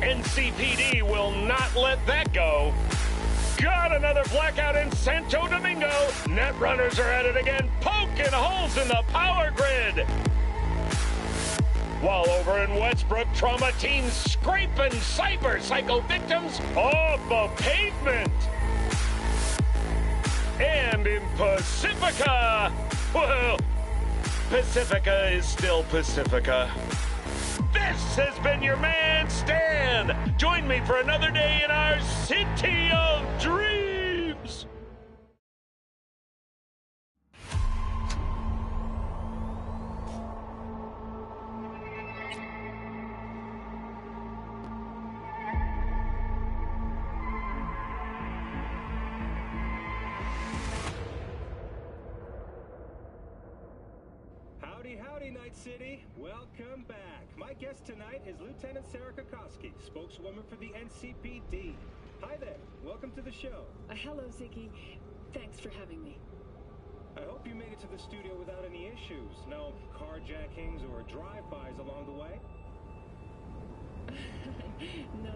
NCPD will not let that go. Got another blackout in Santo Domingo. Netrunners are at it again, poking holes in the power grid. While over in Westbrook, trauma teams scraping cyber psycho victims off the pavement. And in Pacifica, well, Pacifica is still Pacifica. This has been your man, Stan. Join me for another day in our City of Dreams. Howdy, Night City. Welcome back. My guest tonight is Lieutenant Sarah Kokoski, spokeswoman for the NCPD. Hi there. Welcome to the show. Hello, Ziggy. Thanks for having me. I hope you made it to the studio without any issues. No carjackings or drive-bys along the way? No.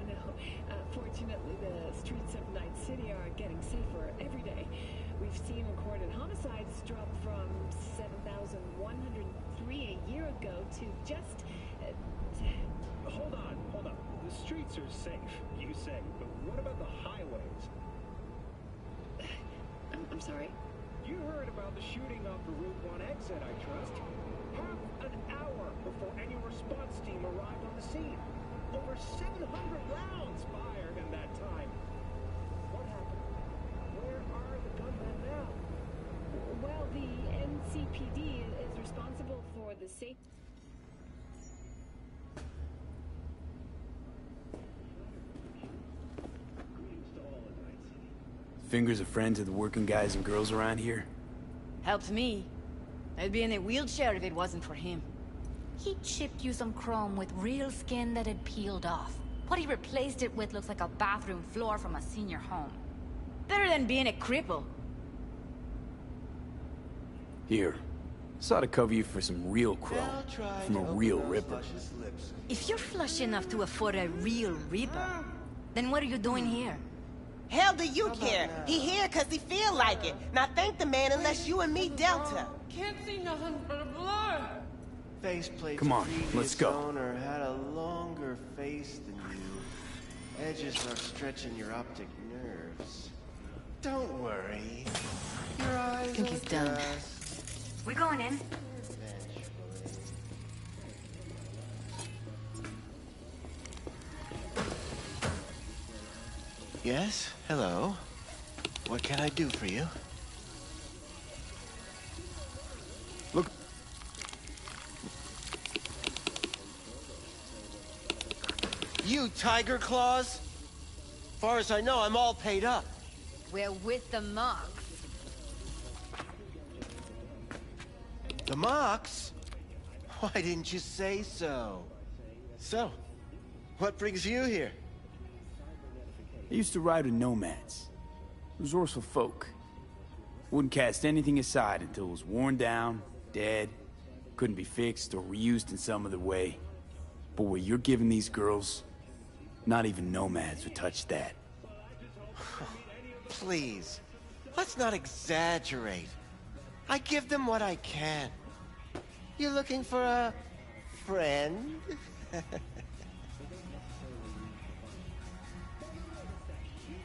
Fortunately, the streets of Night City are getting safer every day. We've seen recorded homicides drop from 7,103 a year ago to just... Hold on. The streets are safe, you say, but what about the highways? I'm sorry? You heard about the shooting off the Route 1 exit, I trust. Half an hour before any response team arrived on the scene. Over 700 rounds fired in that time. What happened? Where are the gunmen now? Well, the NCPD is responsible for the safety... Fingers of friends of the working guys and girls around here? Helps me. I'd be in a wheelchair if it wasn't for him. He chipped you some chrome with real skin that had peeled off. What he replaced it with looks like a bathroom floor from a senior home. Better than being a cripple. Here. This ought to cover you for some real chrome. From a real ripper. If you're flush enough to afford a real reaper, then what are you doing here? Hell do you care? He here cause he feel like it. Now thank the man unless you and me Delta. Can't see nothing but a blur. Faceplate's Come on, let's go. owner had a longer face than you. Edges are stretching your optic nerves. Don't worry. Your eyes I think he's done. We going in? Yes? Hello? What can I do for you? Look. You Tiger Claws? Far as I know, I'm all paid up. We're with the Mox. The Mox? Why didn't you say so? So, what brings you here? I used to ride with nomads. Resourceful folk. Wouldn't cast anything aside until it was worn down, dead, couldn't be fixed or reused in some other way. But what you're giving these girls, not even nomads would touch that. Please, let's not exaggerate. I give them what I can. You looking for a friend?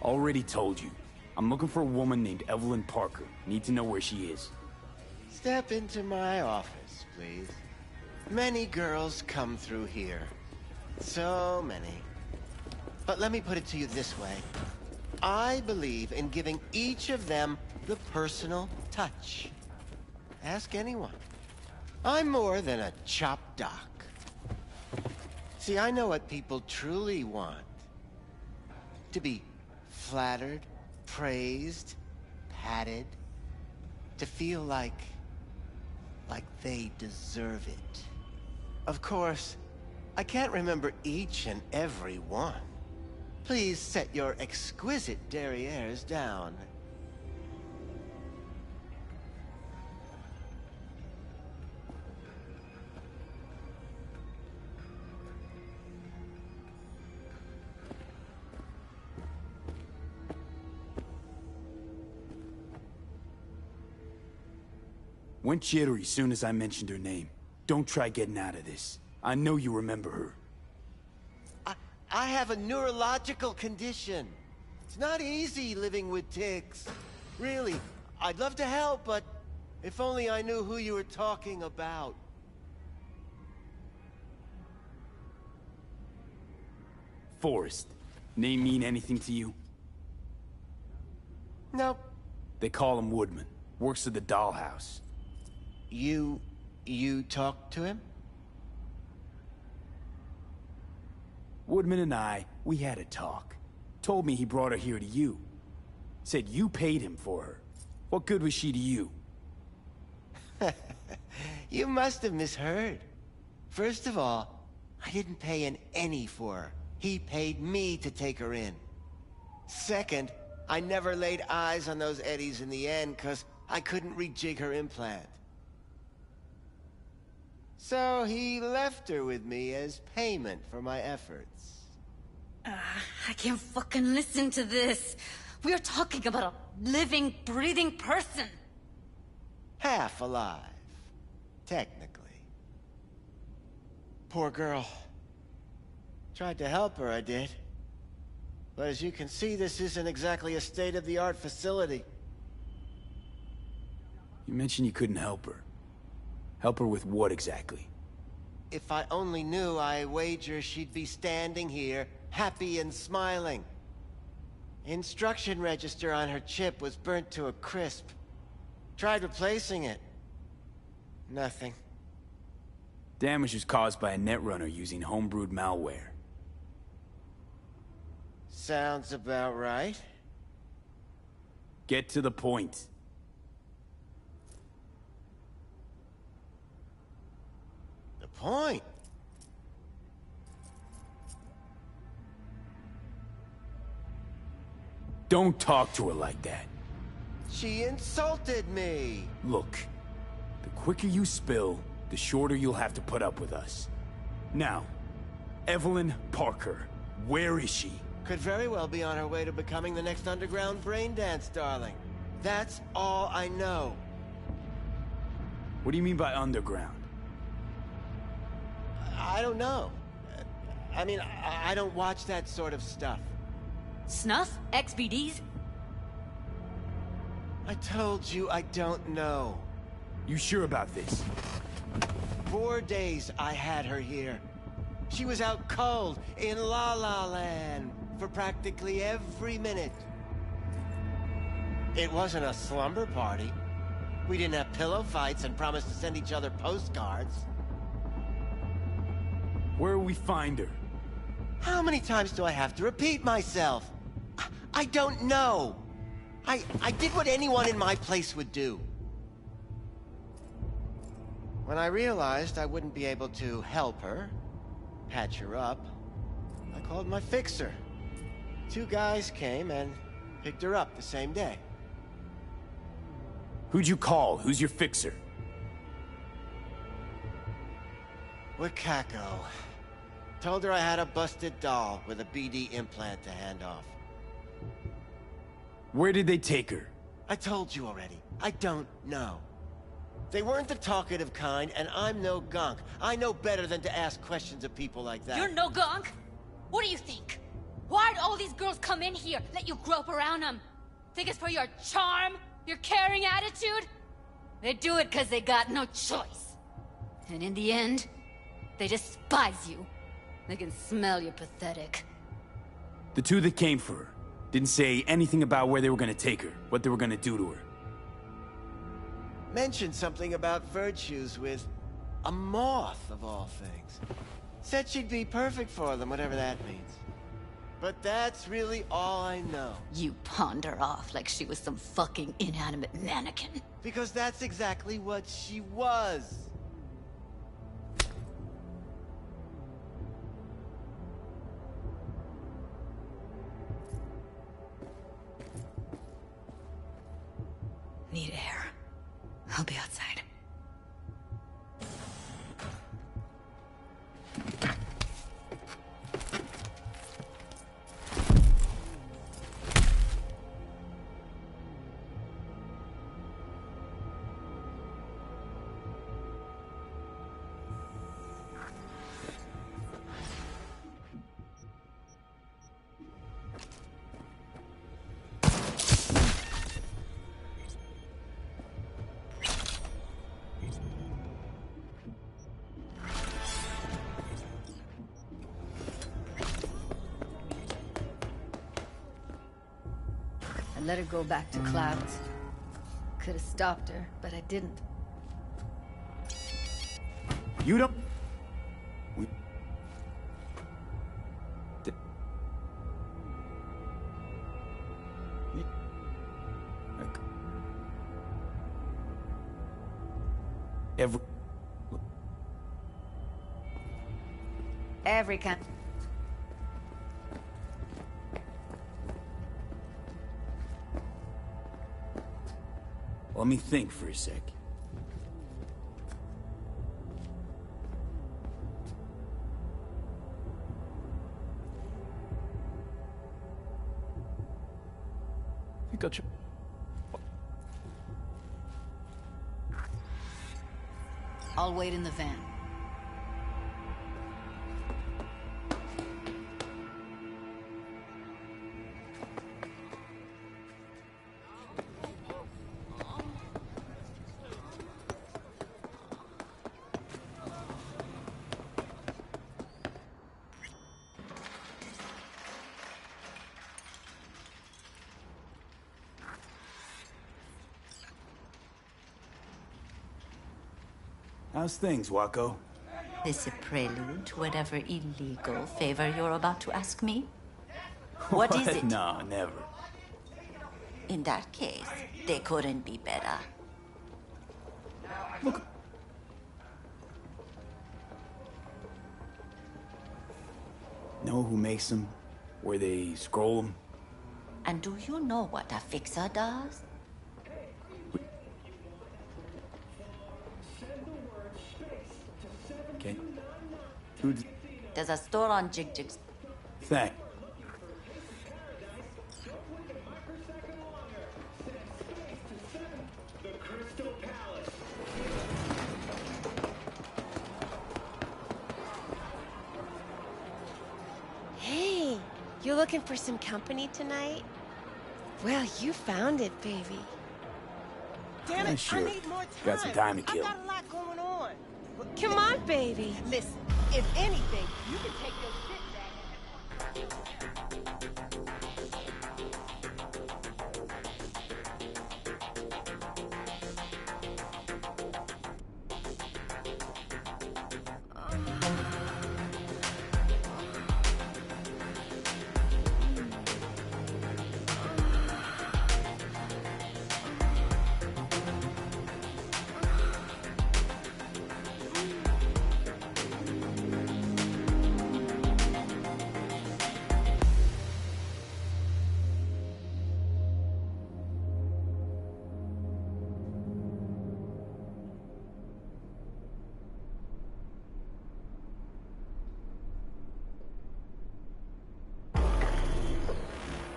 Already told you. I'm looking for a woman named Evelyn Parker. Need to know where she is. Step into my office, please. Many girls come through here. So many. But let me put it to you this way. I believe in giving each of them the personal touch. Ask anyone. I'm more than a chop doc. See, I know what people truly want. To be flattered, praised, patted. To feel like they deserve it. Of course, I can't remember each and every one. Please set your exquisite derrieres down. Went jittery soon as I mentioned her name. Don't try getting out of this. I know you remember her. I have a neurological condition. It's not easy living with tics. Really, I'd love to help, but if only I knew who you were talking about. Forrest. Name mean anything to you? Nope. They call him Woodman. Works at the dollhouse. You talked to him? Woodman and we had a talk. Told me he brought her here to you. Said you paid him for her. What good was she to you? You must have misheard. First of all, I didn't pay an penny for her. He paid me to take her in. Second, I never laid eyes on those eddies in the end because I couldn't rejig her implant. So he left her with me as payment for my efforts. I can't fucking listen to this. We are talking about a living, breathing person. Half alive. Technically. Poor girl. Tried to help her, I did. But as you can see, this isn't exactly a state-of-the-art facility. You mentioned you couldn't help her. Help her with what exactly? If I only knew, I wager she'd be standing here, happy and smiling. Instruction register on her chip was burnt to a crisp. Tried replacing it. Nothing. Damage was caused by a netrunner using homebrewed malware. Sounds about right. Get to the point. The point? Don't talk to her like that. She insulted me. Look, the quicker you spill, the shorter you'll have to put up with us. Now, Evelyn Parker, where is she? Could very well be on her way to becoming the next underground braindance darling. That's all I know. What do you mean by underground? I don't know. I mean, I don't watch that sort of stuff. Snuff? XBDs? I told you I don't know. You sure about this? 4 days I had her here. She was out cold in La La Land for practically every minute. It wasn't a slumber party. We didn't have pillow fights and promised to send each other postcards. Where will we find her? How many times do I have to repeat myself? I don't know. I did what anyone in my place would do. When I realized I wouldn't be able to help her, patch her up, I called my fixer. 2 guys came and picked her up the same day. Who'd you call? Who's your fixer? Wakako. Told her I had a busted doll with a BD implant to hand off. Where did they take her? I told you already. I don't know. They weren't the talkative kind, and I'm no gunk. I know better than to ask questions of people like that. You're no gunk? What do you think? Why'd all these girls come in here, let you grope around them? Think it's for your charm? Your caring attitude? They do it because they got no choice. And in the end, they despise you. They can smell you're pathetic. The 2 that came for her didn't say anything about where they were gonna take her, what they were gonna do to her. Mentioned something about virtues with a moth, of all things. Said she'd be perfect for them, whatever that means. But that's really all I know. You pawned her off like she was some fucking inanimate mannequin. Because that's exactly what she was. Need air. I'll be outside. let her go back to clouds. Could have stopped her, but I didn't. You don't... We... Every kind. Let me think for a sec. I think I'll try. I'll wait in the van. How's things, Wako? This a prelude to whatever illegal favor you're about to ask me? What is it? No, never. In that case, they couldn't be better. Look. Know who makes them? Where they scroll them? And do you know what a fixer does? Okay. There's a store on Jig Jig's. Thank. Hey, you looking for some company tonight? Well, you found it, baby. Damn it, Sure. I need more time. Got some time to kill. I got a lot going on. Come on, baby. Listen, if anything, you can take your shit back.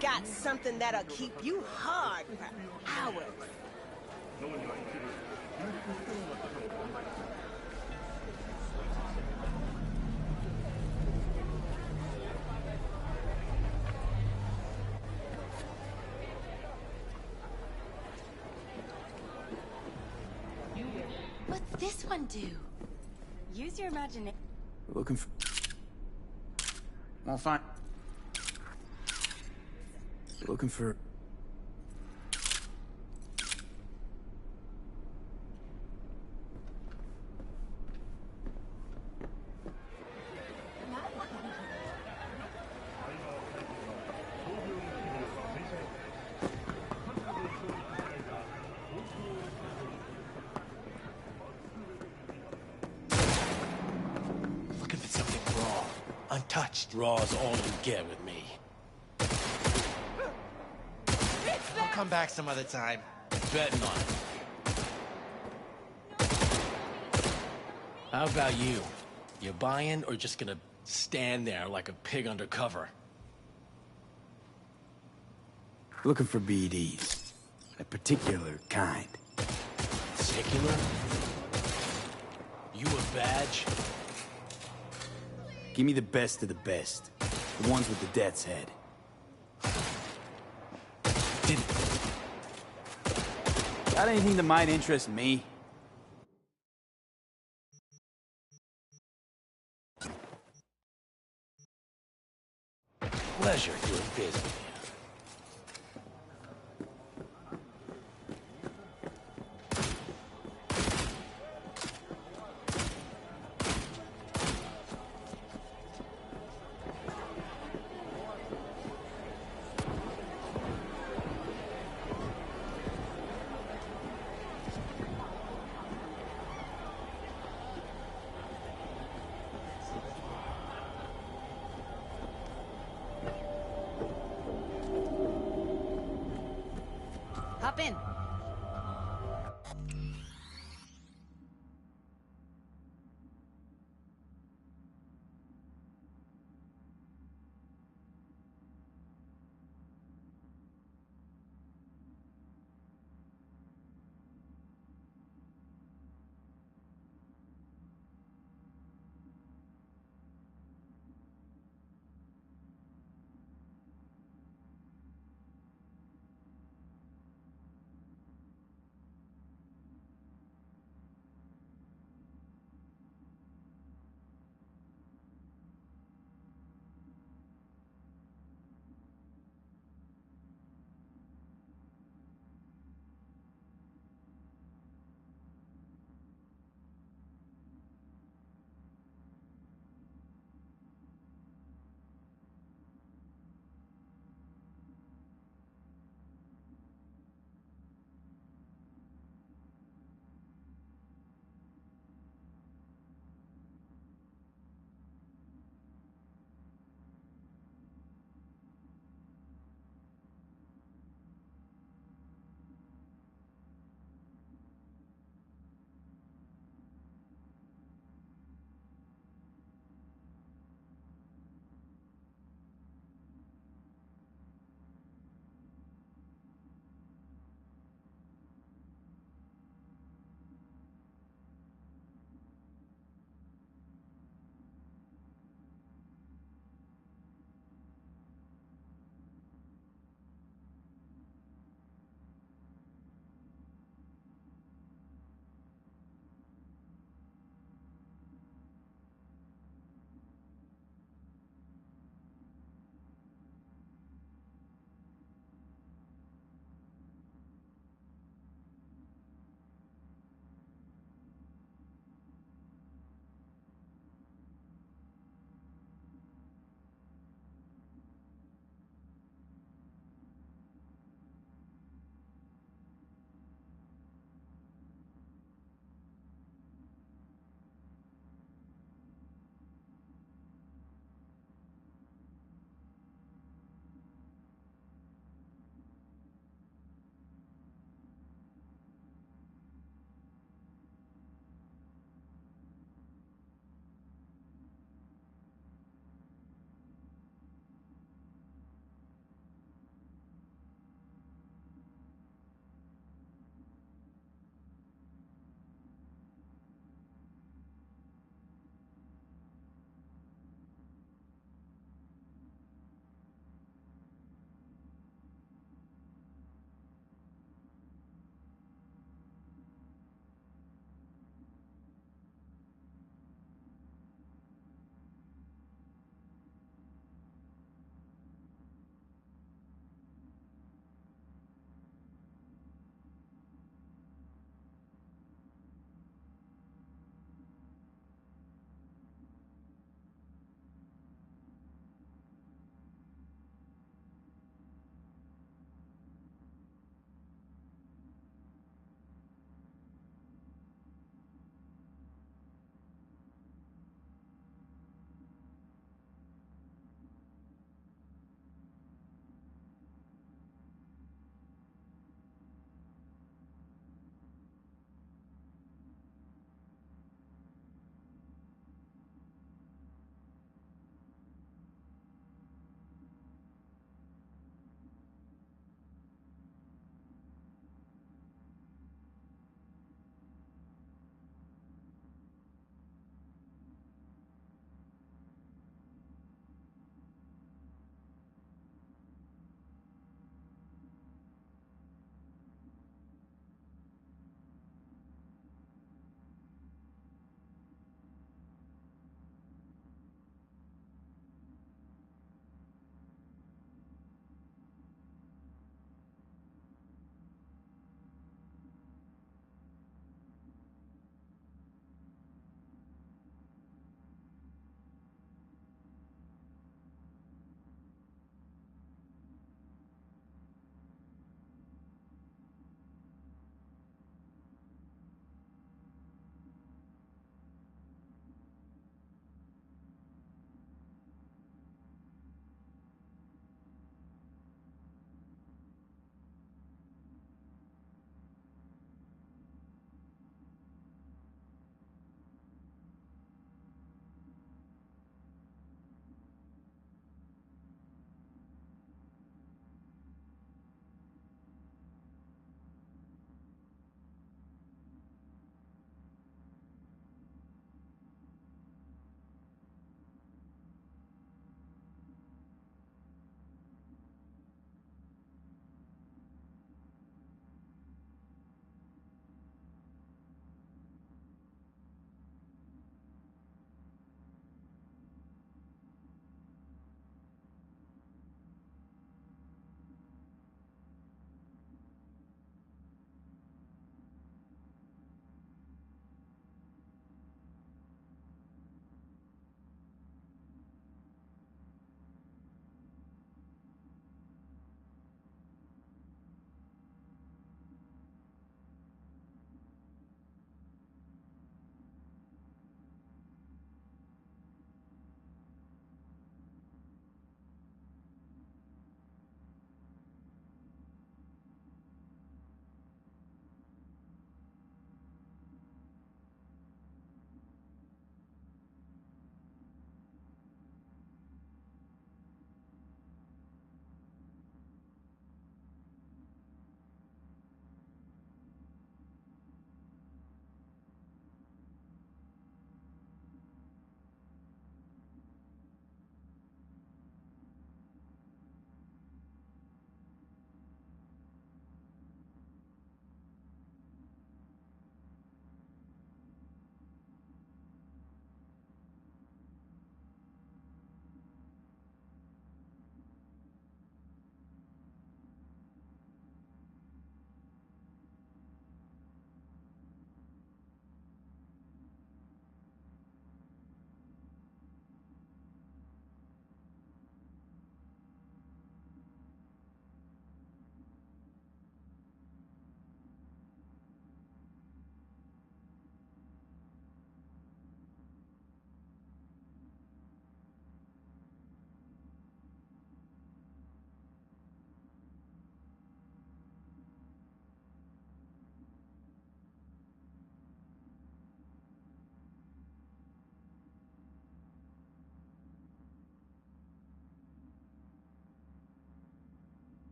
Got something that'll keep you hard for hours. What's this one do? Use your imagination. Looking for... Won't find... Looking for... Looking for something raw, untouched. Raw's all you get with me. I'll come back some other time. Betting on it. How about you? You buying or just gonna stand there like a pig undercover? Looking for BDs. A particular kind. Particular? You a badge? Give me the best of the best. The ones with the death's head. Got anything that might interest me? Pleasure doing business. Hop in.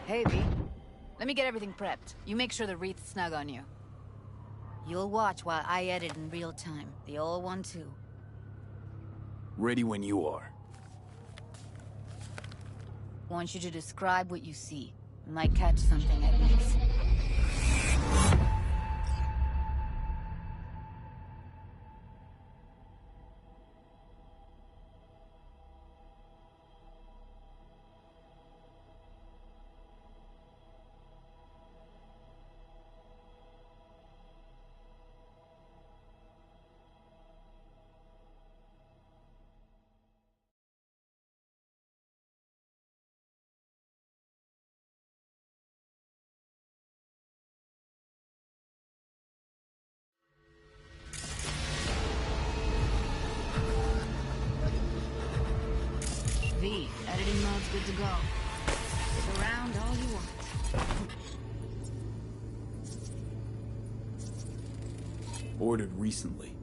Hey, V. Let me get everything prepped. You make sure the wreath's snug on you. You'll watch while I edit in real time. The old one, too. Ready when you are. Want you to describe what you see. Might catch something at least. V, editing mode's good to go. Stick around all you want. Ordered recently.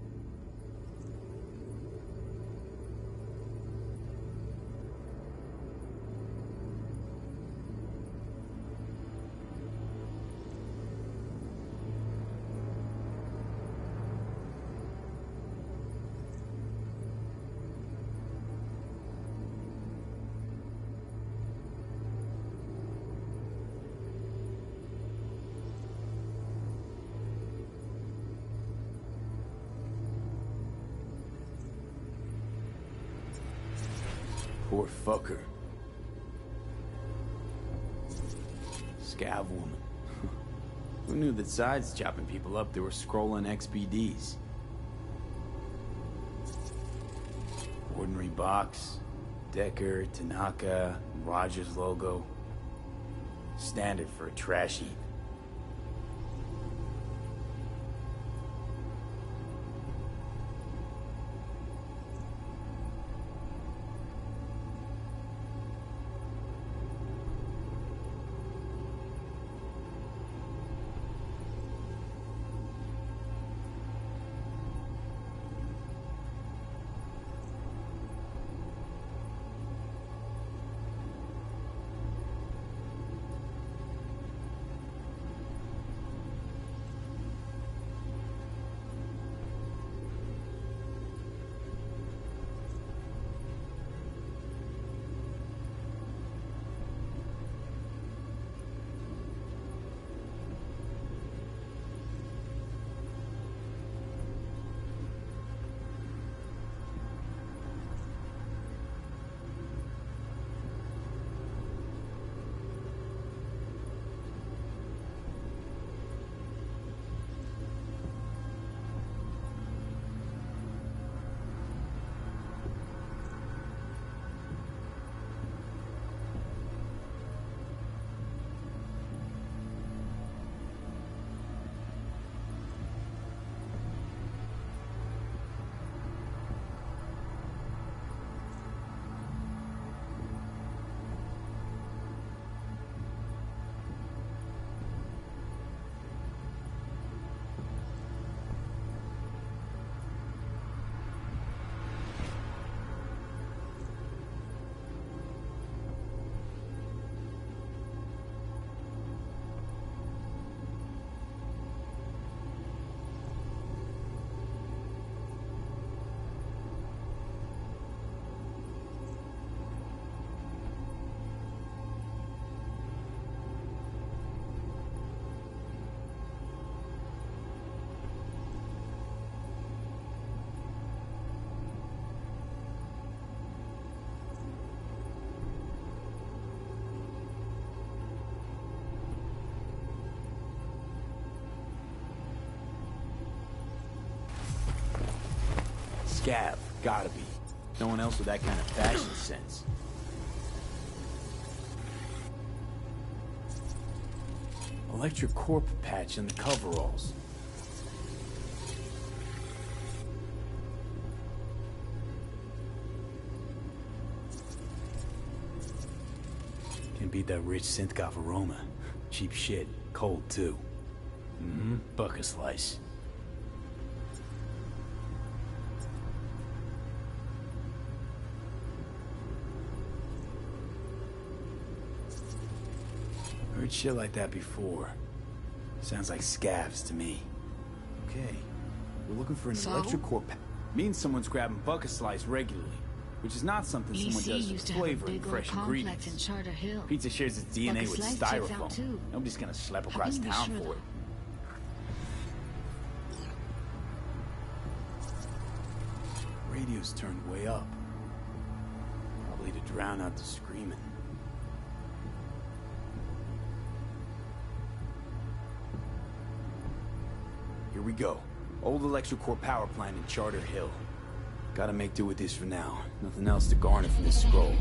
Poor fucker. Scav woman. Who knew that sides chopping people up, they were scrolling XBDs? Ordinary box, Decker, Tanaka, Rogers logo. Standard for a trash heap. Scav, gotta be. No one else with that kind of fashion sense. Electric corp patch in the coveralls. Can beat that rich synth-goth aroma. Cheap shit. Cold, too. Mm-hmm. Buck a slice. Heard shit like that before. Sounds like scavs to me. Okay, we're looking for an electric core. Means someone's grabbing bucket slice regularly, which is not something someone does with flavor and fresh ingredients. In Charter Hill. Pizza shares its DNA with styrofoam. Nobody's gonna schlep across town for it. Radio's turned way up. Probably to drown out the screaming. Here we go. Old electric core power plant in Charter Hill. Gotta make do with this for now. Nothing else to garner from this scroll.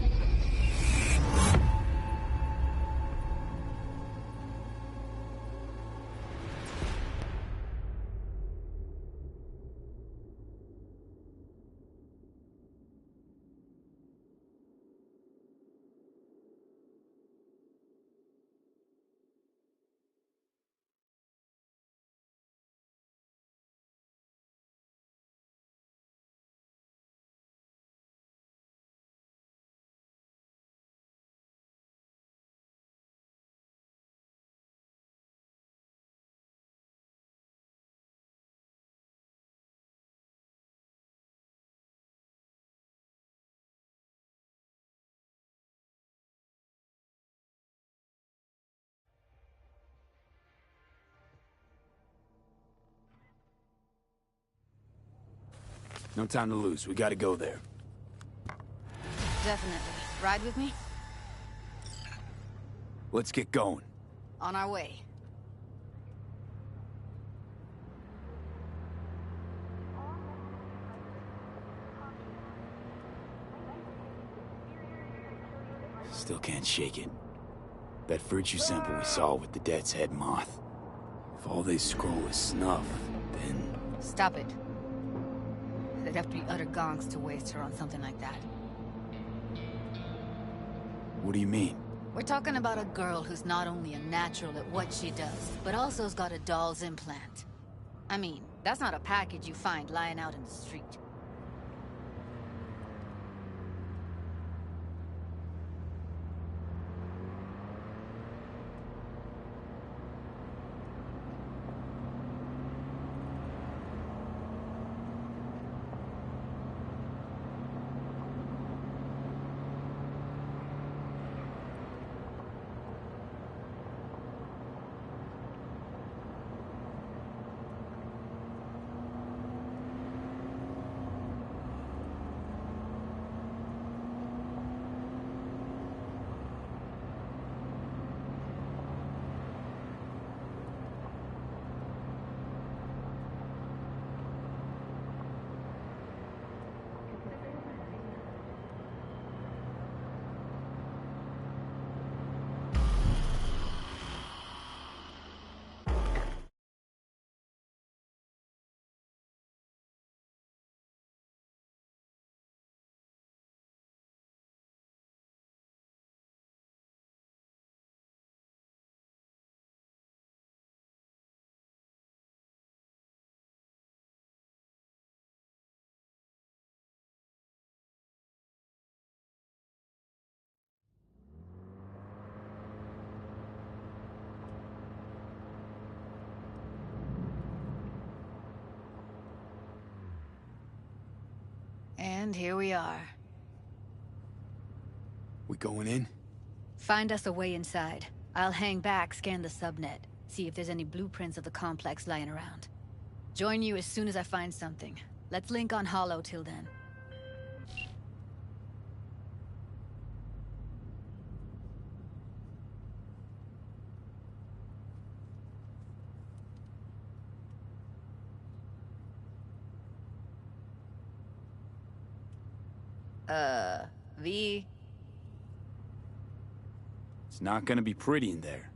No time to lose. We gotta go there. Definitely. Ride with me? Let's get going. On our way. Still can't shake it. That virtue sample we saw with the Death's Head moth. If all they scroll is snuff, then... Stop it. They'd have to be utter gonks to waste her on something like that. What do you mean? We're talking about a girl who's not only a natural at what she does, but also's got a doll's implant. I mean, that's not a package you find lying out in the street. And here we are. We going in? Find us a way inside. I'll hang back, scan the subnet, see if there's any blueprints of the complex lying around. Join you as soon as I find something. Let's link on Hollow till then. V? It's not gonna be pretty in there.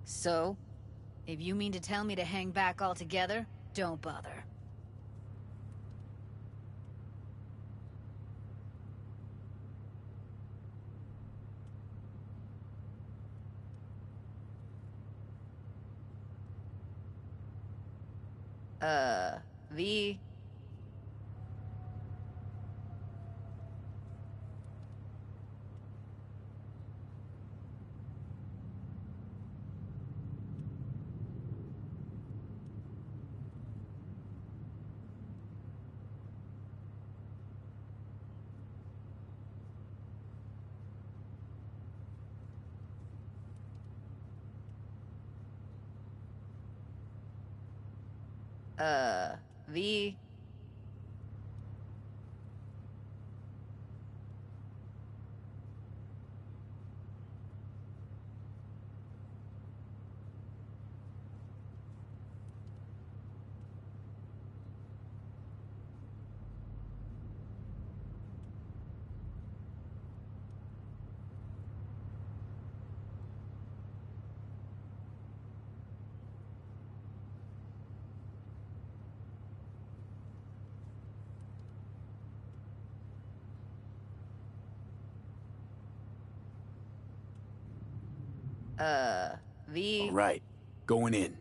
So? If you mean to tell me to hang back altogether, don't bother. V? V. V. All right, going in.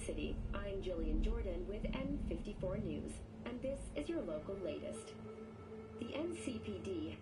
City. I'm Jillian Jordan with N54 News, and this is your local latest. The NCPD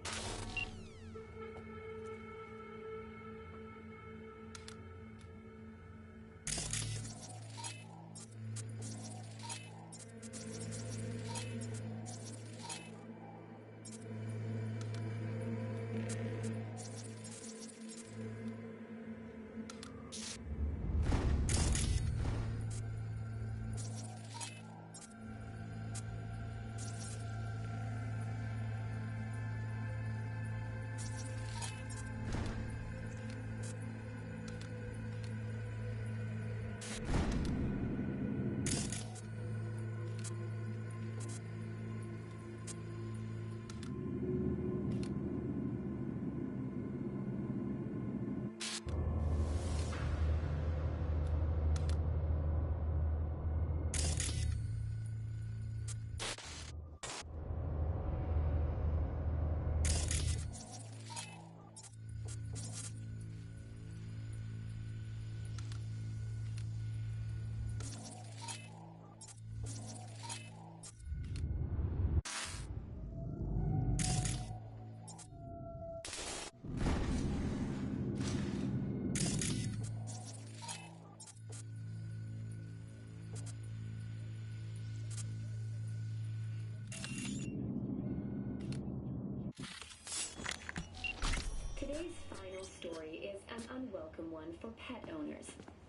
Today's final story is an unwelcome one for pet owners.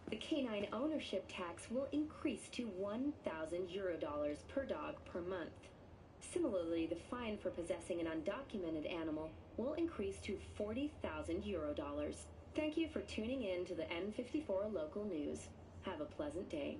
The canine ownership tax will increase to €1,000 per dog per month. Similarly, the fine for possessing an undocumented animal will increase to €40,000. Thank you for tuning in to the N54 local news. Have a pleasant day.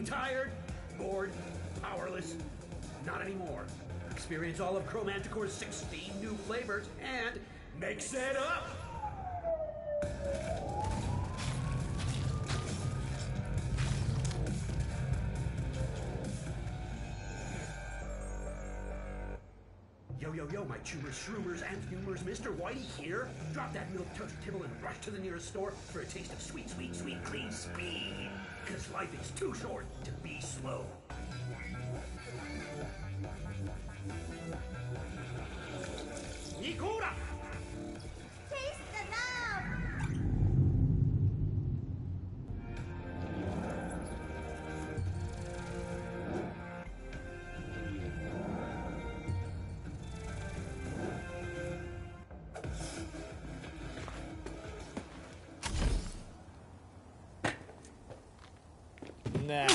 Feeling tired? Bored? Powerless? Not anymore. Experience all of Chromanticore's 16 new flavors and mix it up! Yo, my chewers, shroomers, and humors, Mr. Whitey here. Drop that milk toast kibble and rush to the nearest store for a taste of sweet, sweet, sweet, clean speed. Cause life is too short to be slow. Nikura! Taste the love! Nah.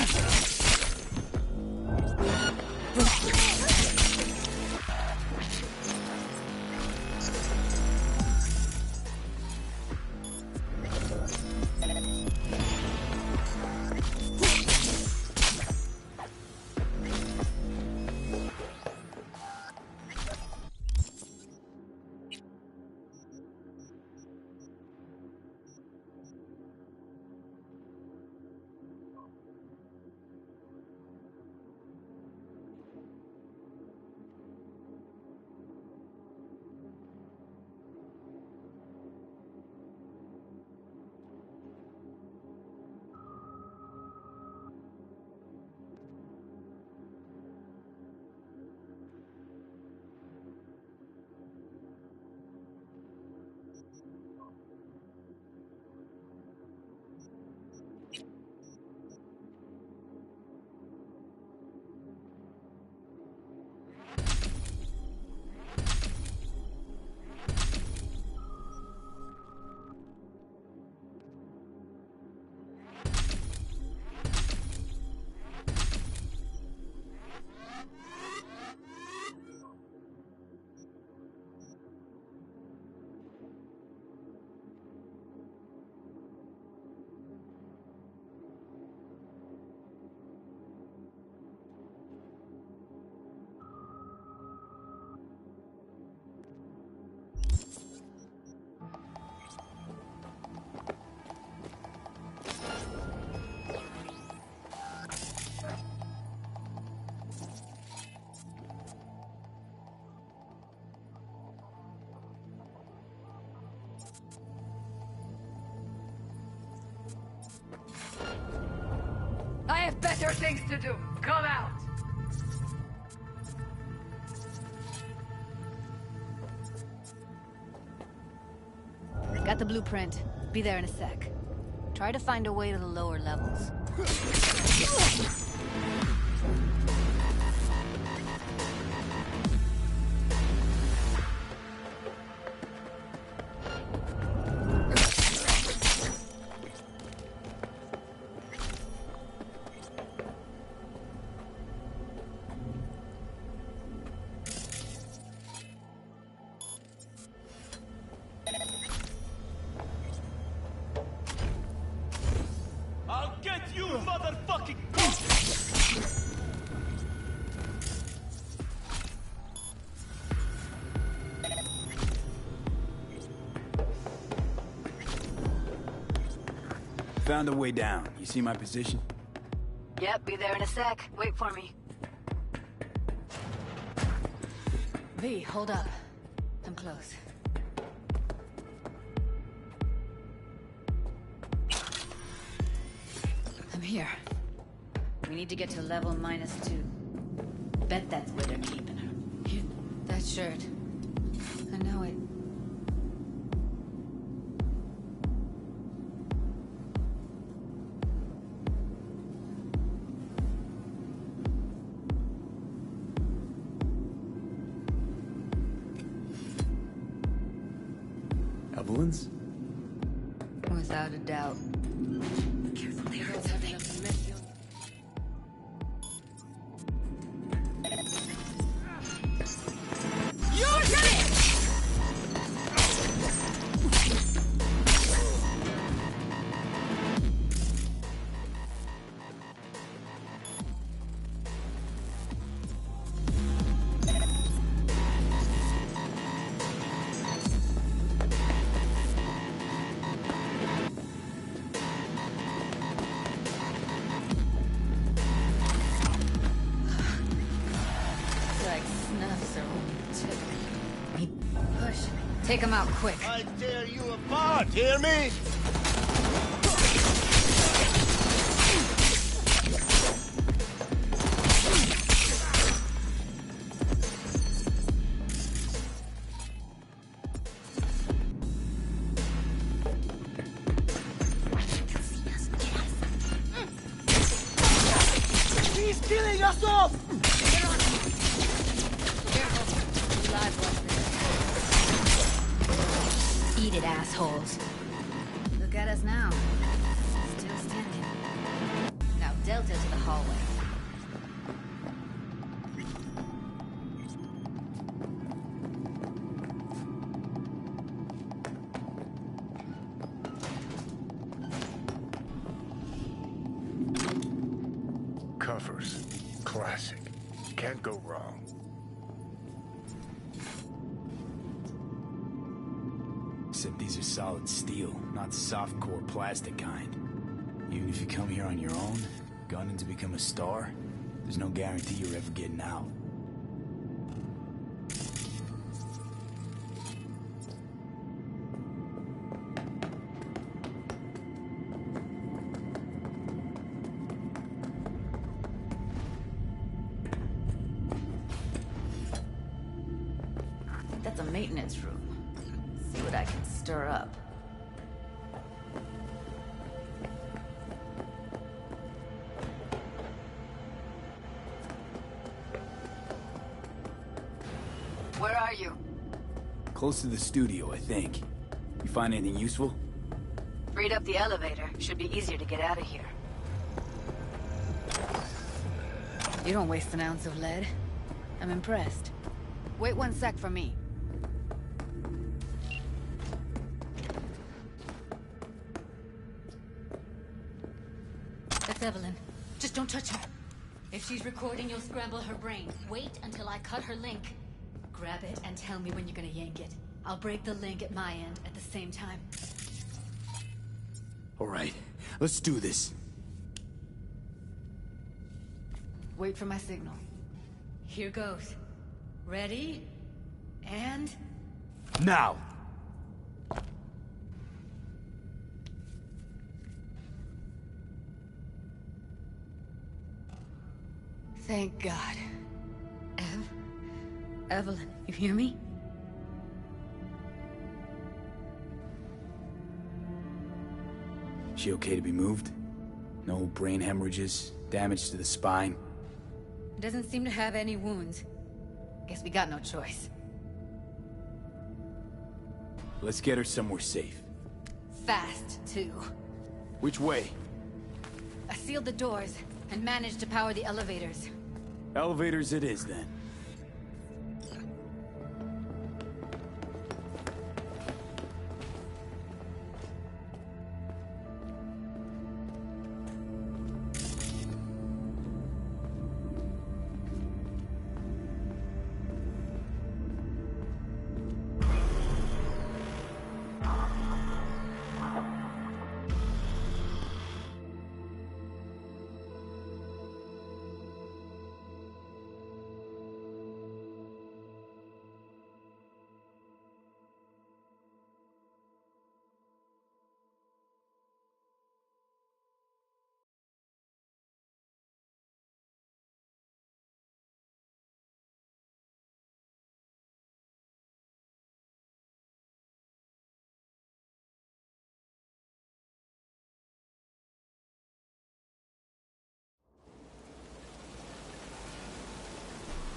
I have better things to do. Come out! Got the blueprint. Be there in a sec. Try to find a way to the lower levels. You motherfucking... Found a way down. You see my position? Yep, be there in a sec. Wait for me. V, hold up. I'm close. I'm here. We need to get to level -2. Bet that's where they're keeping her. Here, that shirt. I know it. Evelyn's? Without a doubt. Careful, they heard something. rush. Take them out quick. I tear you apart, hear me? He's killing us off! Eat it, assholes. Look at us now. Still standing. Now Delta to the hallway. Covers. Classic. Can't go wrong. Except these are solid steel, not soft-core plastic kind. Even if you come here on your own, gunning to become a star, there's no guarantee you're ever getting out. That's a maintenance room. See what I can stir up. Where are you? Close to the studio, I think. You find anything useful? Freed up the elevator. Should be easier to get out of here. You don't waste an ounce of lead. I'm impressed. Wait 1 sec for me. That's Evelyn. Just don't touch her. If she's recording, you'll scramble her brain. Wait until I cut her link. Grab it and tell me when you're gonna yank it. I'll break the link at my end at the same time. All right, let's do this. Wait for my signal. Here goes. Ready? And... Now! Thank God. Evelyn, you hear me? She okay to be moved? No brain hemorrhages, damage to the spine? Doesn't seem to have any wounds. Guess we got no choice. Let's get her somewhere safe. Fast, too. Which way? I sealed the doors and managed to power the elevators. Elevators it is, then.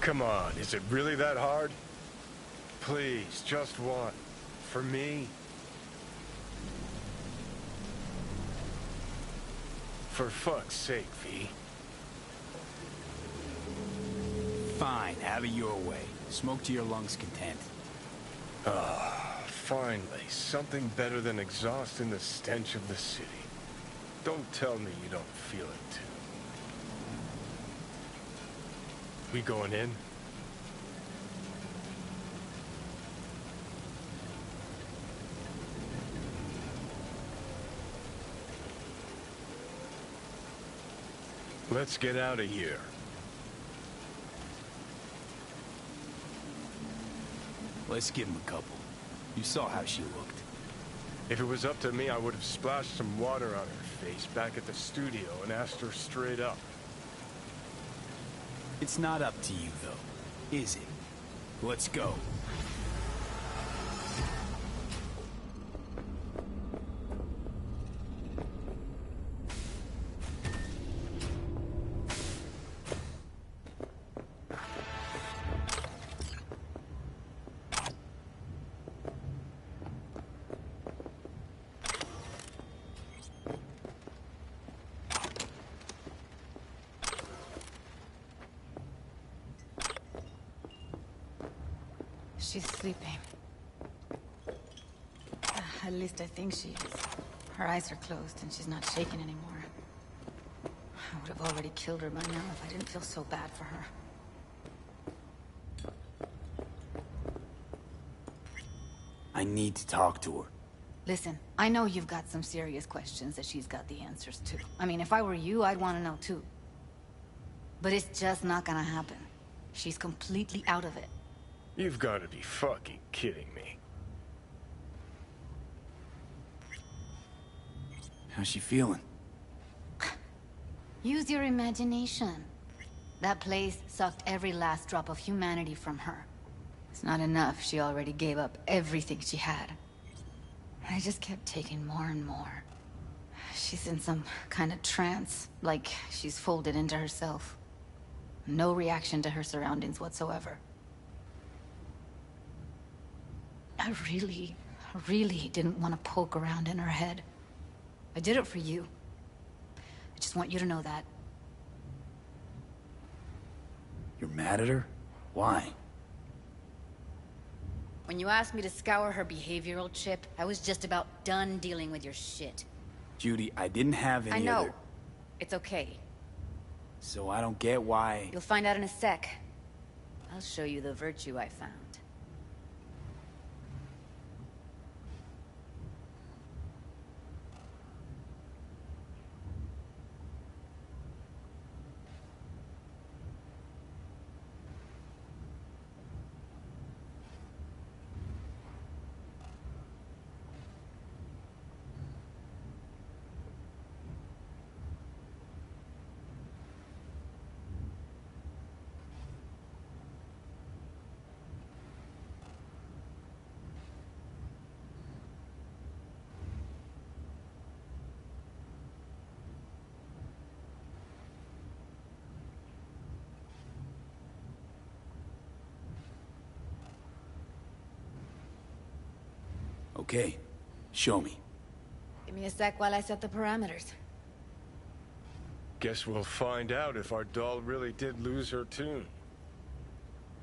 Come on, is it really that hard? Please, just one. For me. For fuck's sake, V. Fine, have it your way. Smoke to your lungs' content. Ah, finally. Something better than exhaust in the stench of the city. Don't tell me you don't feel it, too. We going in? Let's get out of here. Let's give him a couple. You saw how she looked. If it was up to me, I would have splashed some water on her face back at the studio and asked her straight up. It's not up to you, though, is it? Let's go. She's sleeping. At least I think she is. Her eyes are closed and she's not shaking anymore. I would have already killed her by now if I didn't feel so bad for her. I need to talk to her. Listen, I know you've got some serious questions that she's got the answers to. I mean, if I were you, I'd want to know too. But it's just not gonna happen. She's completely out of it. You've got to be fucking kidding me. How's she feeling? Use your imagination. That place sucked every last drop of humanity from her. It's not enough. She already gave up everything she had. I just kept taking more and more. She's in some kind of trance, like she's folded into herself. No reaction to her surroundings whatsoever. I really didn't want to poke around in her head. I did it for you. I just want you to know that. You're mad at her? Why? When you asked me to scour her behavioral chip, I was just about done dealing with your shit. Judy, I didn't have any I know. other... It's okay. So I don't get why... You'll find out in a sec. I'll show you the virtue I found. Okay, show me. Give me a sec while I set the parameters. Guess we'll find out if our doll really did lose her tune.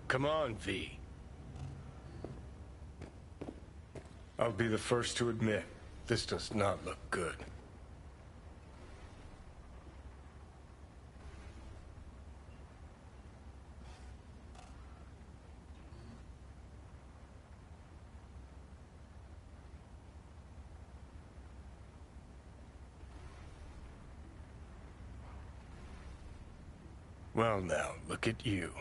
Come on, V. I'll be the first to admit, this does not look good. Well now, look at you.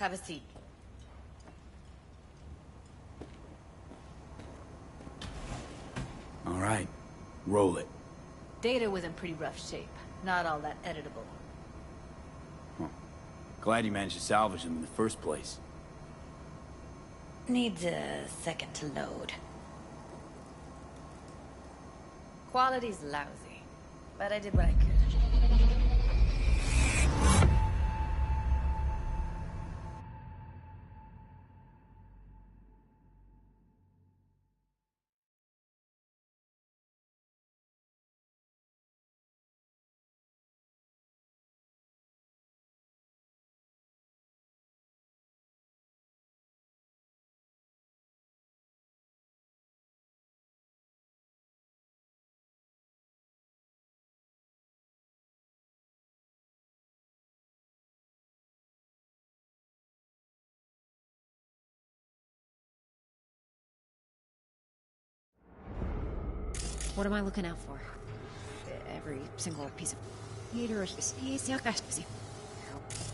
Have a seat. All right, roll it. Data was in pretty rough shape. Not all that editable. Huh. Glad you managed to salvage them in the first place. Needs a second to load. Quality's lousy, but I did what I could. What am I looking out for? Every single piece of meter.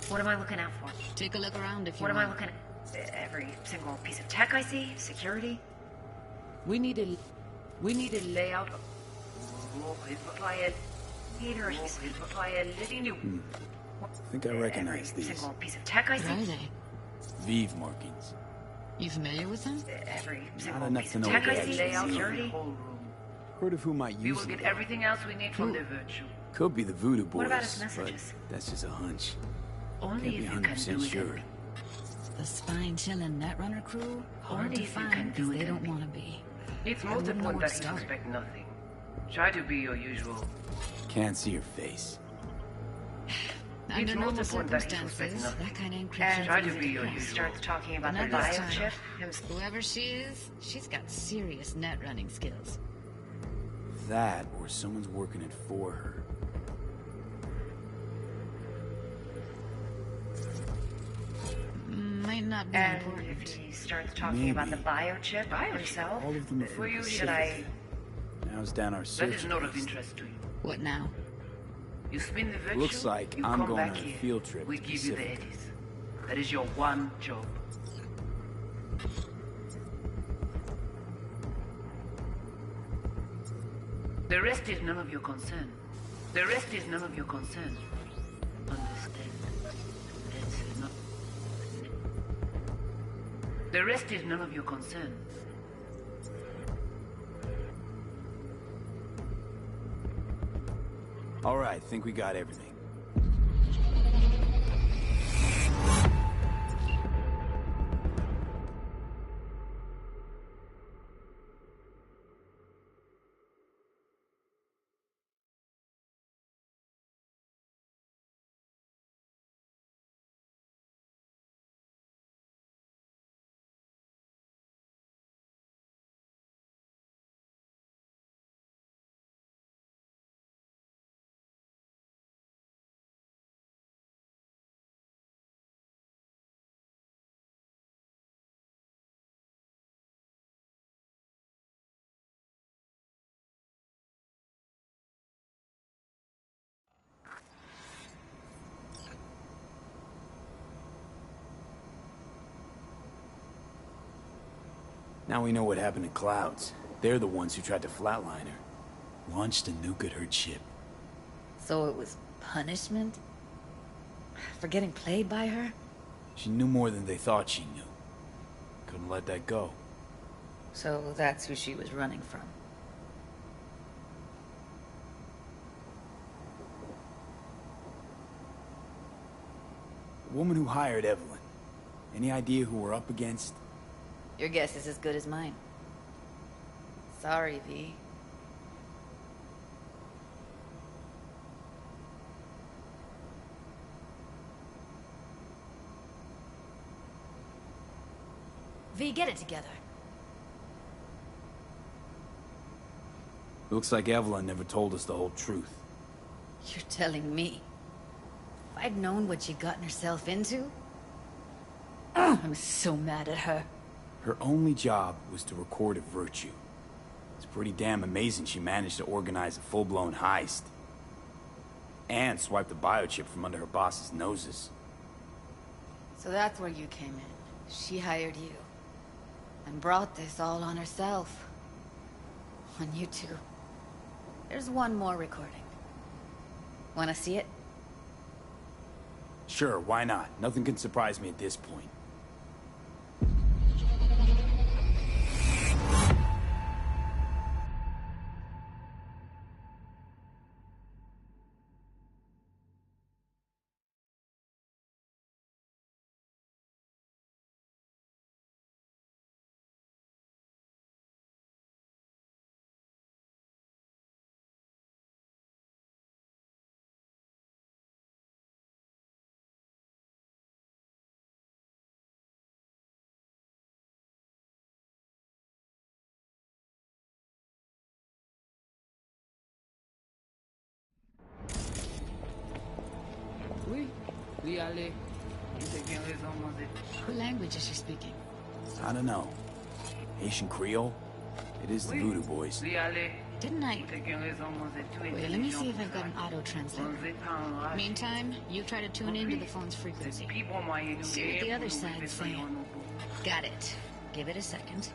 What am I looking out for? Take a look around if you What am want. I looking at? Every single piece of tech I see? Security? We need a layout. I think I recognize these. Single piece of tech I see? What are they? Vive markings. You familiar with them? Every Not single enough piece to of know tech what I they see? actually Security? mean. Heard of who might We use will them. get everything else we need from the virtue. Could be the voodoo boys, What about his but messages? that's just a hunch. Only Can't be if you can 100% do it. sure. The spine-chilling Netrunner crew? Hard Only to if you can find do because it they don't and- want to be. It's I most wouldn't know important where that to you start. suspect nothing. Try to be your usual. Can't see your face. Under It's normal most important that you suspect circumstances, nothing. that kind of And encryption Try to easy be your pass. usual. Starts talking about But the not this time. biochip. Whoever she is, she's got serious net running skills. That, or someone's working it for her. Might not be And important. if he starts talking about the biochip himself, All of them are from Were you the should I... Pacific. Now's down our That search is not of list. interest to you. What now? You spin the virtue. Looks like you I'm come going back on a here. field trip We to give you the Pacific. eddies. That is your one job. The rest is none of your concern. The rest is none of your concern. Understand? It's not. The rest is none of your concern. All right, think we got everything. Now we know what happened to Clouds. They're the ones who tried to flatline her. Launched a nuke at her ship. So it was punishment? For getting played by her? She knew more than they thought she knew. Couldn't let that go. So that's who she was running from. The woman who hired Evelyn. Any idea who we're up against? Your guess is as good as mine. Sorry, V. V, get it together. Looks like Evelyn never told us the whole truth. You're telling me. If I'd known what she'd gotten herself into... I'm so mad at her. Her only job was to record a virtue. It's pretty damn amazing she managed to organize a full-blown heist. And swipe the biochip from under her boss's noses. So that's where you came in. She hired you. And brought this all on herself. On you two. There's one more recording. Wanna see it? Sure, why not? Nothing can surprise me at this point. Oui, oui, allez. Vous avez bien raison, mademoiselle. What language is she speaking? I don't know. Haitian Creole? It is the Voodoo Boys. Oui, allez. Didn't I? Vous avez bien raison, mademoiselle. Wait, let me see if I've got an auto-translator. Meantime, you try to tune into the phone's frequency. See what the other side's saying. Got it. Give it a second.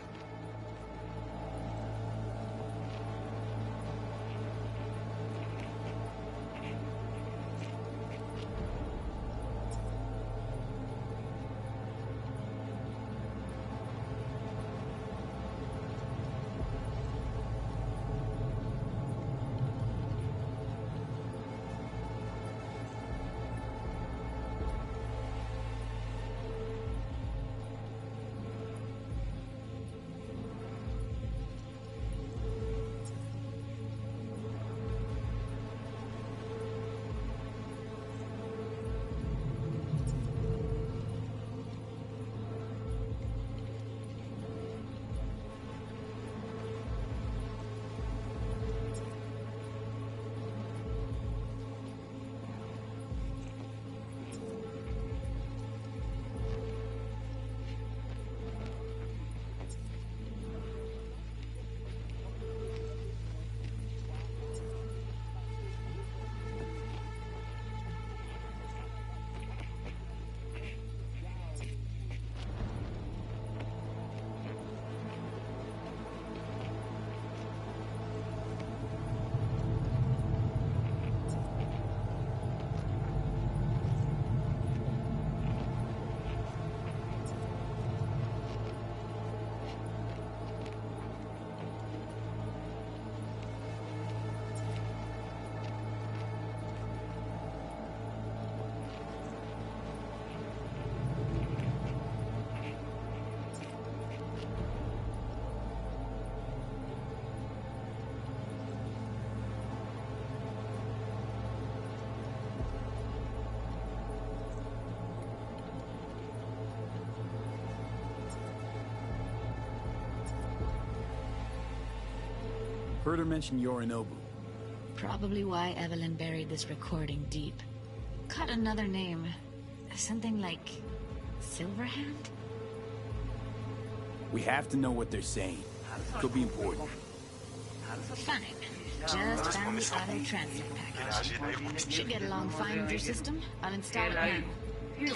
Heard her mention Yorinobu. Probably why Evelyn buried this recording deep. Cut another name. Something like... Silverhand? We have to know what they're saying. Could be important. Fine. Just found the auto-translate package. Should get along fine with your system. I'll install it now.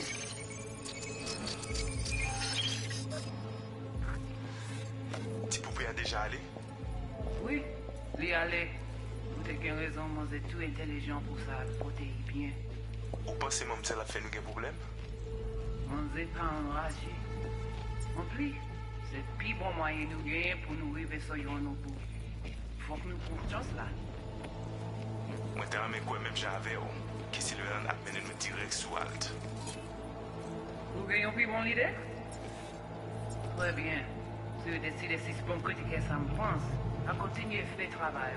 Petit poupée a déjà allé? Oui, lui allez. Vous avez bien raison, vous êtes tout intelligent pour ça, protéger bien. Ou pensez que ça a fait nous un problème? On n'est pas enragé. En plus, c'est le plus bon moyen de nous gagner pour nous arriver sur nos bouts. Faut que nous prenions chance là. Moi, t'as même quoi même j'avais, que Sylvain a mené nous direct sous Alt. Vous gagnez plus bon idée? Très bien. Si vous décidez si c'est bon côté que ça me pense, à continuer à faire le travail.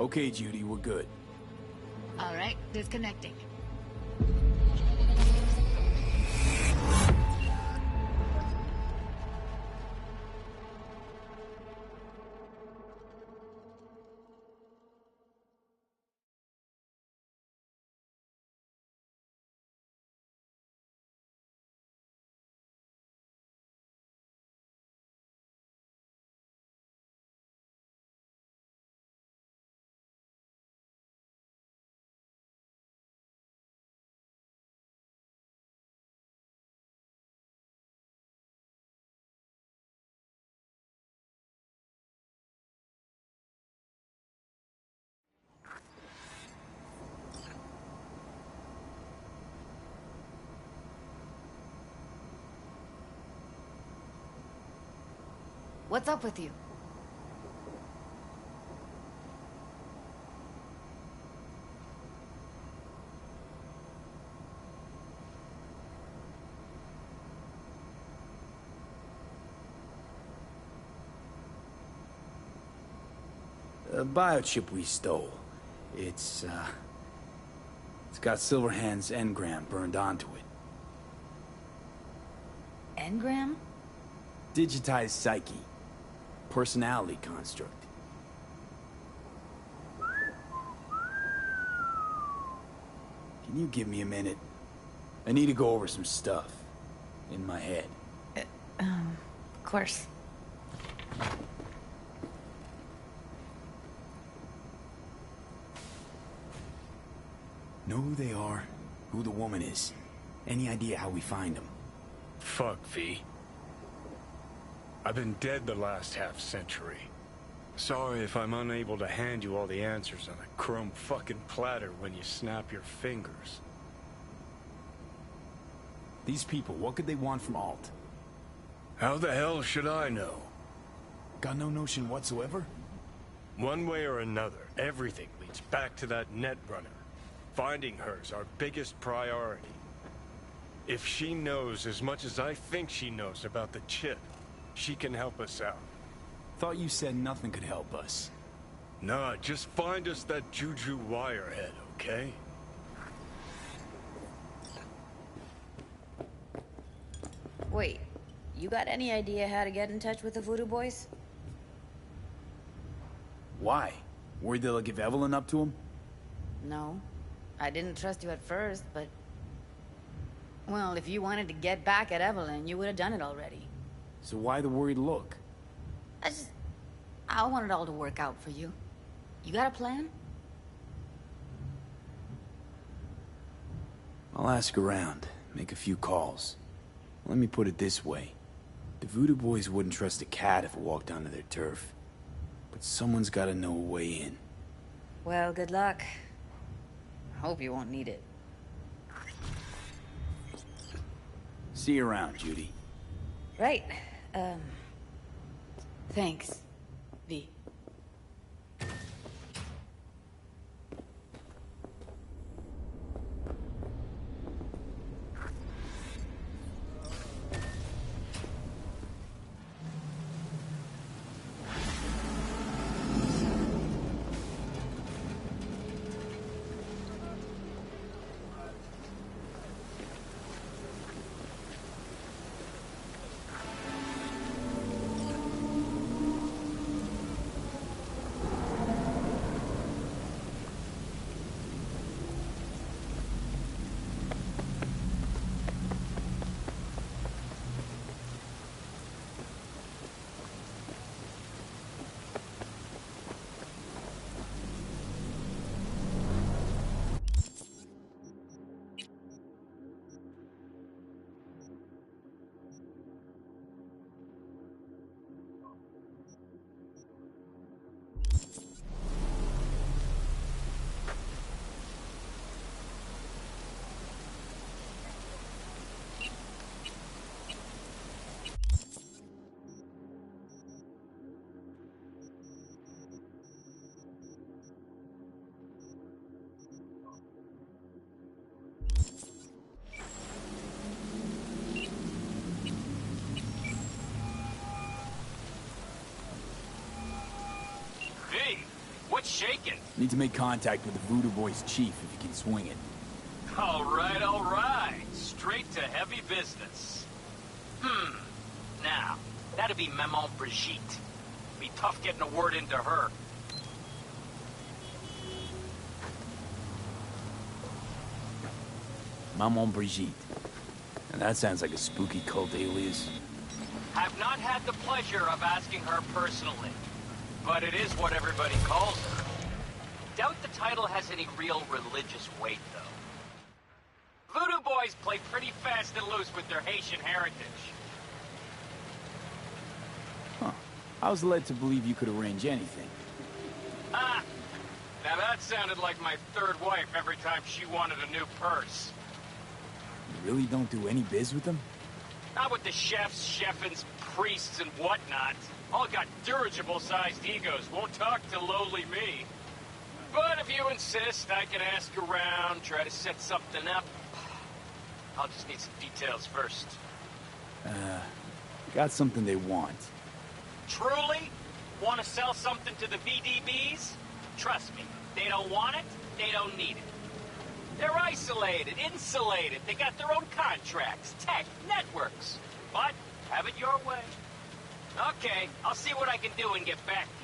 Okay, Judy, we're good. All right, disconnecting. What's up with you? The biochip we stole. It's got Silverhand's engram burned onto it. Engram? Digitized psyche. Personality construct. Can you give me a minute? I need to go over some stuff. In my head. Of course. Know who they are, who the woman is. Any idea how we find them? Fuck, V. I've been dead the last half-century. Sorry if I'm unable to hand you all the answers on a chrome fucking platter when you snap your fingers. These people, what could they want from Alt? How the hell should I know? Got no notion whatsoever? One way or another, everything leads back to that Netrunner. Finding her's our biggest priority. If she knows as much as I think she knows about the chip, she can help us out. Thought you said nothing could help us. Nah, just find us that Juju Wirehead, okay? Wait, you got any idea how to get in touch with the Voodoo Boys? Why? Worried they'll give Evelyn up to him? No. I didn't trust you at first, but... Well, if you wanted to get back at Evelyn, you would have done it already. So why the worried look? I want it all to work out for you. You got a plan? I'll ask around, make a few calls. Let me put it this way. The Voodoo Boys wouldn't trust a cat if it walked onto their turf. But someone's gotta know a way in. Well, good luck. Hope you won't need it. See you around, Judy. Right. Thanks, V. Need to make contact with the Voodoo Boys chief if you can swing it. All right. Straight to heavy business. Now, that'd be Maman Brigitte. Be tough getting a word into her. Maman Brigitte. And that sounds like a spooky cult alias. Have not had the pleasure of asking her personally, but it is what everybody calls her. Doubt the title has any real religious weight, though. Voodoo Boys play pretty fast and loose with their Haitian heritage. Huh. I was led to believe you could arrange anything. Ah! Now that sounded like my third wife every time she wanted a new purse. You really don't do any biz with them? Not with the chefs, chefins, priests, and whatnot. All got dirigible-sized egos, won't talk to lowly me. But if you insist, I can ask around, try to set something up. I'll just need some details first. Got something they want. Truly? Want to sell something to the VDBs? Trust me, they don't want it, they don't need it. They're isolated, insulated, they got their own contracts, tech, networks. But, have it your way. Okay, I'll see what I can do and get back to you.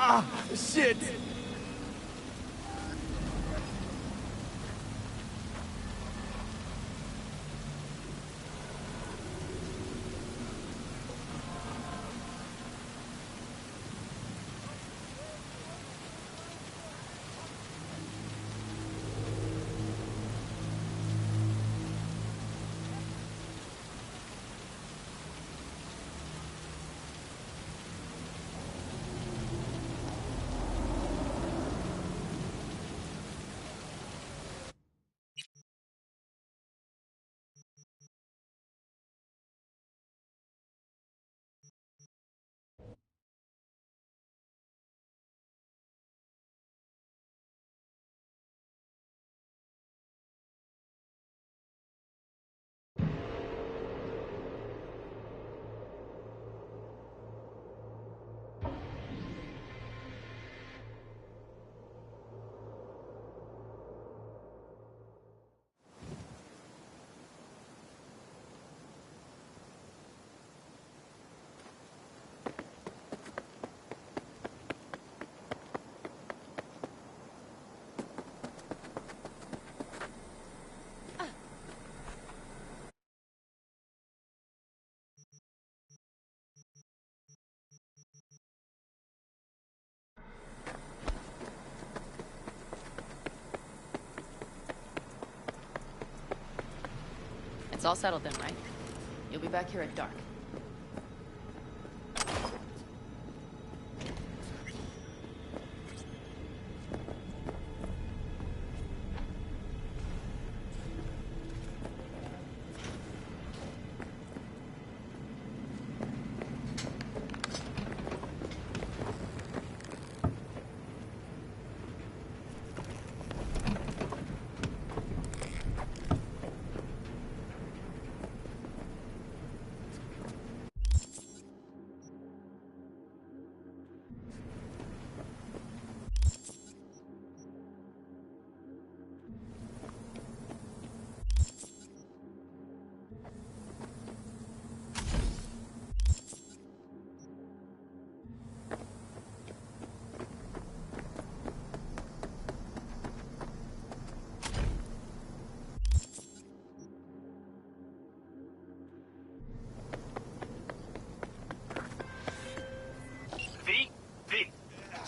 Ah, shit! It's all settled then, right? You'll be back here at dark.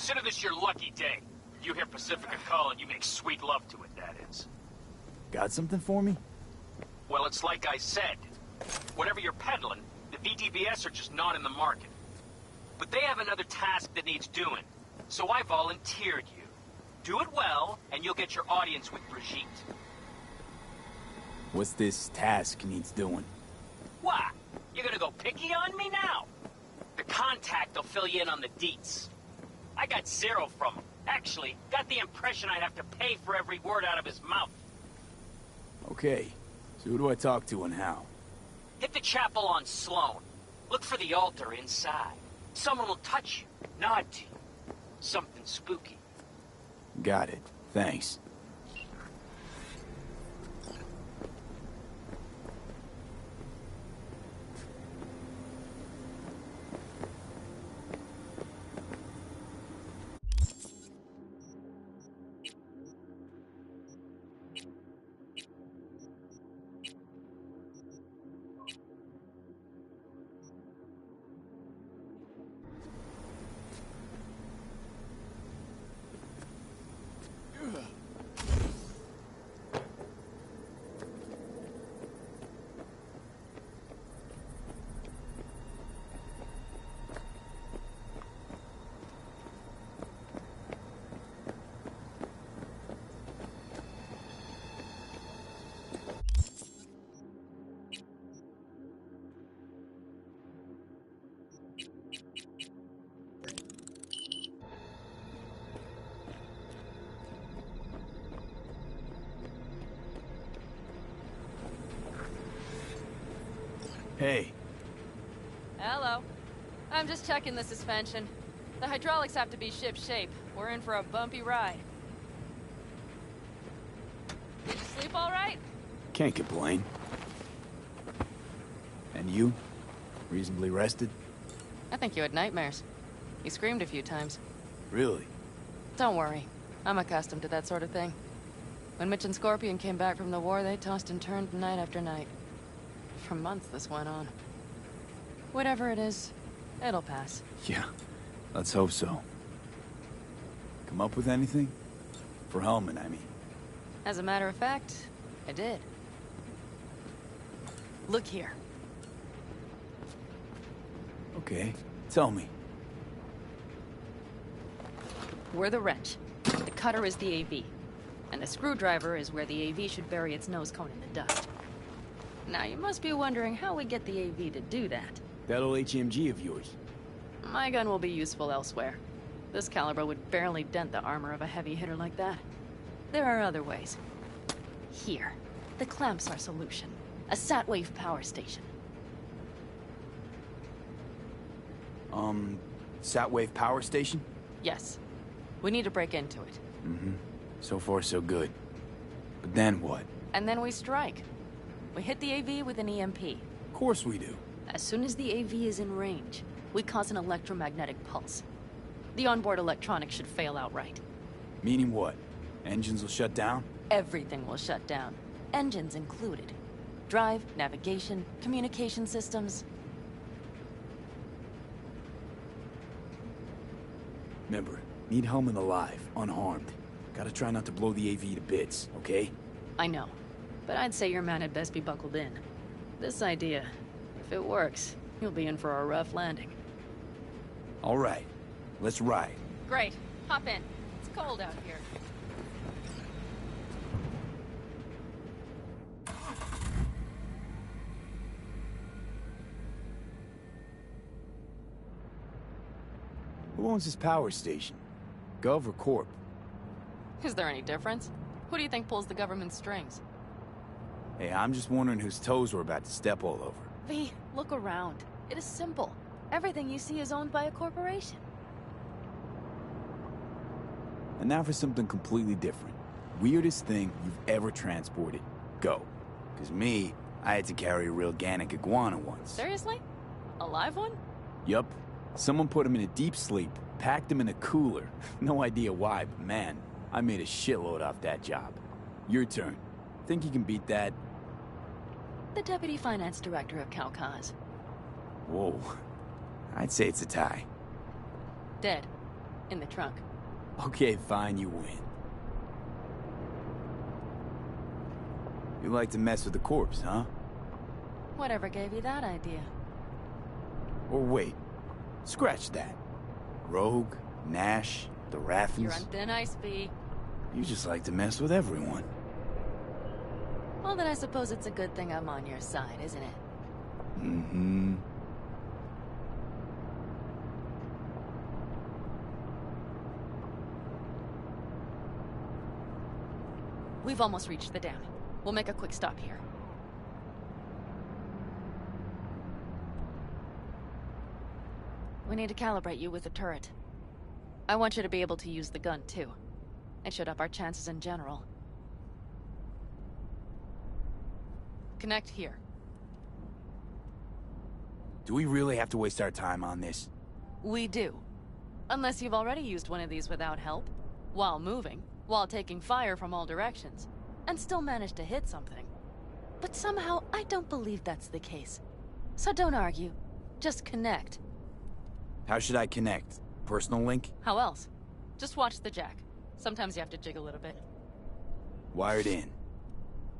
Consider this your lucky day. You hear Pacifica calling, you make sweet love to it, that is. Got something for me? Well, it's like I said. Whatever you're peddling, the VDBS are just not in the market. But they have another task that needs doing, so I volunteered you. Do it well, and you'll get your audience with Brigitte. What's this task needs doing? What? You gonna go picky on me now? The contact will fill you in on the deets. I got zero from him. Actually, got the impression I'd have to pay for every word out of his mouth. Okay, so who do I talk to and how? Hit the chapel on Sloan. Look for the altar inside. Someone will touch you, nod to you. Something spooky. Got it. Thanks. Hey. Hello. I'm just checking the suspension. The hydraulics have to be ship-shape. We're in for a bumpy ride. Did you sleep all right? Can't complain. And you? Reasonably rested? I think you had nightmares. You screamed a few times. Really? Don't worry. I'm accustomed to that sort of thing. When Mitch and Scorpion came back from the war, they tossed and turned night after night. For months this went on. Whatever it is, it'll pass. Yeah, let's hope so. Come up with anything? For Hellman, I mean. As a matter of fact, I did. Look here. Okay, tell me. We're the wrench. The cutter is the AV. And the screwdriver is where the AV should bury its nose cone in the dust. Now, you must be wondering how we get the AV to do that. That old HMG of yours. My gun will be useful elsewhere. This caliber would barely dent the armor of a heavy hitter like that. There are other ways. Here. The clamps are solution. A sat-wave power station. Sat-wave power station? Yes. We need to break into it. Mm-hmm. So far, so good. But then what? And then we strike. We hit the AV with an EMP. Of course we do. As soon as the AV is in range, we cause an electromagnetic pulse. The onboard electronics should fail outright. Meaning what? Engines will shut down? Everything will shut down. Engines included. Drive, navigation, communication systems. Remember, need Hellman alive, unharmed. Gotta try not to blow the AV to bits, okay? I know. But I'd say your man had best be buckled in. This idea, if it works, you'll be in for a rough landing. All right, let's ride. Great. Hop in. It's cold out here. Who owns this power station? Gov or Corp? Is there any difference? Who do you think pulls the government's strings? Hey, I'm just wondering whose toes we're about to step all over. V, look around. It is simple. Everything you see is owned by a corporation. And now for something completely different. Weirdest thing you've ever transported. Go. Because me, I had to carry a real Gannic iguana once. Seriously? A live one? Yup. Someone put him in a deep sleep, packed him in a cooler. No idea why, but man, I made a shitload off that job. Your turn. Think you can beat that? The Deputy Finance Director of Kaukaz. Whoa. I'd say it's a tie. Dead. In the trunk. Okay, fine, you win. You like to mess with the corpse, huh? Whatever gave you that idea? Or wait, scratch that. Rogue, Nash, the Raffens. You're on thin ice, B. You just like to mess with everyone. Well, then I suppose it's a good thing I'm on your side, isn't it? Mm-hmm. We've almost reached the dam. We'll make a quick stop here. We need to calibrate you with the turret. I want you to be able to use the gun, too. It should up our chances in general. Connect here. Do we really have to waste our time on this? We do. Unless you've already used one of these without help, while moving, while taking fire from all directions, and still managed to hit something. But somehow, I don't believe that's the case. So don't argue. Just connect. How should I connect? Personal link? How else? Just watch the jack. Sometimes you have to jig a little bit. Wired in.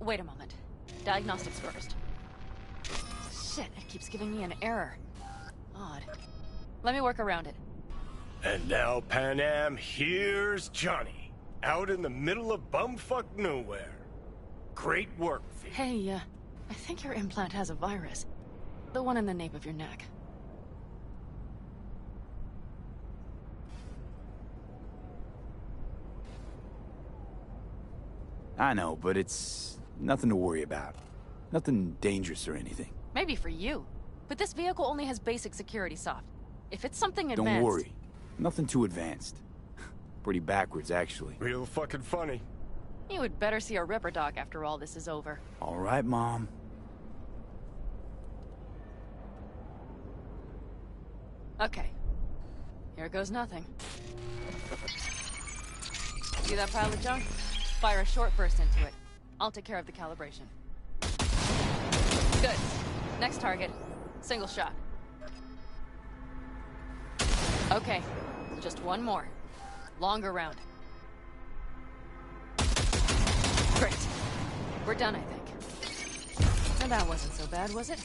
Wait a moment. Diagnostics first. Shit, it keeps giving me an error. Odd. Let me work around it. And now, Pan Am, here's Johnny. Out in the middle of bumfuck nowhere. Great work, V. Hey, I think your implant has a virus. The one in the nape of your neck. I know, but it's nothing to worry about. Nothing dangerous or anything. Maybe for you, but this vehicle only has basic security soft. If it's something advanced... Don't worry. Nothing too advanced. Pretty backwards, actually. Real fucking funny. You would better see a Ripper Doc after all this is over. All right, Mom. Okay. Here goes nothing. See that pile of junk? Fire a short burst into it. I'll take care of the calibration. Good. Next target. Single shot. Okay. Just one more. Longer round. Great. We're done, I think. And that wasn't so bad, was it?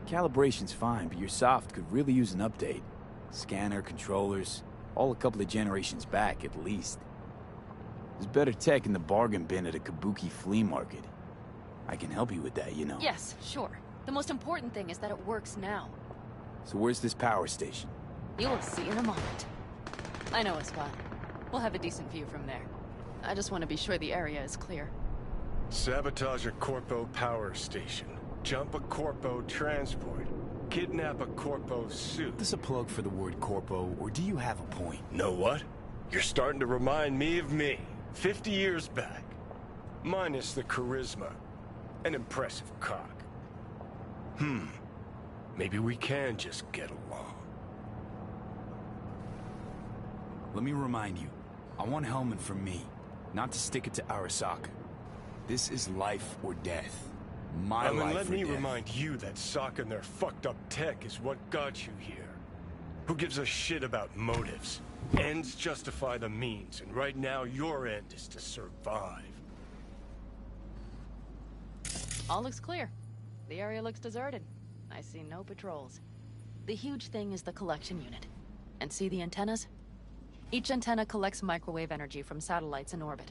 Calibration's fine, but your soft could really use an update. Scanner, controllers, all a couple of generations back, at least. There's better tech in the bargain bin at a Kabuki flea market. I can help you with that, you know. Yes, sure. The most important thing is that it works now. So where's this power station? You will see in a moment. I know a spot. We'll have a decent view from there. I just want to be sure the area is clear. Sabotage a Corpo power station. Jump a Corpo transport. Kidnap a Corpo suit. Is this a plug for the word Corpo, or do you have a point? Know what? You're starting to remind me of me, 50 years back. Minus the charisma. An impressive cock. Maybe we can just get along. Let me remind you, I want Hellman from me, not to stick it to Arasaka. This is life or death. My life let or me death. remind you that Sokka and their fucked up tech is what got you here. Who gives a shit about motives? Ends justify the means, and right now your end is to survive. All looks clear. The area looks deserted. I see no patrols. The huge thing is the collection unit. And see the antennas? Each antenna collects microwave energy from satellites in orbit.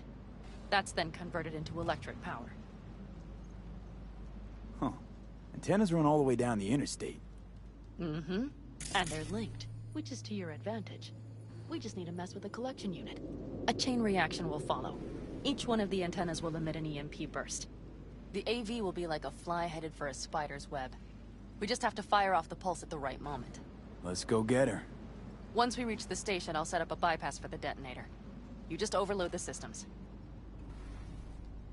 That's then converted into electric power. Huh. Antennas run all the way down the interstate. Mm-hmm. And they're linked, which is to your advantage. We just need to mess with the collection unit. A chain reaction will follow. Each one of the antennas will emit an EMP burst. The AV will be like a fly headed for a spider's web. We just have to fire off the pulse at the right moment. Let's go get her. Once we reach the station, I'll set up a bypass for the detonator. You just overload the systems.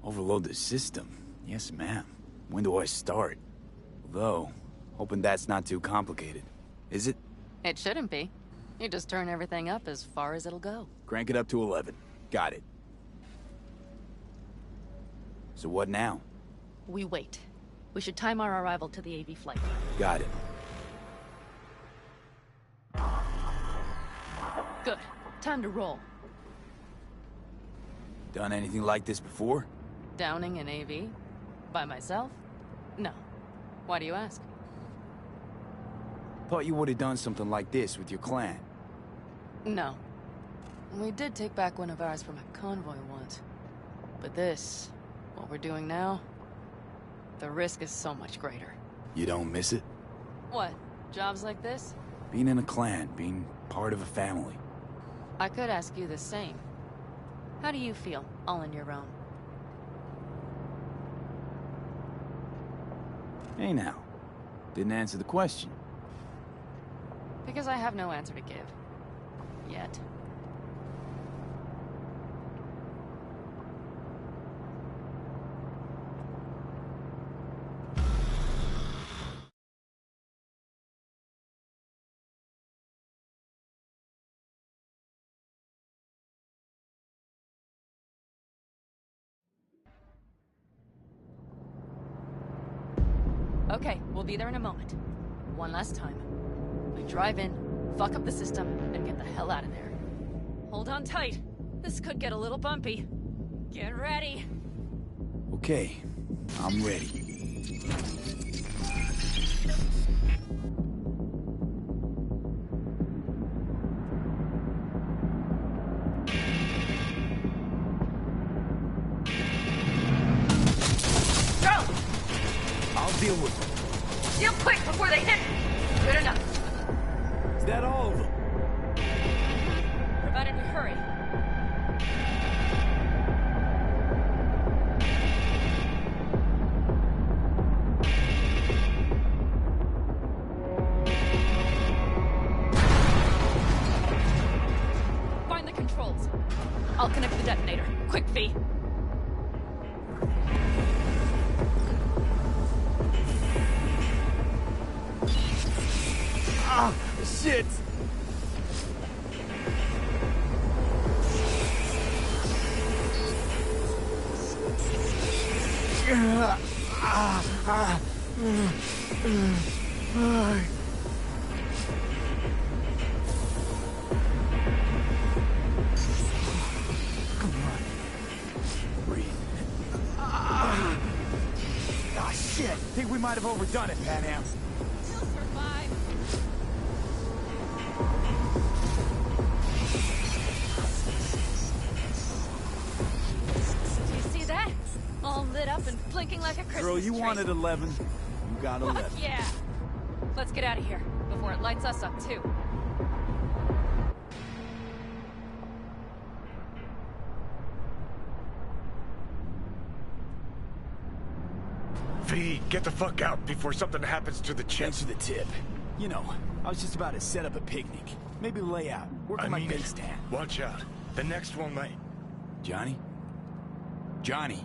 Overload the system? Yes, ma'am. When do I start? Though, hoping that's not too complicated. Is it? It shouldn't be. You just turn everything up as far as it'll go. Crank it up to 11. Got it. So what now? We wait. We should time our arrival to the AV flight. Got it. Good. Time to roll. Done anything like this before? Downing an AV? By myself? No. Why do you ask? Thought you would have done something like this with your clan. No. We did take back one of ours from a convoy once. But this, what we're doing now, the risk is so much greater. You don't miss it? What? Jobs like this? Being in a clan, being part of a family. I could ask you the same. How do you feel, all on your own? Hey now. Didn't answer the question. Because I have no answer to give. Yet. Okay, we'll be there in a moment. One last time. We drive in, fuck up the system, and get the hell out of there. Hold on tight. This could get a little bumpy. Get ready. Okay, I'm ready. Deal with them. Deal quick before they hit! Good enough. Is that all of them? Provided we hurry. Find the controls. I'll connect the detonator. Quick, V. Ah, shit! Come on. Breathe. Ah, shit! Think we might have overdone it, Pan Am. You'll survive. Do you see that? All lit up and blinking like a Christmas Girl, you tree. wanted 11. You got 11. Fuck yeah! Let's get out of here before it lights us up too. V, get the fuck out before something happens to the chip. Thanks for the tip. You know, I was just about to set up a picnic. Maybe lay out. Work on my base stand. Watch out. The next one might. Johnny? Johnny?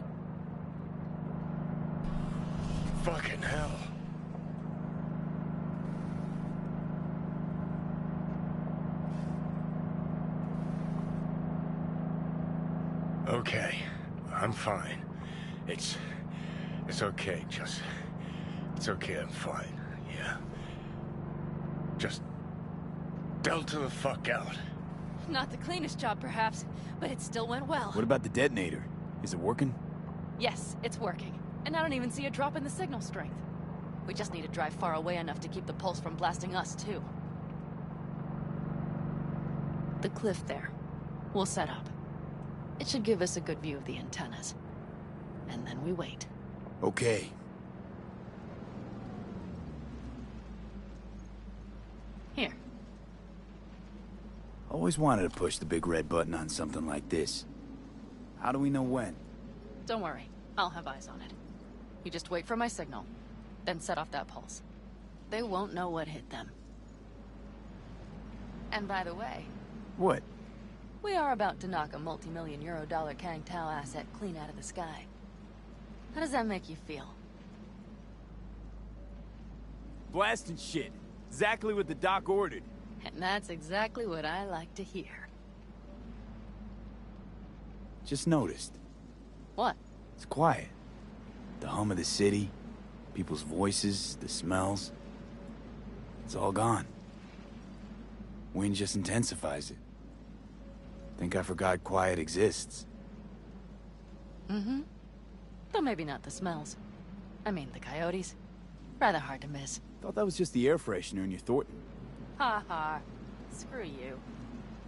Fucking hell. Okay, I'm fine. It's okay, just... It's okay, I'm fine, yeah. Just... delta the fuck out. Not the cleanest job, perhaps, but it still went well. What about the detonator? Is it working? Yes, it's working. And I don't even see a drop in the signal strength. We just need to drive far away enough to keep the pulse from blasting us, too. The cliff there. We'll set up. It should give us a good view of the antennas. And then we wait. Okay. Here. Always wanted to push the big red button on something like this. How do we know when? Don't worry. I'll have eyes on it. You just wait for my signal, then set off that pulse. They won't know what hit them. And by the way... What? We are about to knock a multi-million-euro-dollar Kang Tao asset clean out of the sky. How does that make you feel? Blasting shit. Exactly what the doc ordered. And that's exactly what I like to hear. Just noticed. What? It's quiet. The hum of the city, people's voices, the smells. It's all gone. Wind just intensifies it. Think I forgot quiet exists. Mm-hmm. Though maybe not the smells. I mean, the coyotes. Rather hard to miss. Thought that was just the air freshener in your Thornton. Ha ha. Screw you.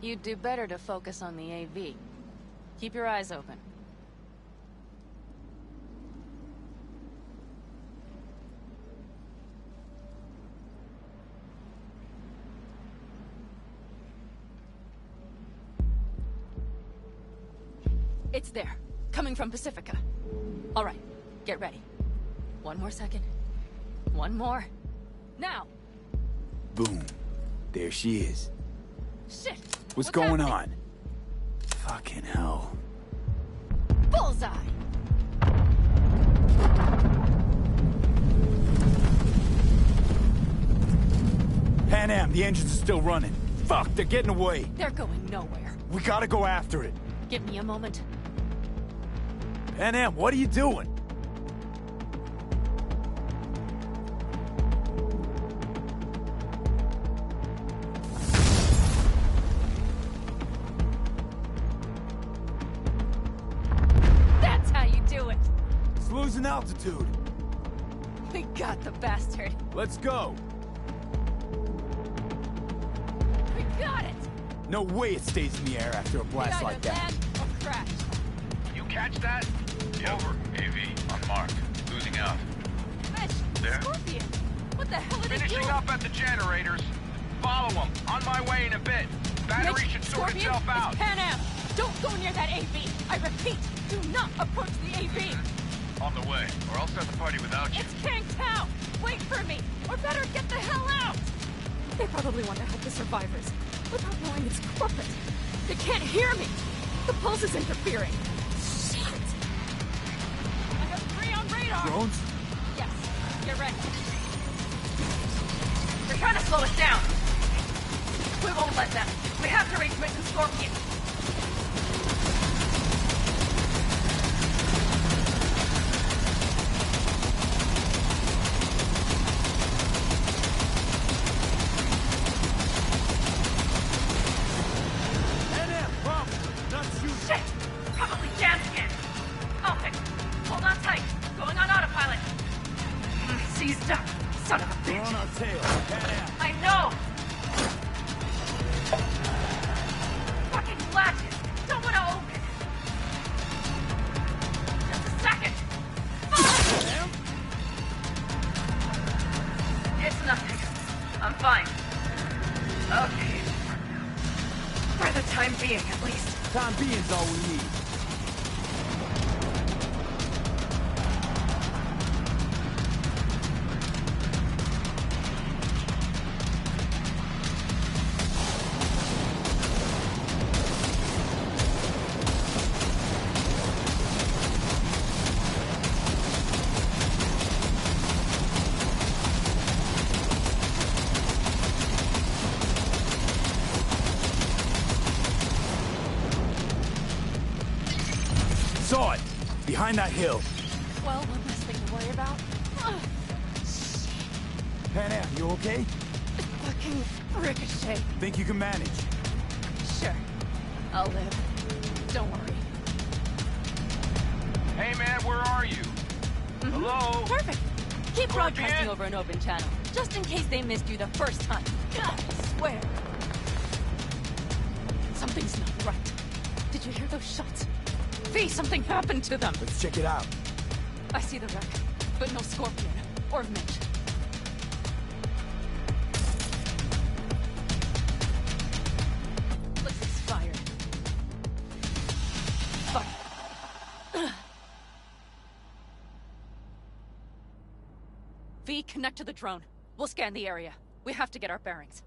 You'd do better to focus on the AV. Keep your eyes open. It's there. Coming from Pacifica. All right. Get ready. One more second. One more. Now! Boom. There she is. Shit! What's going happening? on? Fucking hell. Bullseye! Pan Am, the engines are still running. Fuck, they're getting away. They're going nowhere. We gotta go after it. Give me a moment. Pan Am, what are you doing? That's how you do it! It's losing altitude. We got the bastard. Let's go. We got it! No way it stays in the air after a blast like that. Land or crash. You catch that? Over. AV, on mark. Losing out. Fish! There? Scorpion! What the hell are they Finishing doing? up at the generators. Follow them. On my way in a bit. Battery Mitch, should sort Scorpion, itself out. It's Pan Am! Don't go near that AV! I repeat, do not approach the AV! On the way, or I'll start the party without you. It's Kang Tao! Wait for me! Or better, get the hell out! They probably want to help the survivors, without knowing it's corporate. They can't hear me! The pulse is interfering. Shit! I have 3 on radar! Drones? Yes, get ready. They're trying to slow us down. We won't let them. We have to reach Mitch and Scorpion. Shit! Probably jammed again. Okay, hold on tight. Going on autopilot. Seized up. Son of a bitch. We're on our tail. Pan Am. I know! Fucking latches! Don't want to open! Just a second! Fuck! It's nothing. I'm fine. Okay. For the time being, at least. Time being's all we need. Saw it! Behind that hill. Well, one less thing to worry about. Pan Am, you okay? Fucking ricochet. Think you can manage? Sure. I'll live. Don't worry. Hey man, where are you? Hello? Perfect. Keep Scorpion? broadcasting over an open channel, just in case they missed you the first time. God, I swear. Something's not right. Did you hear those shots? V, something happened to them. Let's check it out. I see the wreck, but no Scorpion or Mitch. Looks expired. Fuck. V, connect to the drone. We'll scan the area. We have to get our bearings.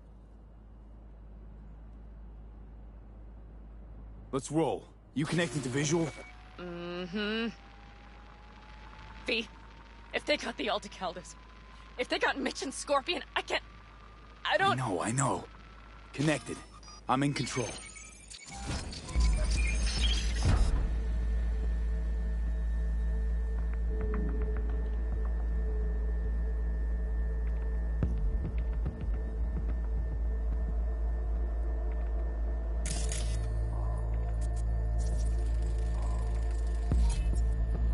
Let's roll. You connected to visual? Mm-hmm. V, if they got the Aldecaldos, if they got Mitch and Scorpion, I don't... I know. Connected. I'm in control.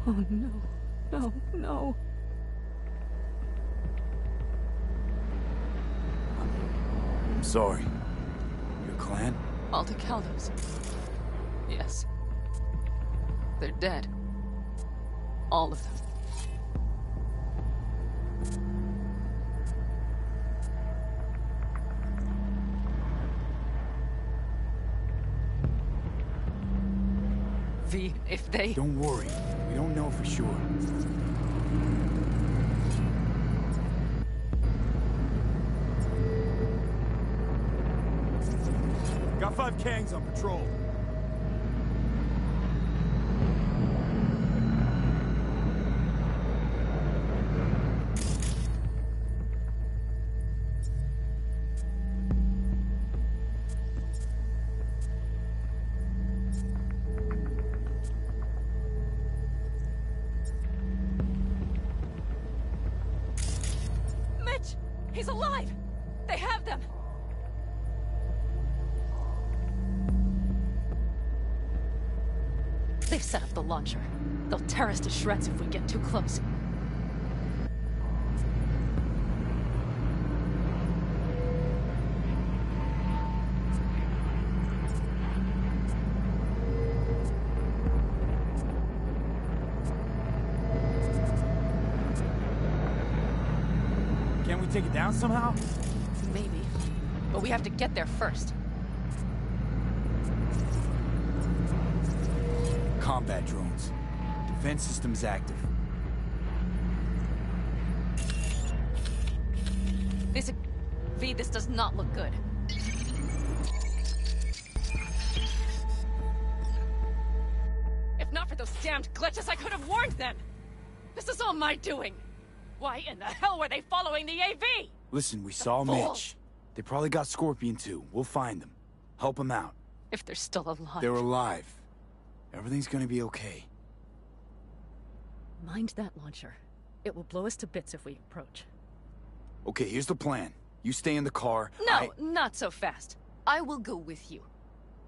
Oh, no. No, no. I'm sorry. Your clan? Aldecaldos. Yes. They're dead. All of them. V, if they... Don't worry. We don't know for sure. Got 5 Kangs on patrol. Mitch! He's alive! They have them! They've set up the launcher. They'll tear us to shreds if we get too close. Can we take it down somehow? Maybe. But we have to get there first. Combat drones. Defense systems active. This does not look good. If not for those damned glitches, I could have warned them! This is all my doing! Why in the hell were they following the AV? Listen, we saw Mitch. They probably got Scorpion too. We'll find them. Help them out. If they're still alive. They're alive. Everything's gonna be okay. Mind that launcher. It will blow us to bits if we approach. Okay, here's the plan. You stay in the car. No, not so fast. I will go with you.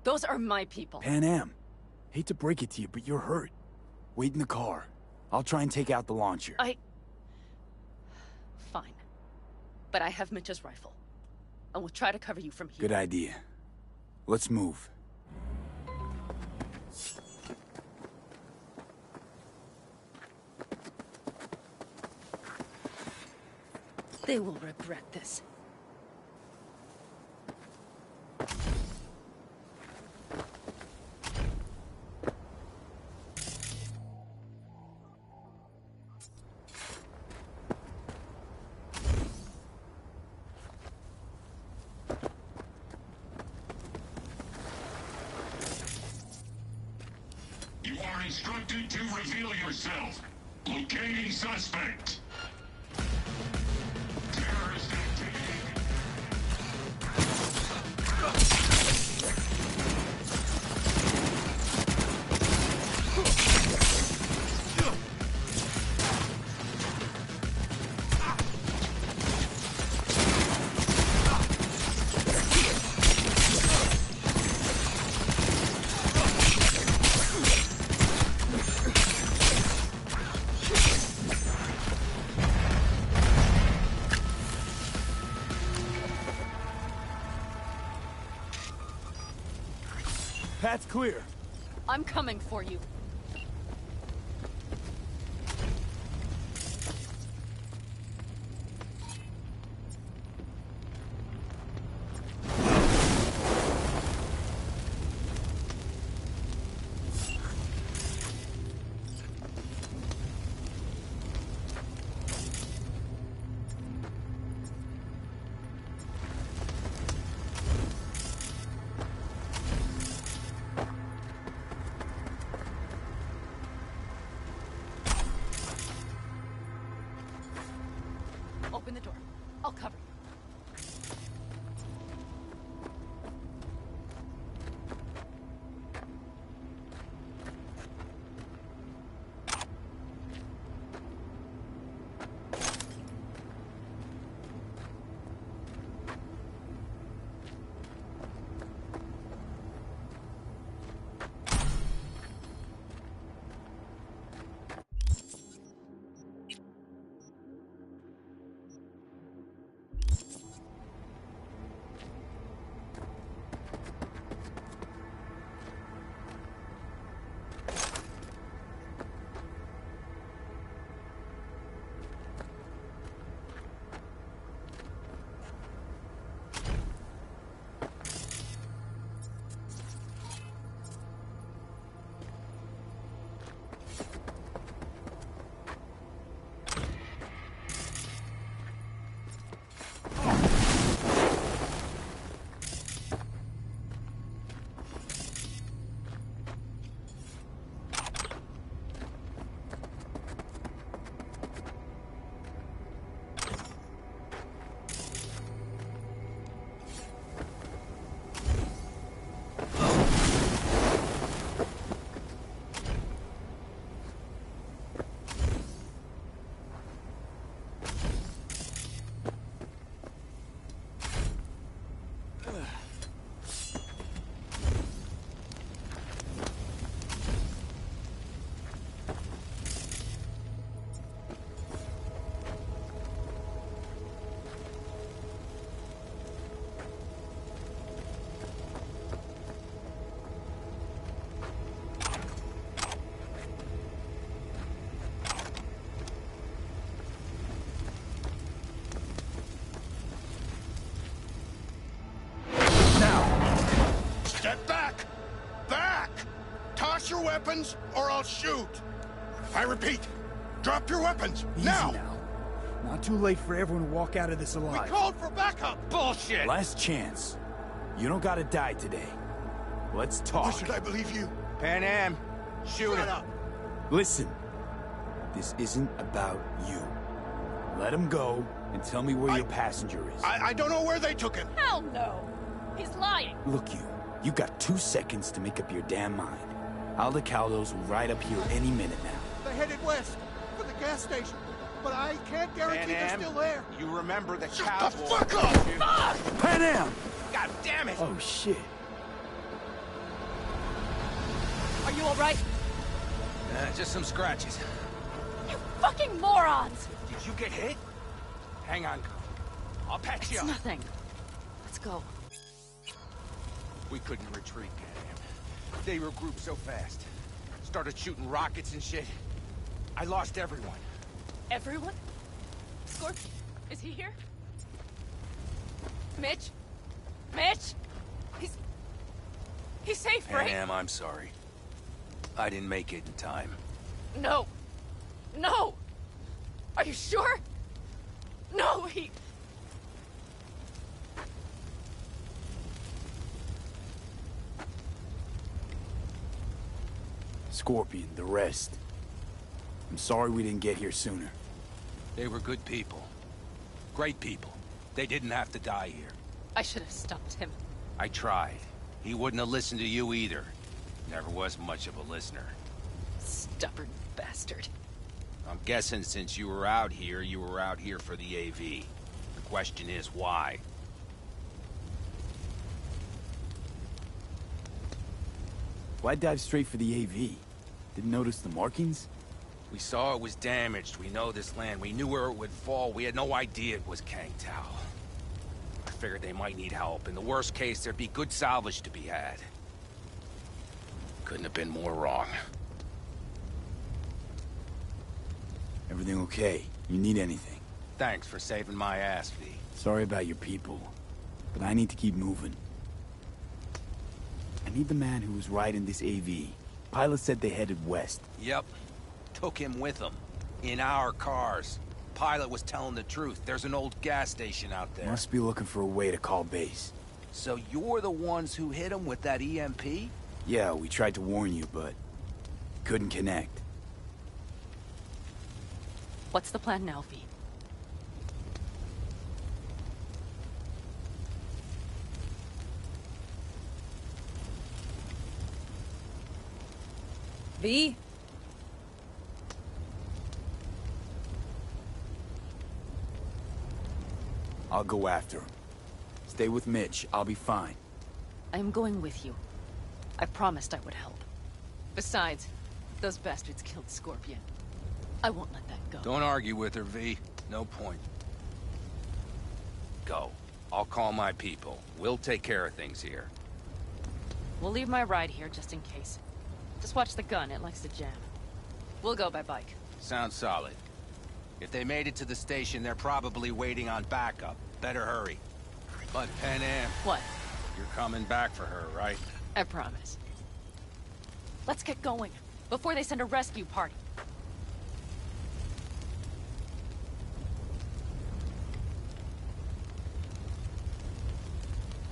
Those are my people. Pan Am. Hate to break it to you, but you're hurt. Wait in the car. I'll try and take out the launcher. Fine. But I have Mitch's rifle. I will try to cover you from here. Good idea. Let's move. They will regret this. You are instructed to reveal yourself. Locating suspect. Terrorist activity. Path's clear. I'm coming for you. the door. I'll cover you. Step back! Back! Toss your weapons, or I'll shoot! I repeat, drop your weapons, Easy now! Not too late for everyone to walk out of this alive. We called for backup! Bullshit! Last chance. You don't gotta die today. Let's talk. Why should I believe you? Pan Am, shoot Shut him. up! Listen. This isn't about you. Let him go and tell me where your passenger is. I don't know where they took him. Hell no! He's lying! Look, you got 2 seconds to make up your damn mind. Aldecaldos will ride up here any minute now. They headed west, for the gas station. But I can't guarantee they're still there. You remember the Shut cowboy. the fuck up! Fuck! Pan Am! God damn it! Oh, shit. Are you alright? Just some scratches. You fucking morons! Did you get hit? Hang on. I'll patch you It's up. nothing. Let's go. We couldn't retreat, Pan Am. They regrouped so fast. Started shooting rockets and shit. I lost everyone. Everyone? Scorpion, is he here? Mitch? Mitch? He's safe, right? Pan Am, I'm sorry. I didn't make it in time. No. No! Are you sure? No, he... Scorpion, the rest. I'm sorry we didn't get here sooner. They were good people. Great people. They didn't have to die here. I should have stopped him. I tried. He wouldn't have listened to you either. Never was much of a listener. Stubborn bastard. I'm guessing since you were out here for the AV. The question is, why? Why dive straight for the AV? Didn't notice the markings? We saw it was damaged. We know this land. We knew where it would fall. We had no idea it was Kang Tao. I figured they might need help. In the worst case, there'd be good salvage to be had. Couldn't have been more wrong. Everything okay? You need anything? Thanks for saving my ass, V. Sorry about your people, but I need to keep moving. I need the man who was riding this AV. Pilot said they headed west. Yep. Took him with them. In our cars. Pilot was telling the truth. There's an old gas station out there. Must be looking for a way to call base. So you're the ones who hit him with that EMP? Yeah, we tried to warn you, but couldn't What's the plan now, V? V? I'll go after him. Stay with Mitch. I'll be fine. I am going with you. I promised I would help. Besides, those bastards killed Scorpion. I won't let that go. Don't argue with her, V. No point. Go. I'll call my people. We'll take care of things here. We'll leave my ride here just in case. Just watch the gun, it likes to jam. We'll go by bike. Sounds solid. If they made it to the station, they're probably waiting on backup. Better hurry. But Panam... What? You're coming back for her, right? I promise. Let's get going, before they send a rescue party.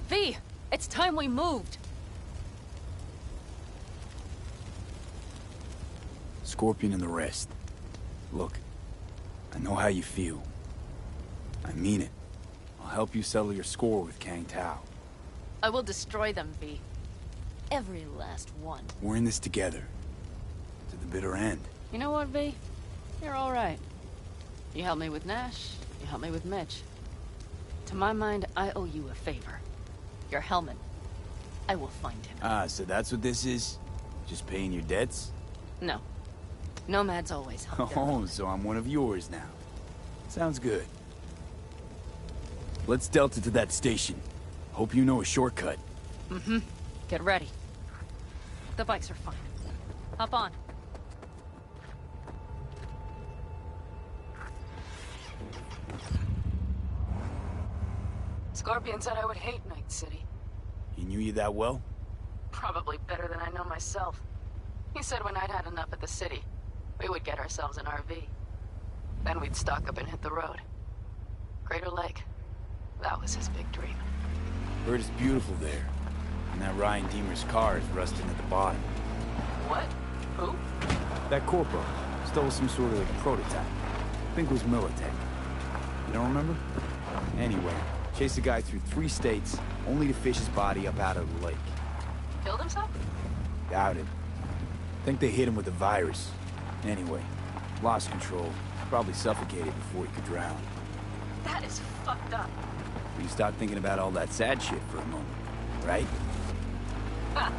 V! It's time we moved! Scorpion and the rest. Look, I know how you feel. I mean it. I'll help you settle your score with Kang Tao. I will destroy them, V. Every last one. We're in this together. To the bitter end. You know what, V? You're alright. You helped me with Nash, you helped me with Mitch. To my mind, I owe you a favor. Your helmet. I will find him. Ah, so that's what this is? Just paying your debts? No. Nomads always help their Oh, so I'm one of yours now. Sounds good. Let's Delta to that station. Hope you know a shortcut. Mm-hmm. Get ready. The bikes are fine. Hop on. Scorpion said I would hate Night City. He knew you that well? Probably better than I know myself. He said when I'd had enough at the city, we would get ourselves an RV. Then we'd stock up and hit the road. Crater Lake. That was his big dream. Heard it's beautiful there. And that Ryan Deemer's car is rusting at the bottom. What? Who? That corpo stole some sort of prototype. I think it was Militech. You don't remember? Anyway, chased a guy through 3 states, only to fish his body up out of the lake. Killed himself? Doubt it. Think they hit him with the virus. Anyway, lost control. Probably suffocated before he could drown. That is fucked up. You start thinking about all that sad shit for a moment, right? Ha!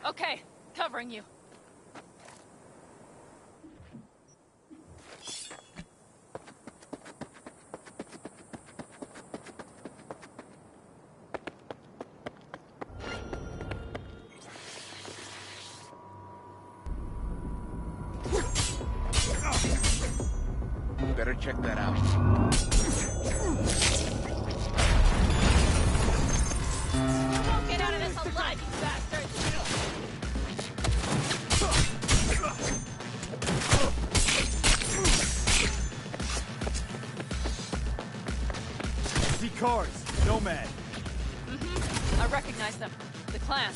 Okay, covering you. Better check that out. You won't get out of this alive, you bastard! See cars. Nomad. Mm-hmm. I recognize them. The clan.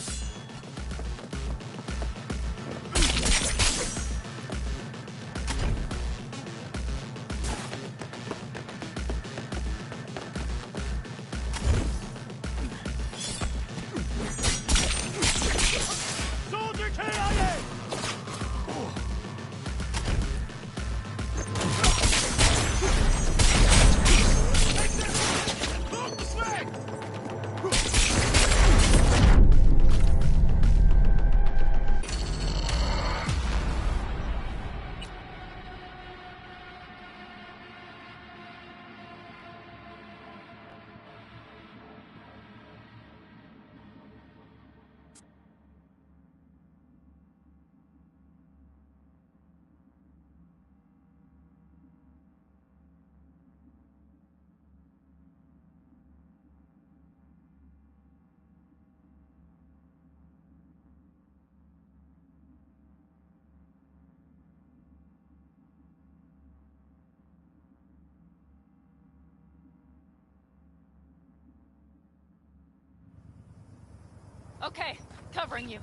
Soldier KIA! Okay, covering you.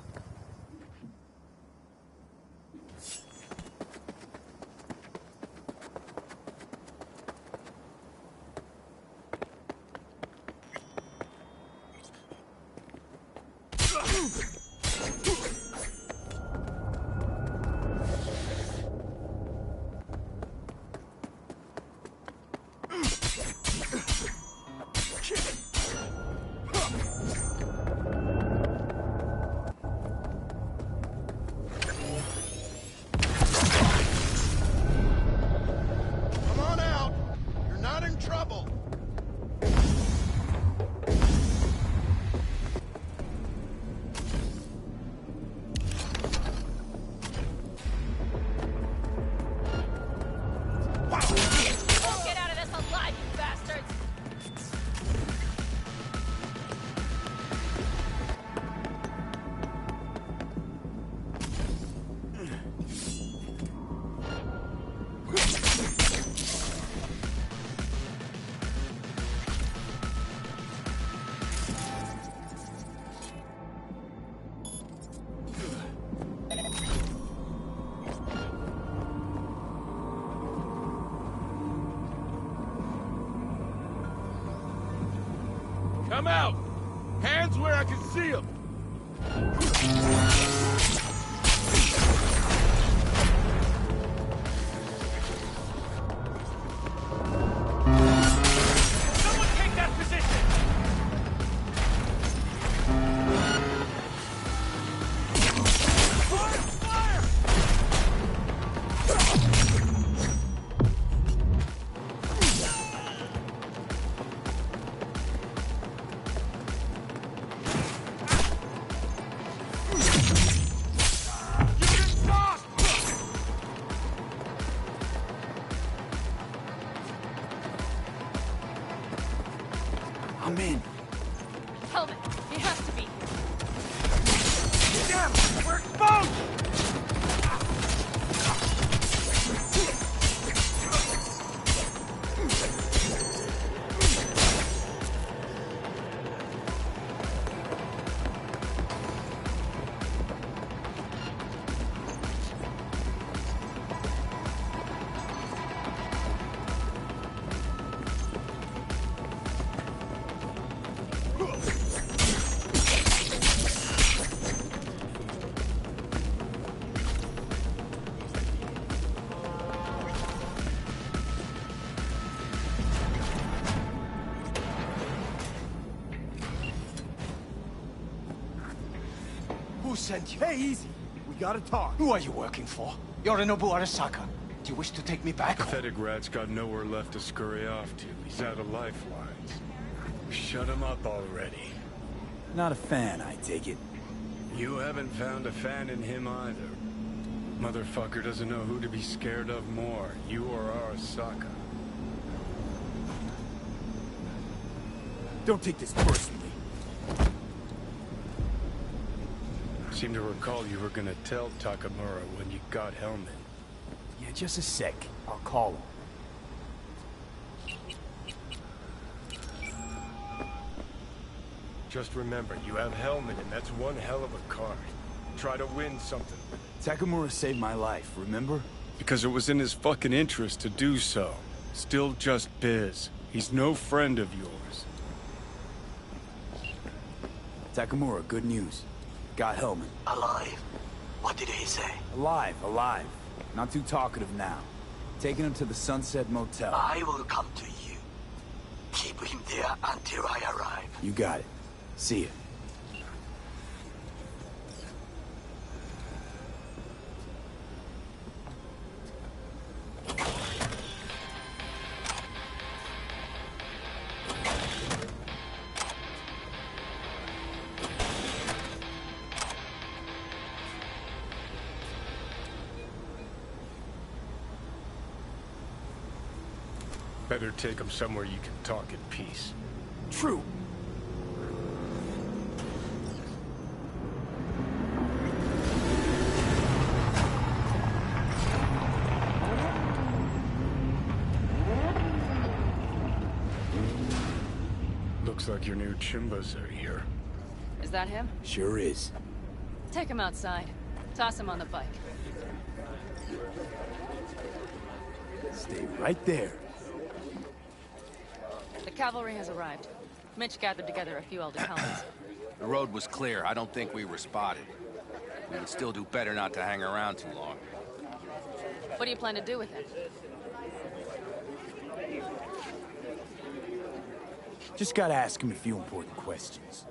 Come on out. You're not in trouble. Won't get out of this alive, you bastards! Come out! Hands where I can see them! Someone take that position! I'm in. Helmet, he has to be here. Damn! We're exposed! Who sent you? Hey, easy. We gotta talk. Who are you working for? Yorinobu Arasaka. Do you wish to take me back? Pathetic rat's got nowhere left to scurry off to. He's out of lifelines. Shut him up already. Not a fan, I take it. You haven't found a fan in him either. Motherfucker doesn't know who to be scared of more, you or Arasaka. Don't take this personally. Seem to recall you were gonna tell Takamura when you got Hellman. Yeah, just a sec. I'll call him. Just remember, you have Hellman, and that's one hell of a card. Try to win something. Takamura saved my life, remember? Because it was in his fucking interest to do so. Still just biz. He's no friend of yours. Takamura, good news. Got Hellman. Alive. What did he say? Alive, alive. Not too talkative now. Taking him to the Sunset Motel. I will come to you. Keep him there until I arrive. You got it. See ya. Better take him somewhere you can talk in peace. True. Looks like your new Chimbas are here. Is that him? Sure is. Take him outside. Toss him on the bike. Stay right there. The cavalry has arrived. Mitch gathered together a few elder colonies. The road was clear. I don't think we were spotted. We would still do better not to hang around too long. What do you plan to do with him? Just gotta ask him a few important questions.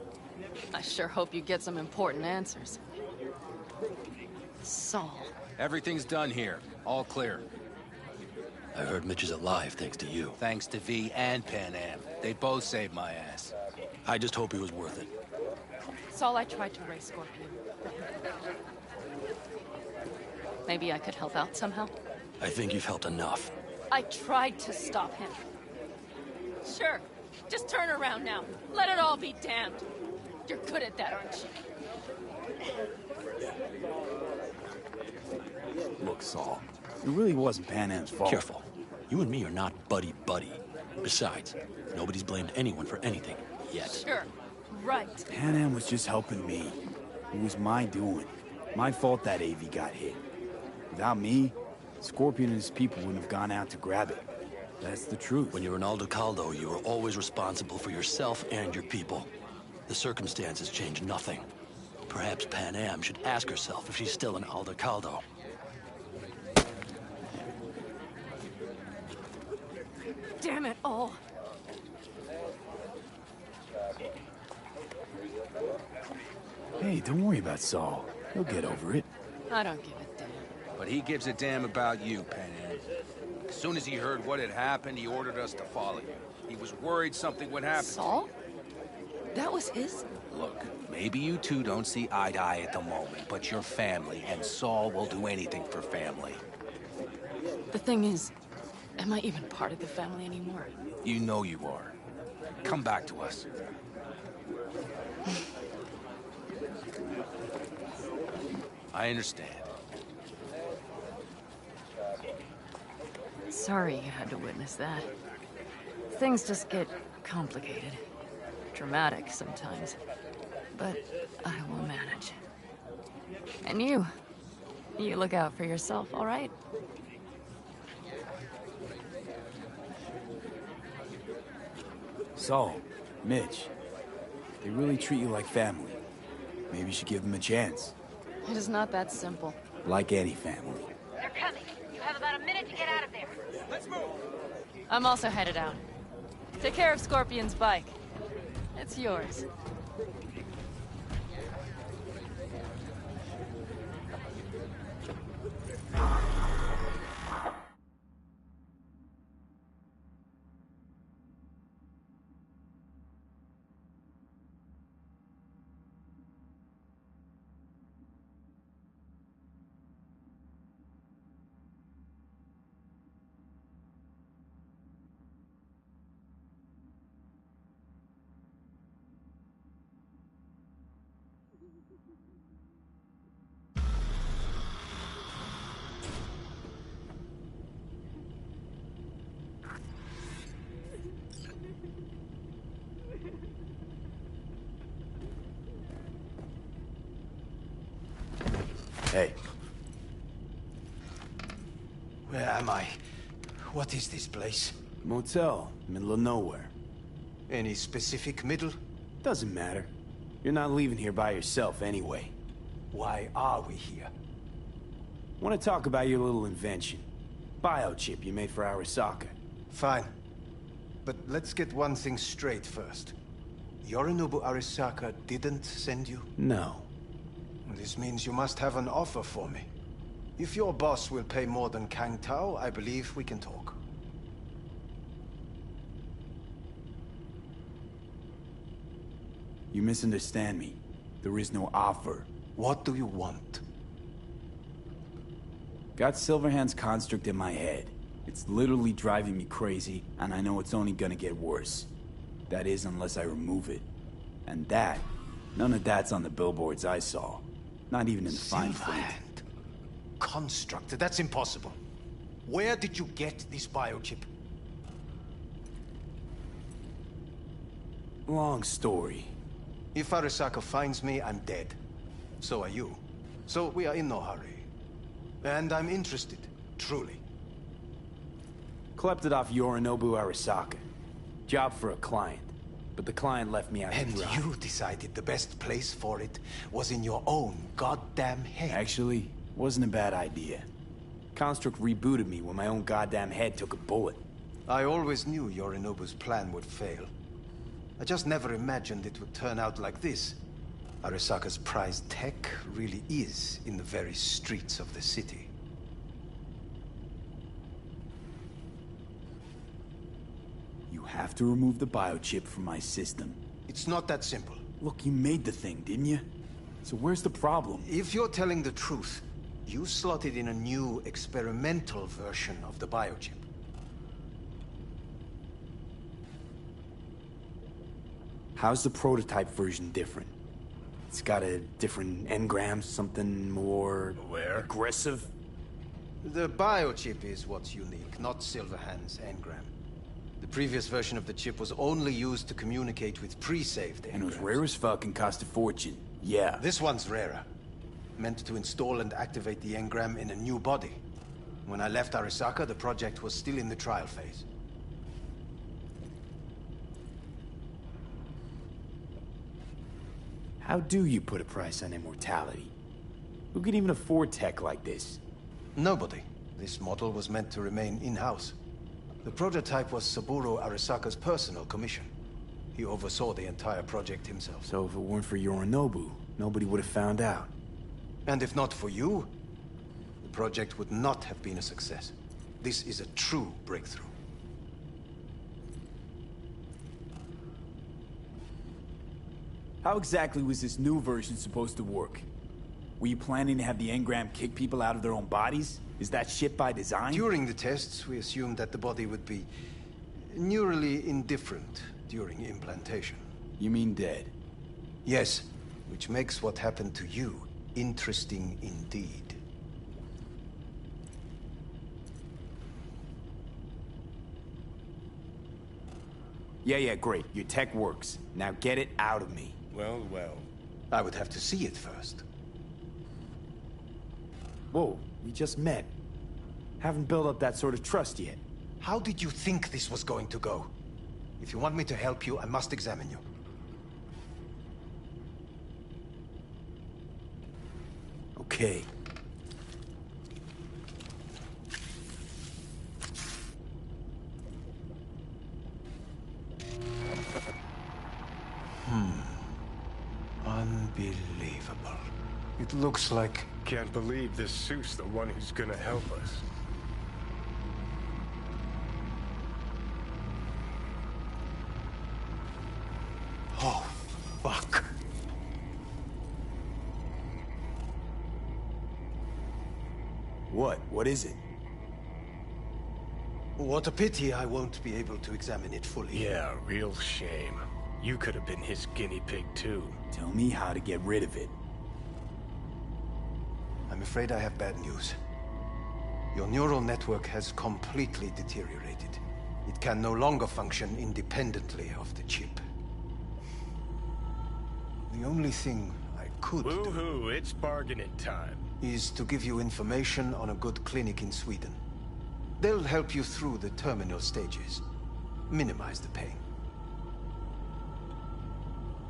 I sure hope you get some important answers. Saul. Everything's done here. All clear. I heard Mitch is alive thanks to you. Thanks to V and Pan Am. They both saved my ass. I just hope he was worth it. Saul, I tried to raise Scorpion. Maybe I could help out somehow? I think you've helped enough. I tried to stop him. Sure. Just turn around now. Let it all be damned. You're good at that, aren't you? Look, Saul, it really wasn't Pan Am's fault. Careful. You and me are not buddy-buddy. Besides, nobody's blamed anyone for anything, yet. Sure. Right. Pan Am was just helping me. It was my doing. My fault that AV got hit. Without me, Scorpion and his people wouldn't have gone out to grab it. That's the truth. When you're an Aldo Caldo, you are always responsible for yourself and your people. The circumstances change nothing. Perhaps Pan Am should ask herself if she's still an Aldo Caldo. Damn it all. Hey, don't worry about Saul. He'll get over it. I don't give a damn. But he gives a damn about you, Pan Am. As soon as he heard what had happened, he ordered us to follow you. He was worried something would happen. Saul? That was his? Look, maybe you two don't see eye to eye at the moment, but you're family, and Saul will do anything for family. The thing is, am I even part of the family anymore? You know you are. Come back to us. I understand. Sorry you had to witness that. Things just get complicated. Dramatic sometimes. But I will manage. And you look out for yourself, all right? Saul, Mitch, they really treat you like family. Maybe you should give them a chance. It is not that simple. Like any family. They're coming. You have about a minute to get out of there. Let's move! I'm also headed out. Take care of Scorpion's bike. It's yours. Hey. Where am I? What is this place? Motel, middle of nowhere. Any specific middle? Doesn't matter. You're not leaving here by yourself anyway. Why are we here? Want to talk about your little invention. Biochip you made for Arasaka. Fine. But let's get one thing straight first. Yorinobu Arasaka didn't send you? No. This means you must have an offer for me. If your boss will pay more than Kang Tao, I believe we can talk. You misunderstand me. There is no offer. What do you want? Got Silverhand's construct in my head. It's literally driving me crazy, and I know it's only gonna get worse. That is, unless I remove it. And that, none of that's on the billboards I saw. Not even in the fine print. Construct? That's impossible. Where did you get this biochip? Long story. If Arasaka finds me, I'm dead. So are you. So we are in no hurry. And I'm interested, truly. Collected off Yorinobu Arasaka. Job for a client. But the client left me out to And dry. you decided the best place for it was in your own goddamn head. Actually, wasn't a bad idea. Construct rebooted me when my own goddamn head took a bullet. I always knew Yorinobu's plan would fail. I just never imagined it would turn out like this. Arasaka's prized tech really is in the very streets of the city. You have to remove the biochip from my system. It's not that simple. Look, you made the thing, didn't you? So where's the problem? If you're telling the truth, you slotted in a new experimental version of the biochip. How's the prototype version different? It's got a different engram, something more... aggressive? The biochip is what's unique, not Silverhand's engram. The previous version of the chip was only used to communicate with pre-saved engrams. And it was rare as fuck and cost a fortune. Yeah. This one's rarer. Meant to install and activate the engram in a new body. When I left Arasaka, the project was still in the trial phase. How do you put a price on immortality? Who can even afford tech like this? Nobody. This model was meant to remain in-house. The prototype was Saburo Arasaka's personal commission. He oversaw the entire project himself. So if it weren't for Yorinobu, nobody would have found out. And if not for you, the project would not have been a success. This is a true breakthrough. How exactly was this new version supposed to work? Were you planning to have the engram kick people out of their own bodies? Is that shit by design? During the tests, we assumed that the body would be neurally indifferent during implantation. You mean dead? Yes, which makes what happened to you interesting indeed. Yeah, great. Your tech works. Now get it out of me. Well, well. I would have to see it first. Whoa, we just met. Haven't built up that sort of trust yet. How did you think this was going to go? If you want me to help you, I must examine you. Okay. Unbelievable. It looks like... Can't believe this suit's the one who's gonna help us. Oh, fuck. What? What is it? What a pity I won't be able to examine it fully. Yeah, real shame. You could have been his guinea pig, too. Tell me how to get rid of it. I'm afraid I have bad news. Your neural network has completely deteriorated. It can no longer function independently of the chip. The only thing I could Woohoo, it's bargaining time. is to give you information on a good clinic in Sweden. They'll help you through the terminal stages. Minimize the pain.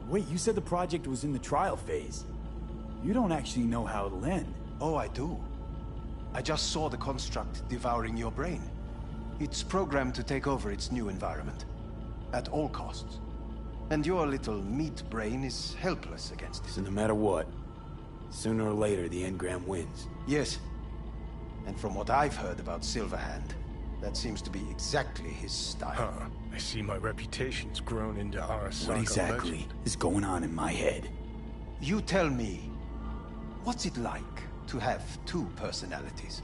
Wait, you said the project was in the trial phase. You don't actually know how it'll end. Oh, I do. I just saw the construct devouring your brain. It's programmed to take over its new environment. At all costs. And your little meat brain is helpless against it. So no matter what, sooner or later the engram wins. Yes. And from what I've heard about Silverhand, that seems to be exactly his style. Huh. I see my reputation's grown into Arasaka What exactly legend. is going on in my head? You tell me, what's it like to have two personalities?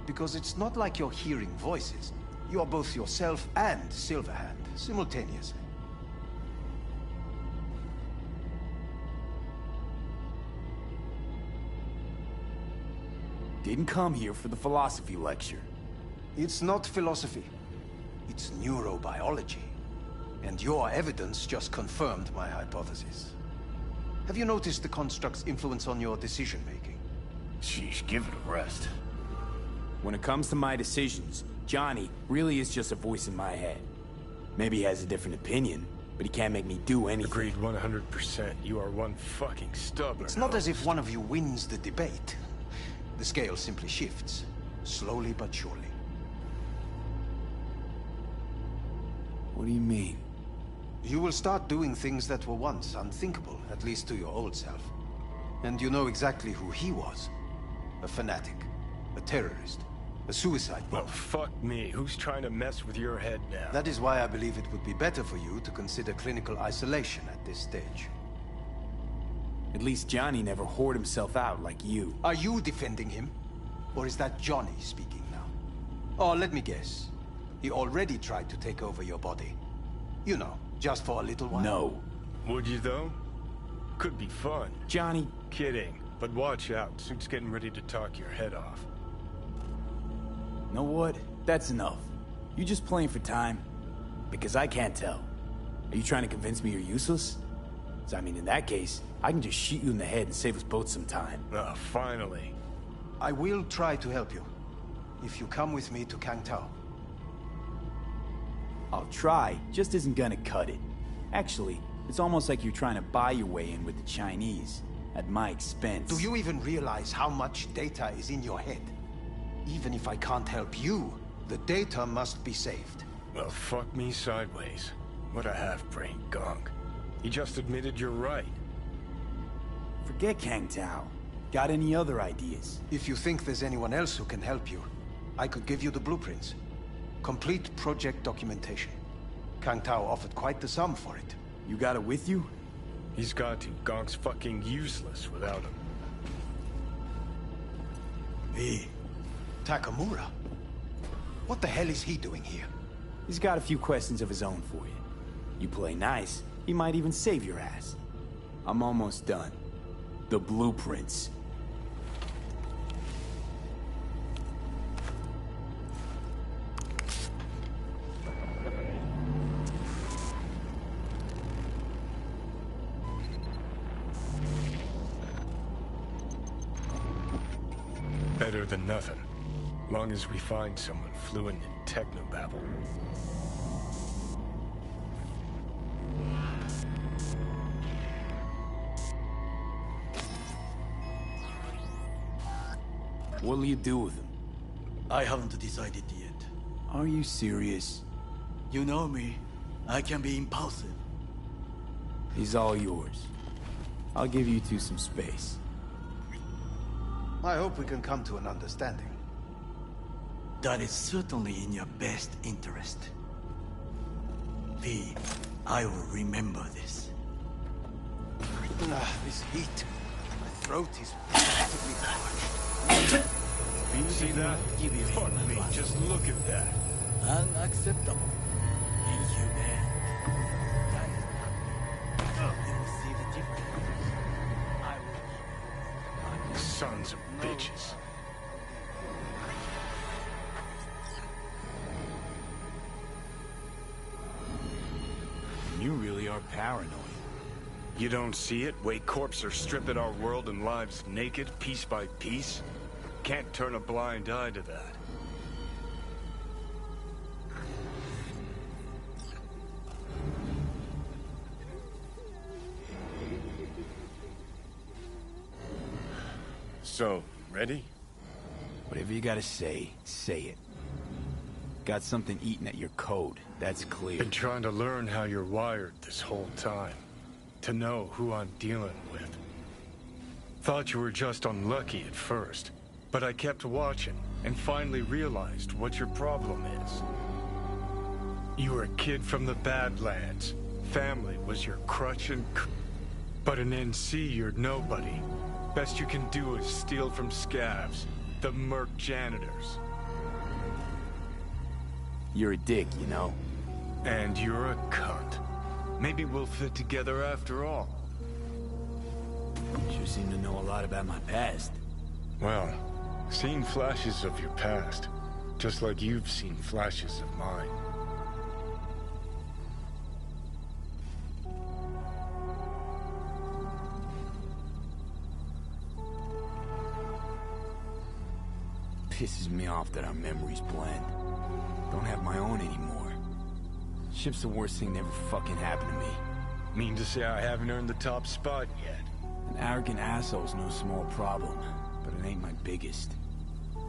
Because it's not like you're hearing voices. You are both yourself and Silverhand, simultaneously. Didn't come here for the philosophy lecture. It's not philosophy. It's neurobiology. And your evidence just confirmed my hypothesis. Have you noticed the construct's influence on your decision-making? Sheesh, give it a rest. When it comes to my decisions, Johnny really is just a voice in my head. Maybe he has a different opinion, but he can't make me do anything. Agreed 100%. You are one fucking stubborn. It's not as if one of you wins the debate. The scale simply shifts, slowly but surely. What do you mean? You will start doing things that were once unthinkable, at least to your old self. And you know exactly who he was. A fanatic, a terrorist, a suicide bomber. Well, fuck me. Who's trying to mess with your head now? That is why I believe it would be better for you to consider clinical isolation at this stage. At least Johnny never whored himself out like you. Are you defending him? Or is that Johnny speaking now? Oh, let me guess. He already tried to take over your body. You know, just for a little while. No. Would you, though? Could be fun. Johnny... Kidding. But watch out. Suit's getting ready to talk your head off. Know what? That's enough. You just playing for time? Because I can't tell. Are you trying to convince me you're useless? So, I mean, in that case, I can just shoot you in the head and save us both some time. Ah, finally. I will try to help you. If you come with me to Kangtao. I'll try, just isn't gonna cut it. Actually, it's almost like you're trying to buy your way in with the Chinese, at my expense. Do you even realize how much data is in your head? Even if I can't help you, the data must be saved. Well, fuck me sideways. What a half-brained gunk. He just admitted you're right. Forget Kangtao. Got any other ideas? If you think there's anyone else who can help you, I could give you the blueprints. Complete project documentation. Kangtao offered quite the sum for it. You got it with you? He's got to. Gonk's fucking useless without him. Hey, Takamura? What the hell is he doing here? He's got a few questions of his own for you. You play nice, he might even save your ass. I'm almost done. The blueprints. Better than nothing. Long as we find someone fluent in technobabble. What'll you do with him? I haven't decided yet. Are you serious? You know me. I can be impulsive. He's all yours. I'll give you two some space. I hope we can come to an understanding. That is certainly in your best interest. V, I will remember this. This heat. My throat is practically parched. See that? Fuck me, just look at that. Unacceptable. Inhumane. You will see the difference. I will. Sons of bitches. You really are paranoid. You don't see it? Way corps are stripping our world and lives naked, piece by piece? Can't turn a blind eye to that. So, ready? Whatever you gotta say, say it. Got something eating at your code, that's clear. Been trying to learn how you're wired this whole time. To know who I'm dealing with. Thought you were just unlucky at first, but I kept watching and finally realized what your problem is. You were a kid from the Badlands. Family was your crutch and but in NC you're nobody. Best you can do is steal from scavs, the merc janitors. You're a dick, you know? And you're a cunt. Maybe we'll fit together after all. Sure seem to know a lot about my past. Well, seen flashes of your past, just like you've seen flashes of mine. Pisses me off that our memories blend. Don't have my own anymore. Ship's the worst thing that ever fucking happened to me. Mean to say I haven't earned the top spot yet. An arrogant asshole's no small problem, but it ain't my biggest.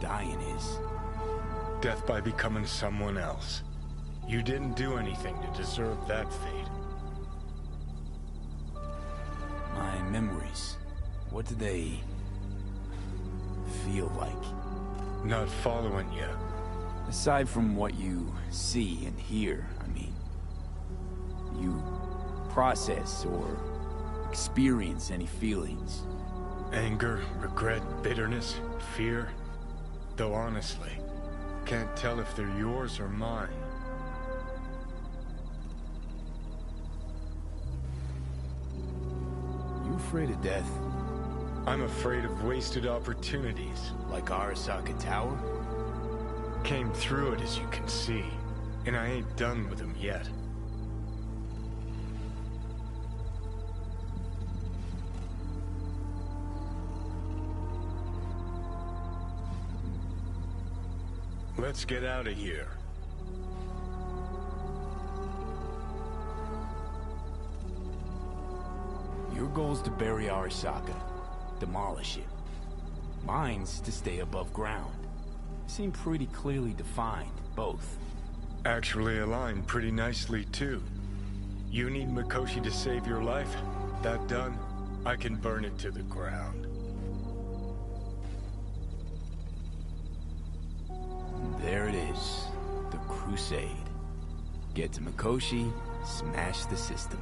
Dying is. Death by becoming someone else. You didn't do anything to deserve that fate. My memories, what do they feel like? Not following you. Aside from what you see and hear, I mean, you process or experience any feelings? Anger, regret, bitterness, fear? Though honestly, can't tell if they're yours or mine. You afraid of death? I'm afraid of wasted opportunities. Like Arasaka Tower? Came through it, as you can see, and I ain't done with them yet. Let's get out of here. Your goal's to bury Arasaka, demolish it. Mine's to stay above ground. Seem pretty clearly defined, both. Actually aligned pretty nicely, too. You need Mikoshi to save your life? That done, I can burn it to the ground. There it is, the Crusade. Get to Mikoshi, smash the system.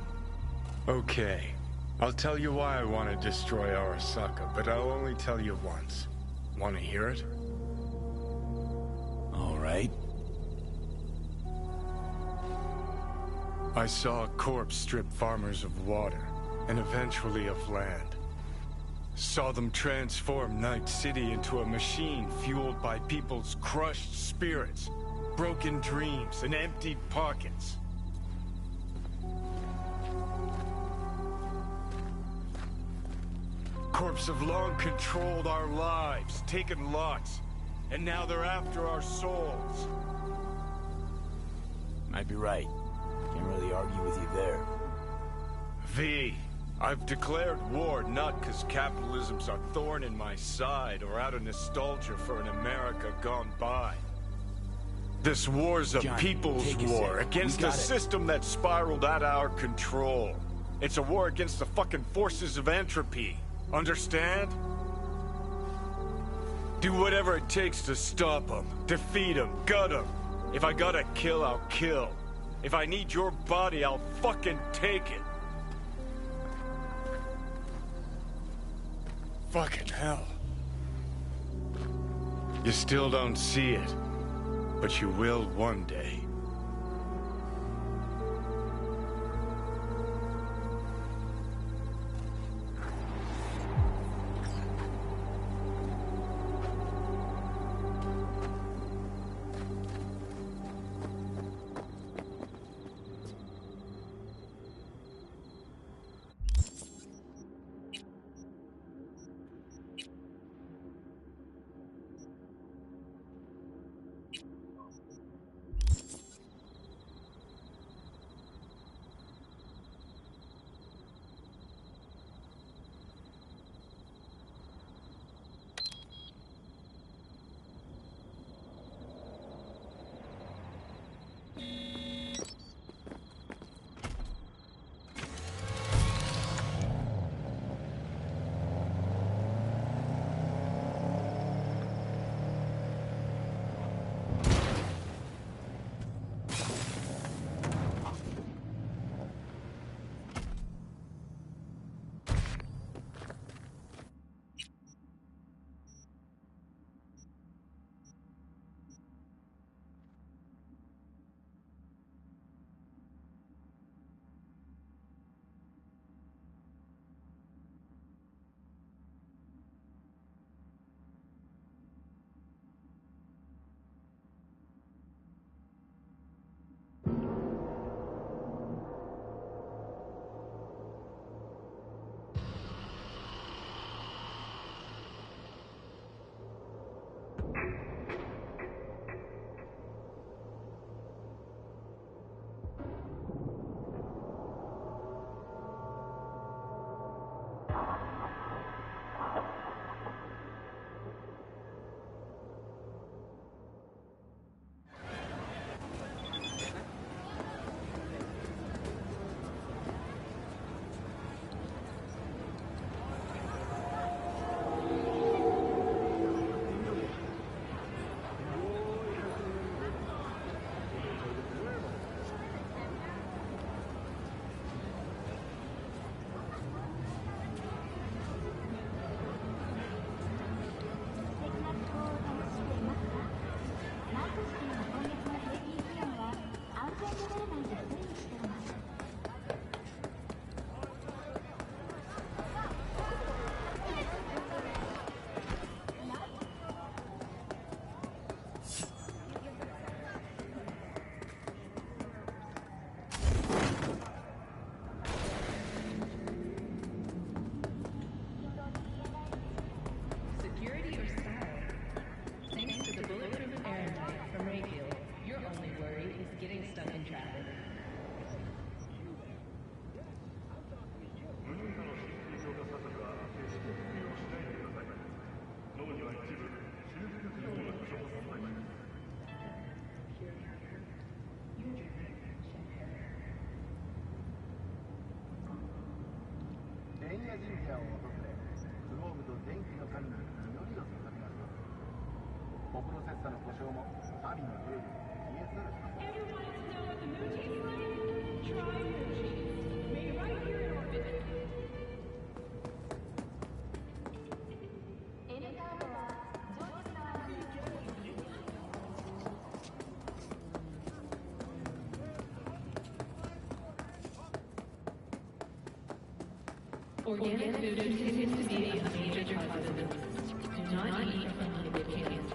Okay, I'll tell you why I want to destroy Arasaka, but I'll only tell you once. Want to hear it? All right. I saw a corpse strip farmers of water, and eventually of land. Saw them transform Night City into a machine fueled by people's crushed spirits, broken dreams, and emptied pockets. Corps have long controlled our lives, taken lots, and now they're after our souls. Might be right. Can't really argue with you there. V, I've declared war not because capitalism's a thorn in my side or out of nostalgia for an America gone by. This war's a Johnny, people's war against a system that spiraled out of our control. It's a war against the fucking forces of entropy. Understand? Do whatever it takes to stop them, defeat them, gut them. If I gotta kill, I'll kill. If I need your body, I'll fucking take it. Fucking hell. You still don't see it, but you will one day. Organic food continues to be a major positive. Do not eat unlimited cans.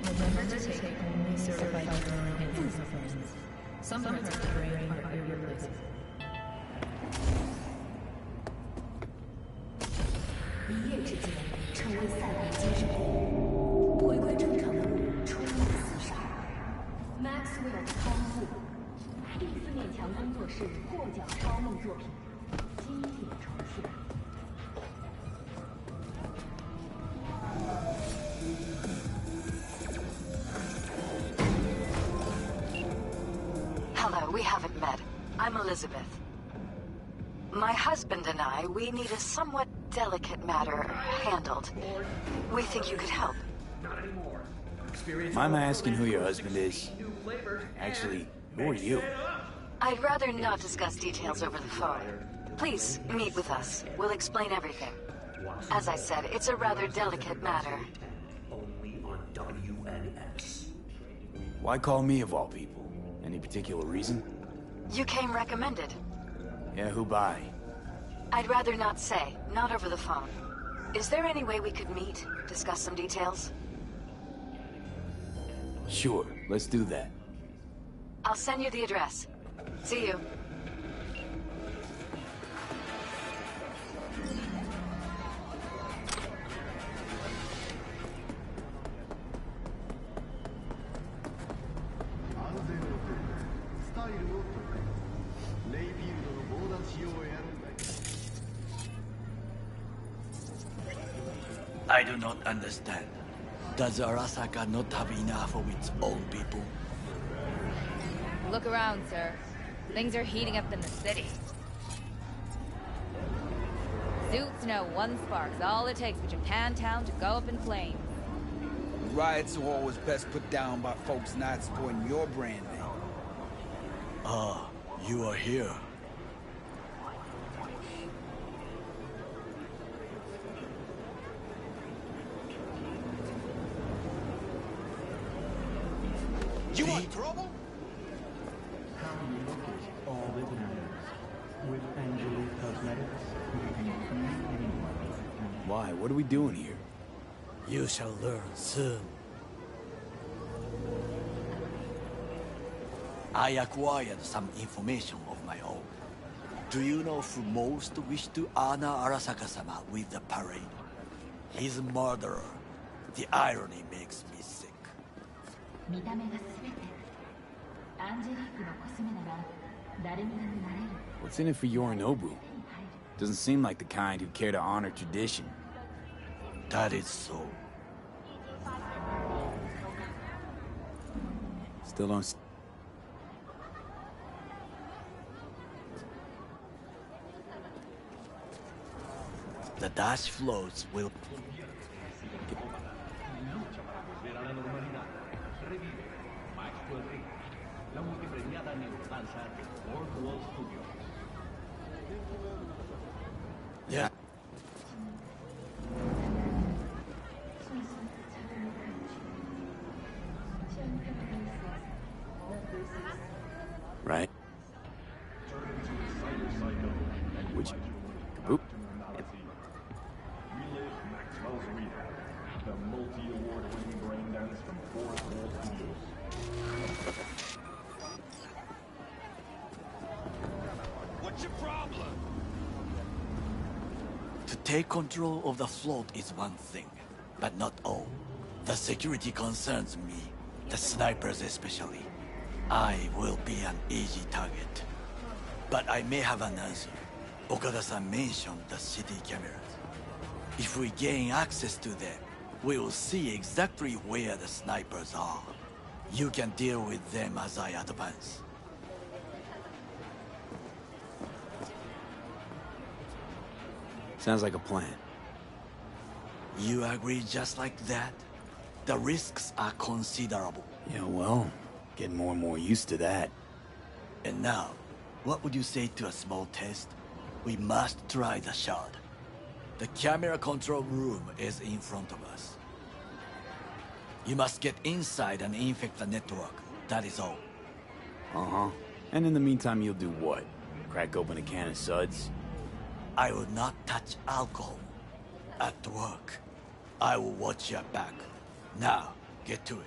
Remember to take only certified and supplements. Some parts of the brain are irreplaceable. 一夜之间成为赛博精神病，回归正常的路出意厮杀。Maxwell 康复，第四面墙工作室获奖超梦作品，经典重现。 Hello, we haven't met. I'm Elizabeth. My husband and I, we need a somewhat delicate matter handled. We think you could help. Mind my asking who your husband is? Actually, who are you? I'd rather not discuss details over the phone. Please, meet with us. We'll explain everything. As I said, it's a rather delicate matter. Only on WNS. Why call me of all people? Any particular reason? You came recommended. Yeah, who by? I'd rather not say, not over the phone. Is there any way we could meet, discuss some details? Sure, let's do that. I'll send you the address. See you. I do not understand. Does Arasaka not have enough of its own people? Look around, sir. Things are heating up in the city. Suits know one spark's all it takes for Japantown to go up in flames. Riots are always best put down by folks not supporting your branding. Ah, you are here. You want trouble? How do you locate all the bananas? With Angelique Cosmetics, you can include anyone. Why? What are we doing here? You shall learn soon. I acquired some information of my own. Do you know who most wished to honor Arasaka-sama with the parade? His murderer. The irony makes me sick. 見た目が全て。アンジェリックのコスメなら誰にでもなれる。What's in it for Yorinobu? Doesn't seem like the kind who'd care to honor tradition. That is so. Still don't... The dash floats will... Yeah. Right? Which... Oop. Maxwell's Rehab, the multi-award-winning brain dance from Forest World Studios. What's your problem? take control of the float is one thing, but not all. The security concerns me, the snipers especially. I will be an easy target. But I may have an answer. Okada-san mentioned the city cameras. If we gain access to them, we will see exactly where the snipers are. You can deal with them as I advance. Sounds like a plan. You agree just like that? The risks are considerable. Yeah, well, getting more and more used to that. And now, what would you say to a small test? We must try the shard. The camera control room is in front of us. You must get inside and infect the network. That is all. Uh-huh. And in the meantime, you'll do what? Crack open a can of suds? I will not touch alcohol. At work, I will watch your back. Now, get to it.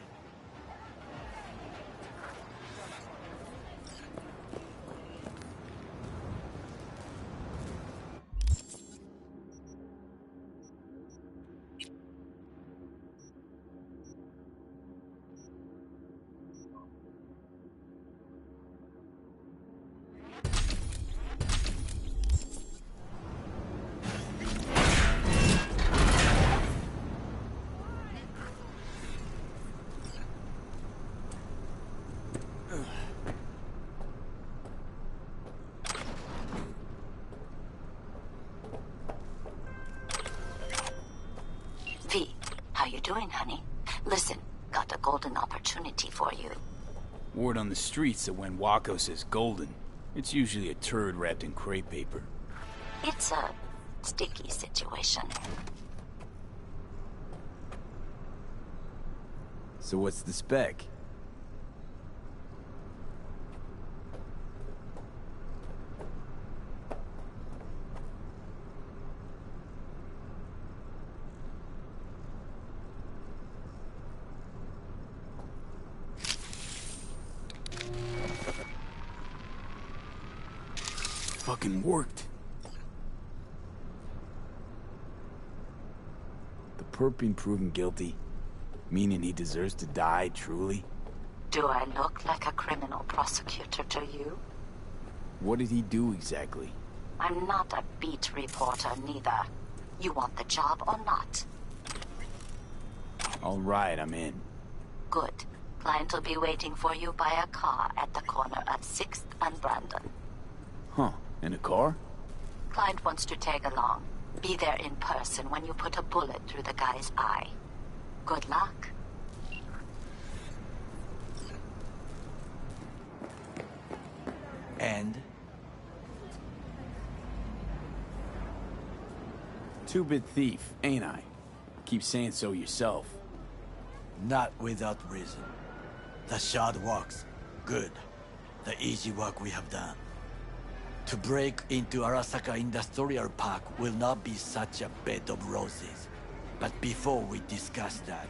V, how you doing, honey? Listen, got a golden opportunity for you. Word on the streets that when Wako says golden, it's usually a turd wrapped in crepe paper. It's a sticky situation. So what's the spec? Fucking worked. The perp being proven guilty, meaning he deserves to die, truly? Do I look like a criminal prosecutor to you? What did he do exactly? I'm not a beat reporter neither. You want the job or not? All right, I'm in. Good. Client will be waiting for you by a car at the corner of 6th and Brandon. Huh. In a car? Client wants to tag along. Be there in person when you put a bullet through the guy's eye. Good luck. And? Two-bit thief, ain't I? Keep saying so yourself. Not without reason. The shard works. Good. The easy work we have done. To break into Arasaka Industrial Park will not be such a bed of roses. But before we discuss that...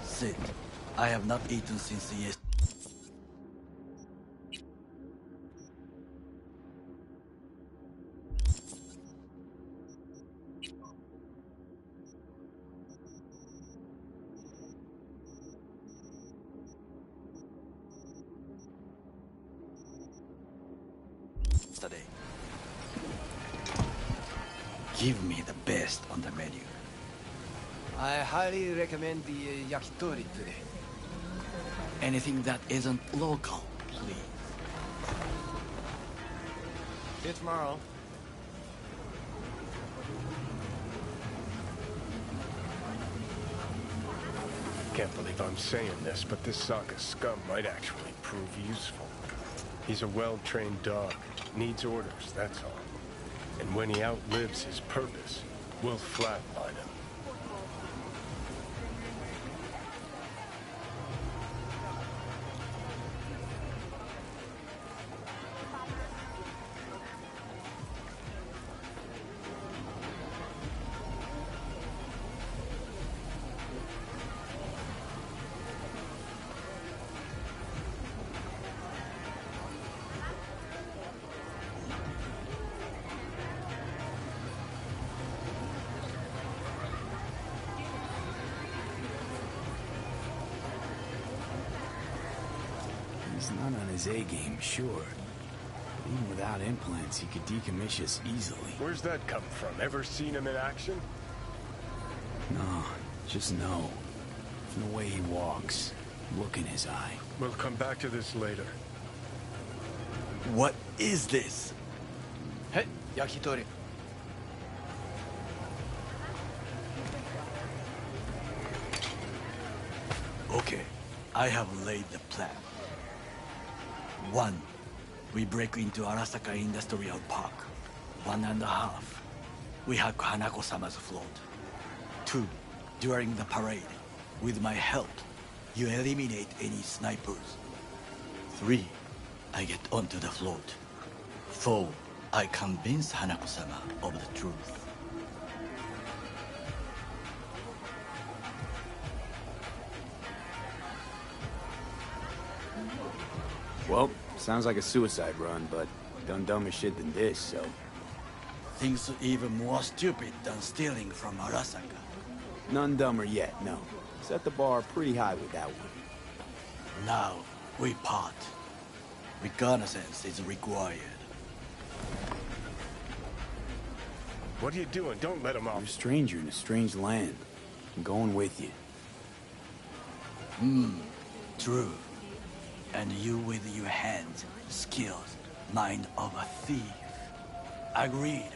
Sit. I have not eaten since yesterday. Give me the best on the menu. I highly recommend the yakitori today. Anything that isn't local, please. See you tomorrow. Can't believe I'm saying this, but this Sokka scum might actually prove useful. He's a well-trained dog. Needs orders, that's all. And when he outlives his purpose, we'll flatline him. He's not on his A game, sure. But even without implants, he could decommission us easily. Where's that come from? Ever seen him in action? No, just no. From the way he walks, look in his eye. We'll come back to this later. What is this? Hey, yakitori. Okay, I have laid the plan. 1. We break into Arasaka Industrial Park. 1.5. We hack Hanako-sama's float. 2. During the parade, with my help, you eliminate any snipers. 3. I get onto the float. 4. I convince Hanako-sama of the truth. Well, sounds like a suicide run, but done dumber shit than this, so... Things even more stupid than stealing from Arasaka. None dumber yet, no. Set the bar pretty high with that one. Now, we part. Reconnaissance is required. What are you doing? Don't let him off. You're a stranger in a strange land. I'm going with you. True. And you with your hands, skills, mind of a thief. Agreed.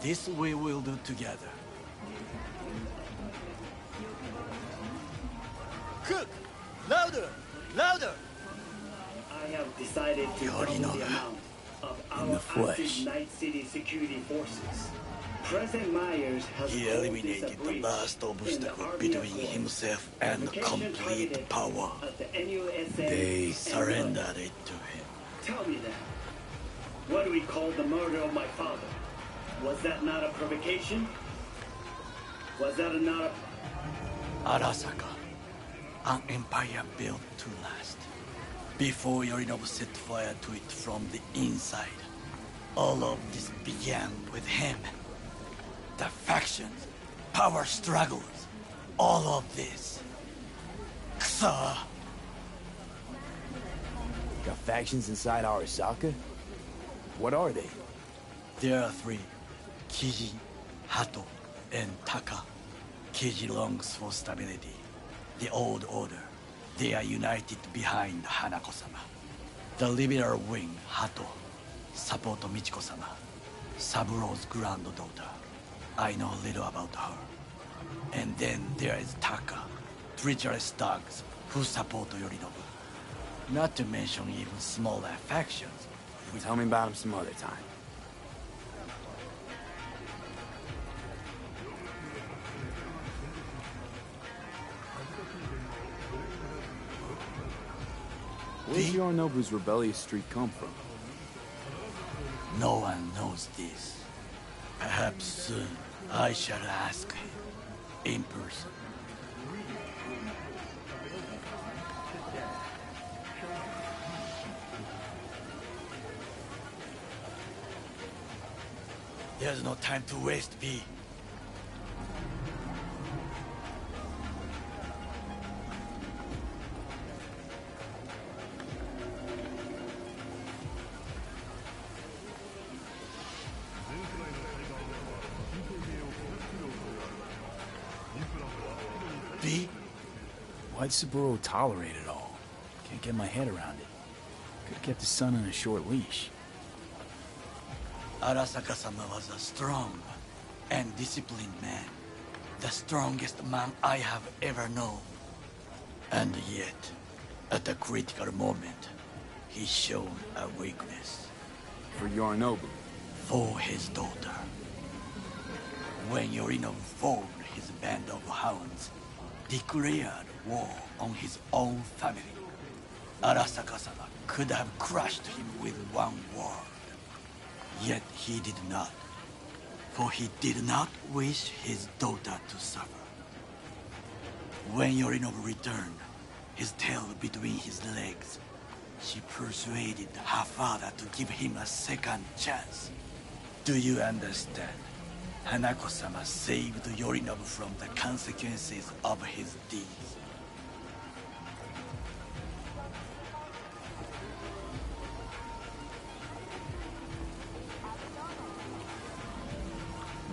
This we will do together. Cook! Louder! Louder! I have decided to double the amount of our active Night City security forces. President Myers has He eliminated the last obstacle between himself and complete power. They surrendered it to him. Tell me then, what do we call the murder of my father? Was that not a provocation? Was that not a... Arasaka, an empire built to last. Before Yorinobu set fire to it from the inside, all of this began with him. The factions, power struggles, all of this. Kusa! Got factions inside Arasaka? What are they? There are 3. Kiji, Hato, and Taka. Kiji longs for stability. The old order. They are united behind Hanako-sama. The liberal wing, Hato, support Michiko-sama, Saburo's granddaughter. I know little about her. And then there is Taka, treacherous thugs who support Yorinobu. Not to mention even smaller factions. Tell me about them some other time. Where's Yorinobu's rebellious streak come from? No one knows this. Perhaps soon I shall ask him in person. There's no time to waste, V. V? Why'd Saburo tolerate it all? Can't get my head around it. Could've kept his son on a short leash. Arasaka-sama was a strong and disciplined man. The strongest man I have ever known. And yet, at a critical moment, he showed a weakness. For Yorinobu? For his daughter. When Yorinobu formed his band of hounds, declared war on his own family, Arasaka-sama could have crushed him with one word. Yet he did not, for he did not wish his daughter to suffer. When Yorinobu returned, his tail between his legs, she persuaded her father to give him a second chance. Do you understand? Hanako-sama saved Yorinobu from the consequences of his deeds.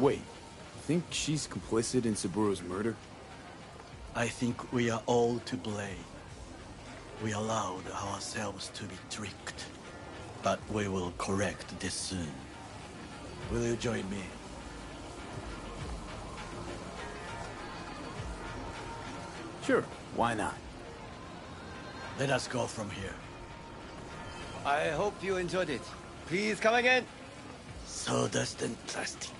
Wait, you think she's complicit in Saburo's murder? I think we are all to blame. We allowed ourselves to be tricked. But we will correct this soon. Will you join me? Sure, why not? Let us go from here. I hope you enjoyed it. Please come again. Sawdust and plastic.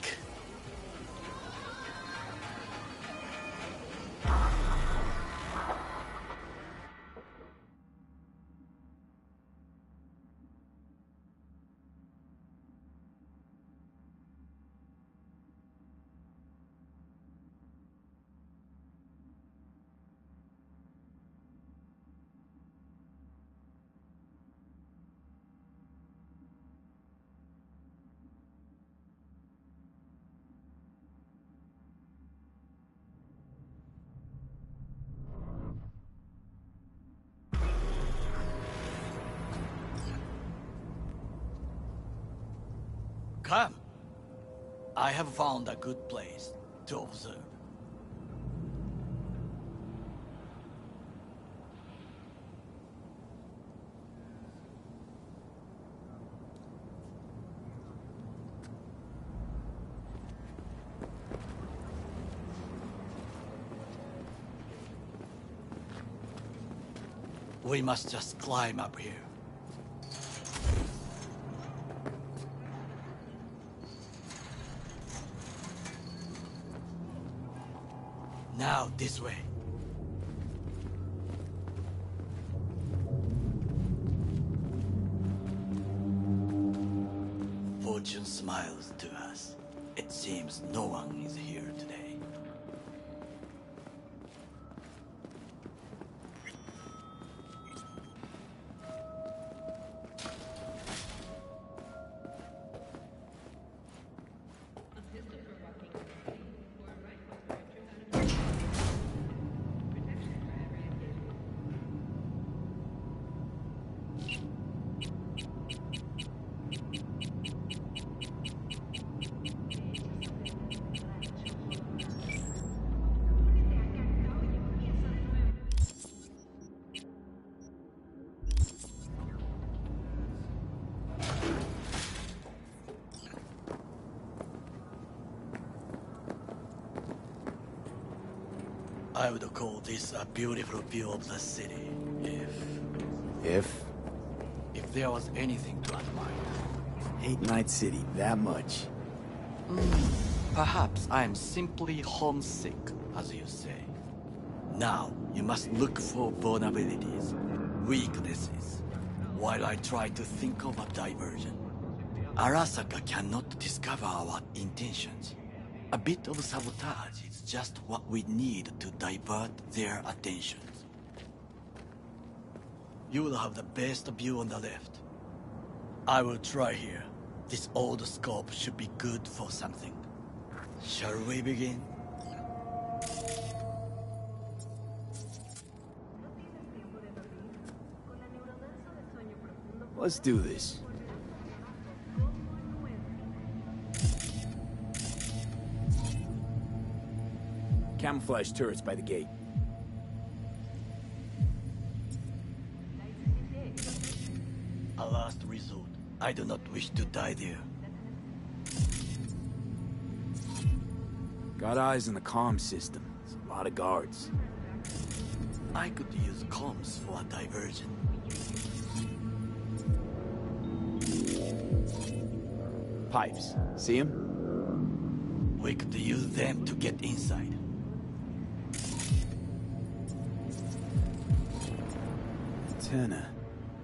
Come. I have found a good place to observe. We must just climb up here. Now, this way. Fortune smiles to us. It seems no one is here today. I would call this a beautiful view of the city, If? if there was anything to admire. Hate Night City that much. Perhaps I am simply homesick, as you say. Now, you must look for vulnerabilities, weaknesses, while I try to think of a diversion. Arasaka cannot discover our intentions. A bit of sabotage is just what we need to divert their attentions. You will have the best view on the left. I will try here. This old scope should be good for something. Shall we begin? Let's do this. Camouflage turrets by the gate. A last resort. I do not wish to die there. Got eyes on the comm system. There's a lot of guards. I could use comms for a diversion. Pipes. See them? We could use them to get inside. Antenna.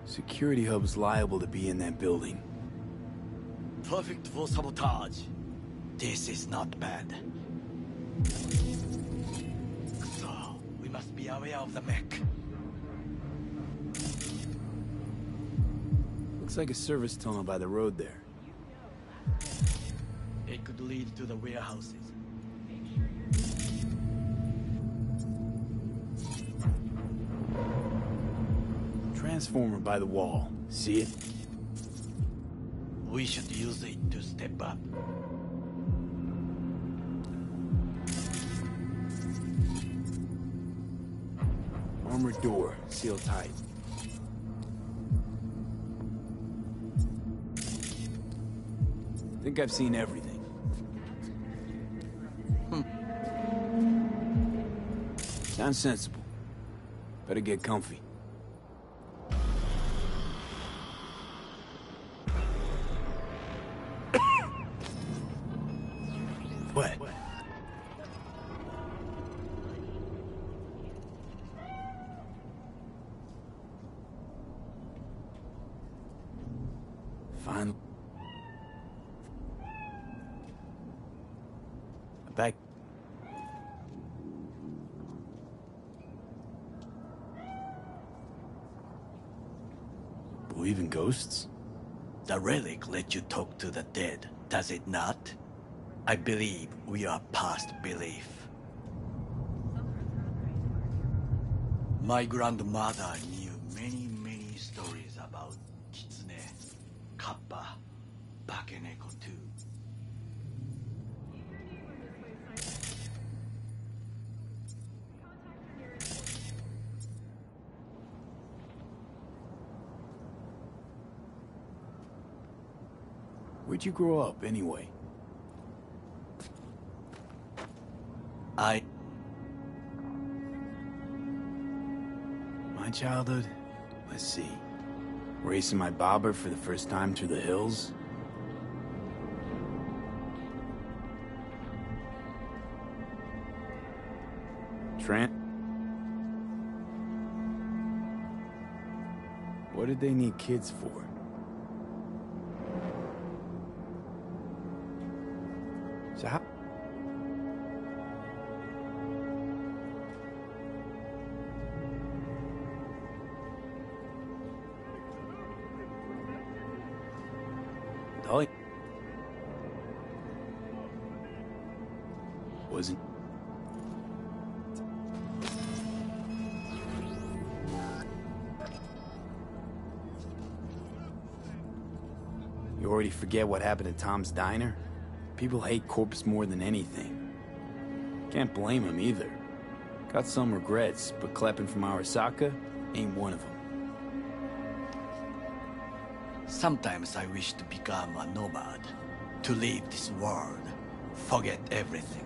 Security hub's liable to be in that building. Perfect for sabotage. This is not bad. So, we must be aware of the mech. Looks like a service tunnel by the road there. It could lead to the warehouses. Transformer by the wall. See it? We should use it to step up. Armored door, sealed tight. Think I've seen everything. Sounds sensible. Better get comfy. What? Fine. Back. Believe in ghosts? The relic lets you talk to the dead, does it not? I believe we are past belief. My grandmother knew many stories about Kitsune, Kappa, Bakeneko too. Where'd you grow up, anyway? My childhood? Let's see. Racing my bobber for the first time through the hills. What did they need kids for? So how... Dolly... wasn't... You already forget what happened to Tom's Diner? People hate corpse more than anything. Can't blame him either. Got some regrets, but Kleppen from Arasaka ain't one of them. Sometimes I wish to become a nomad, to leave this world, forget everything.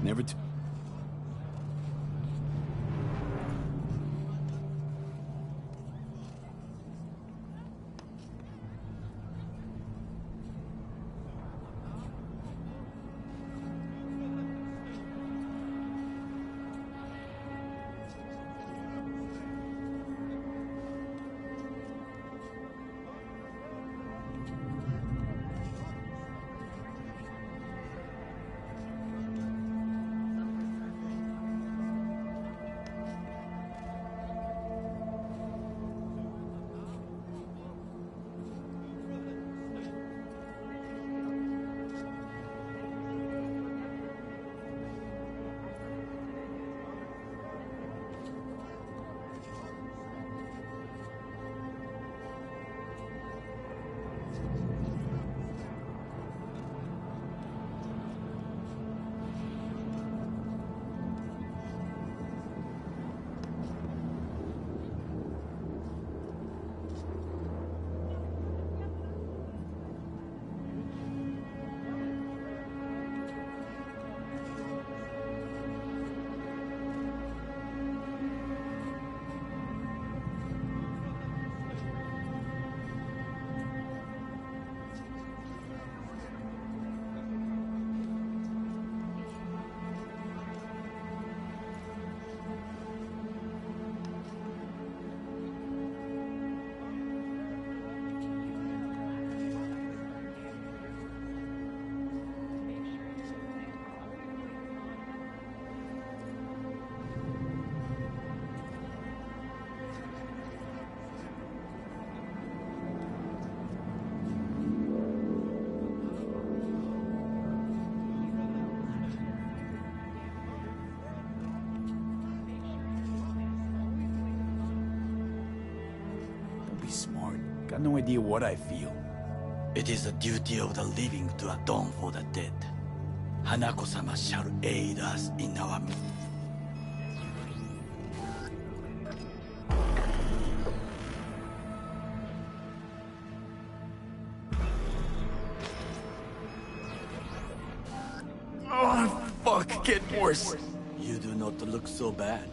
Never t- Got no idea what I feel. It is the duty of the living to atone for the dead. Hanako-sama shall aid us in our... Oh, fuck, getting worse. You do not look so bad.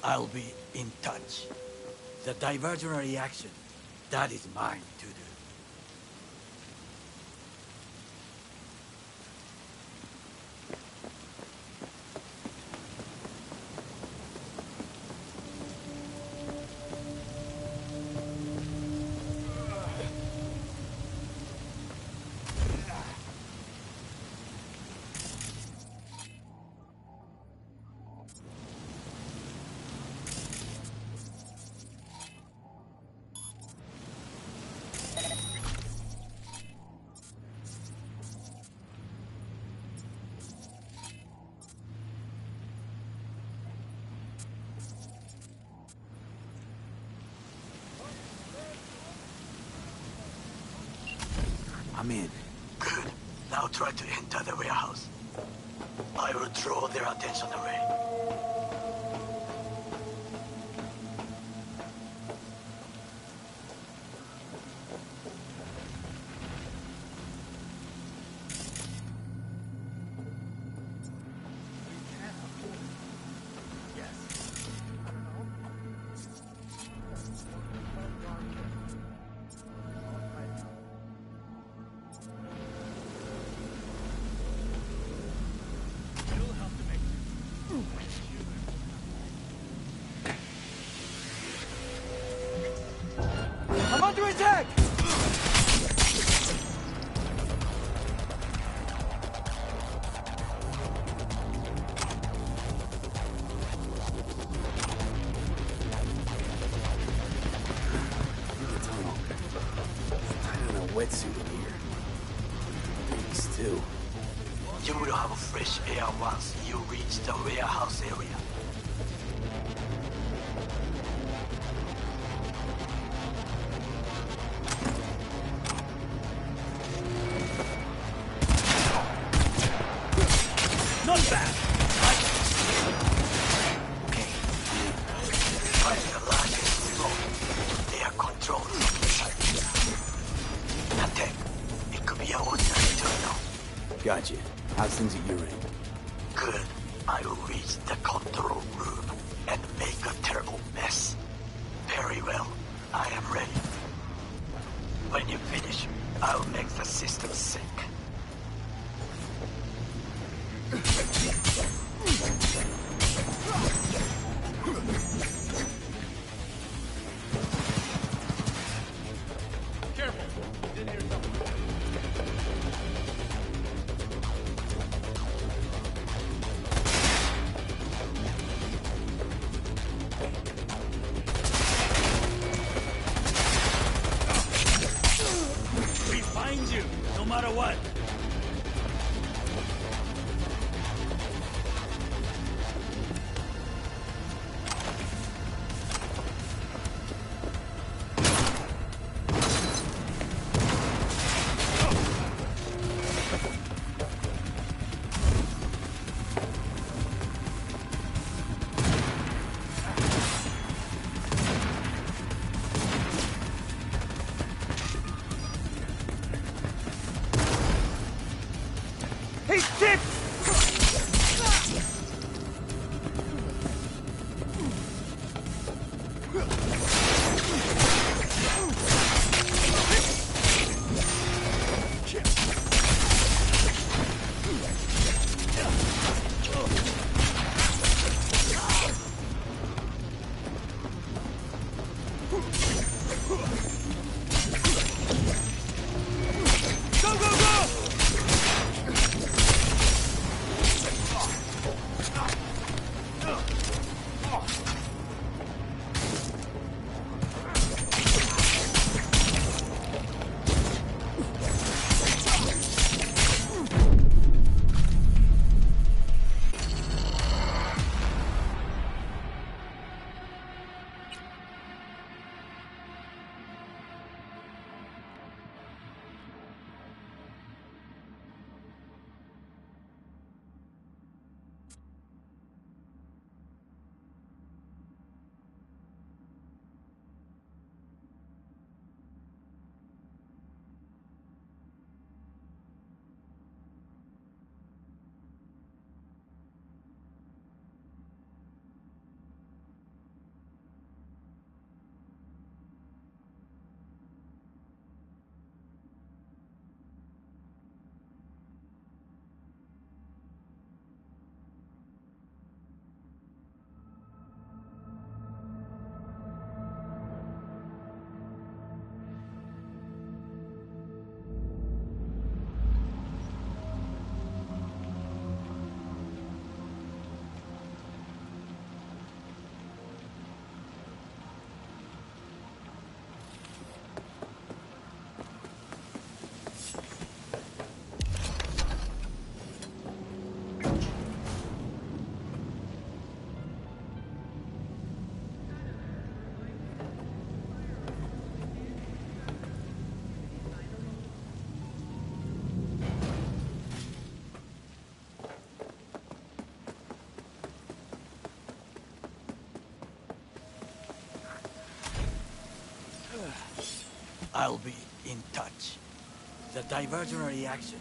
I'll be in touch. The diversionary action, that is mine to do. I'm in. Good. Now try to enter the warehouse. I will draw their attention away. I'm under attack! Wetsuit in here. Still. You will have fresh air once you reach the warehouse area. Not bad! Okay. Find the largest floor. They are controlled from inside. Nothing. It could be an ordinary terminal. Gotcha. How's things at your end? Good. I will reach the control room and make a terrible mess. Very well. I am ready. When you finish, I'll make the The system's sick. We find you, no matter what. Hey, Dick! Go, go, go! I'll be in touch. The diversionary action,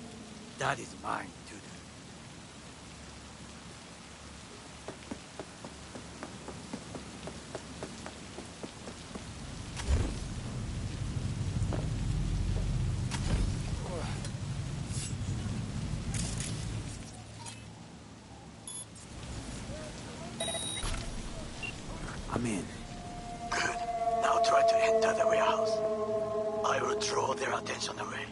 that is mine to do. I'm in. Good. Now try to enter the warehouse. I will draw their attention away.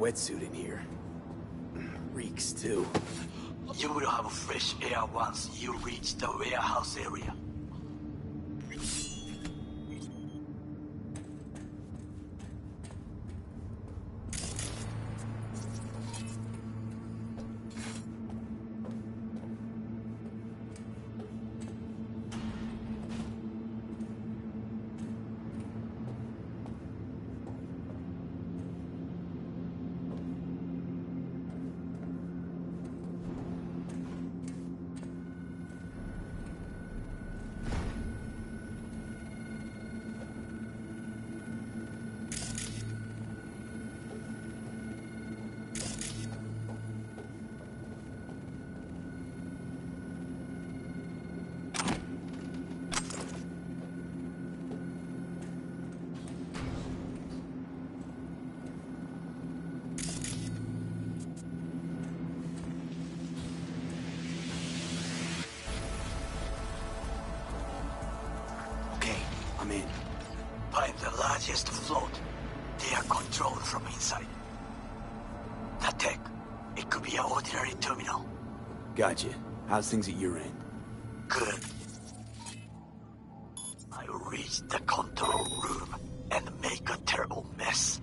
wetsuit in here. Reeks, too. You will have fresh air once you reach the warehouse area. I'm in. Find the largest float. They are controlled from inside. The tech, it could be an ordinary terminal. Gotcha. How's things at your end? Good. I will reach the control room and make a terrible mess.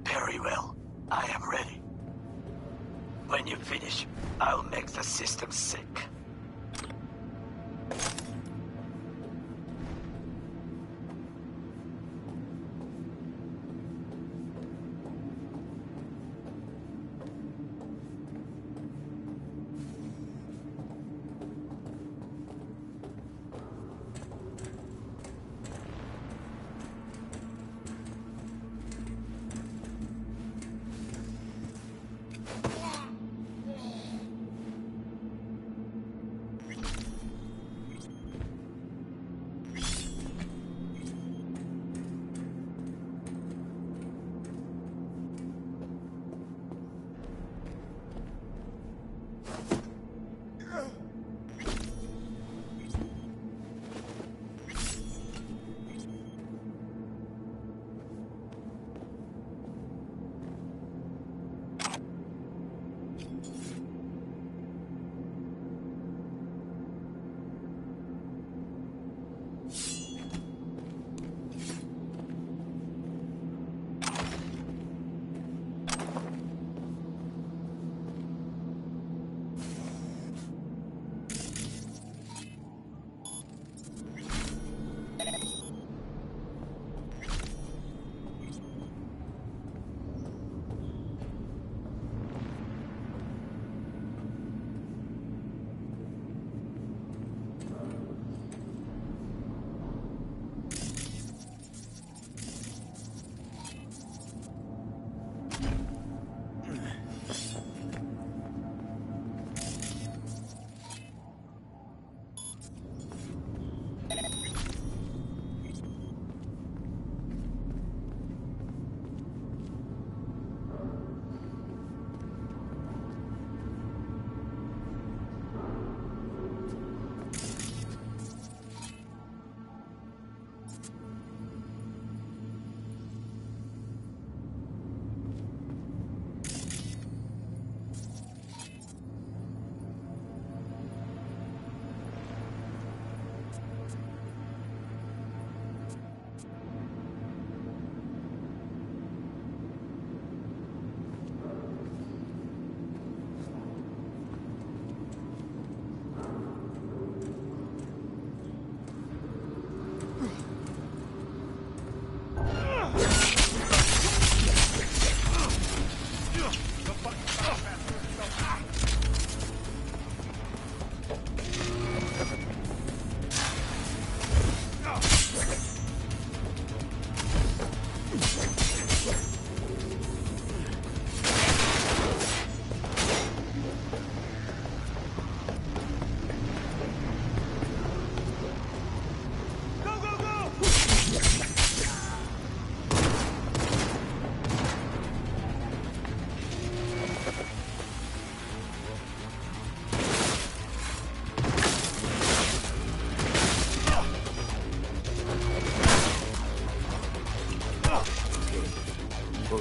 Very well. I am ready. When you finish, I'll make the system sick.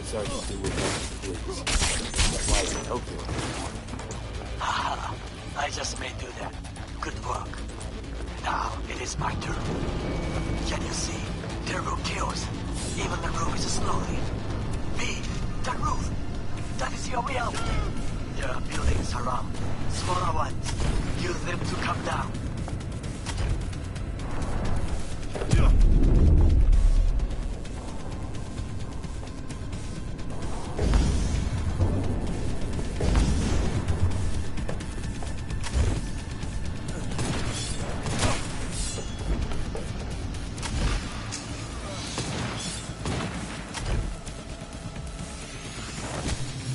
Sergeant do with police. Why is it Tokyo? Haha, I just may do that. Good work. Now it is my turn. Can you see? Terrible kills. Even the roof is slowly. B, that roof. That is your reality. There are buildings around. Smaller ones. Use them to come down.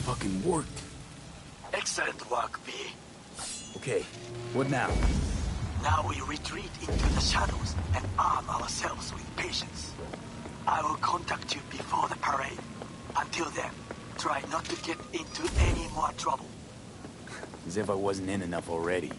Fucking worked. Excellent work, B. Okay, what now? Now we retreat into the shadows and arm ourselves with patience. I will contact you before the parade. Until then, try not to get into any more trouble. As if I wasn't in enough already.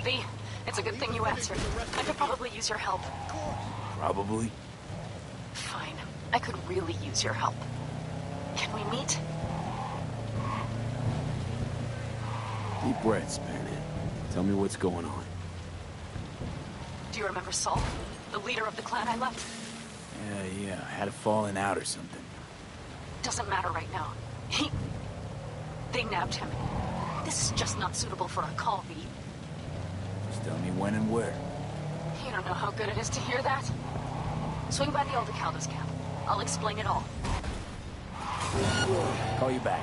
V, it's a good thing you answered. I could probably use your help. Probably. Fine. I could really use your help. Can we meet? Deep breaths, man. Tell me what's going on. Do you remember Saul? The leader of the clan I left? Yeah, had a falling out or something. Doesn't matter right now. They nabbed him. This is just not suitable for a call, V. Just tell me when and where. You don't know how good it is to hear that. Swing by the old Aldecaldo's camp. I'll explain it all. Call you back.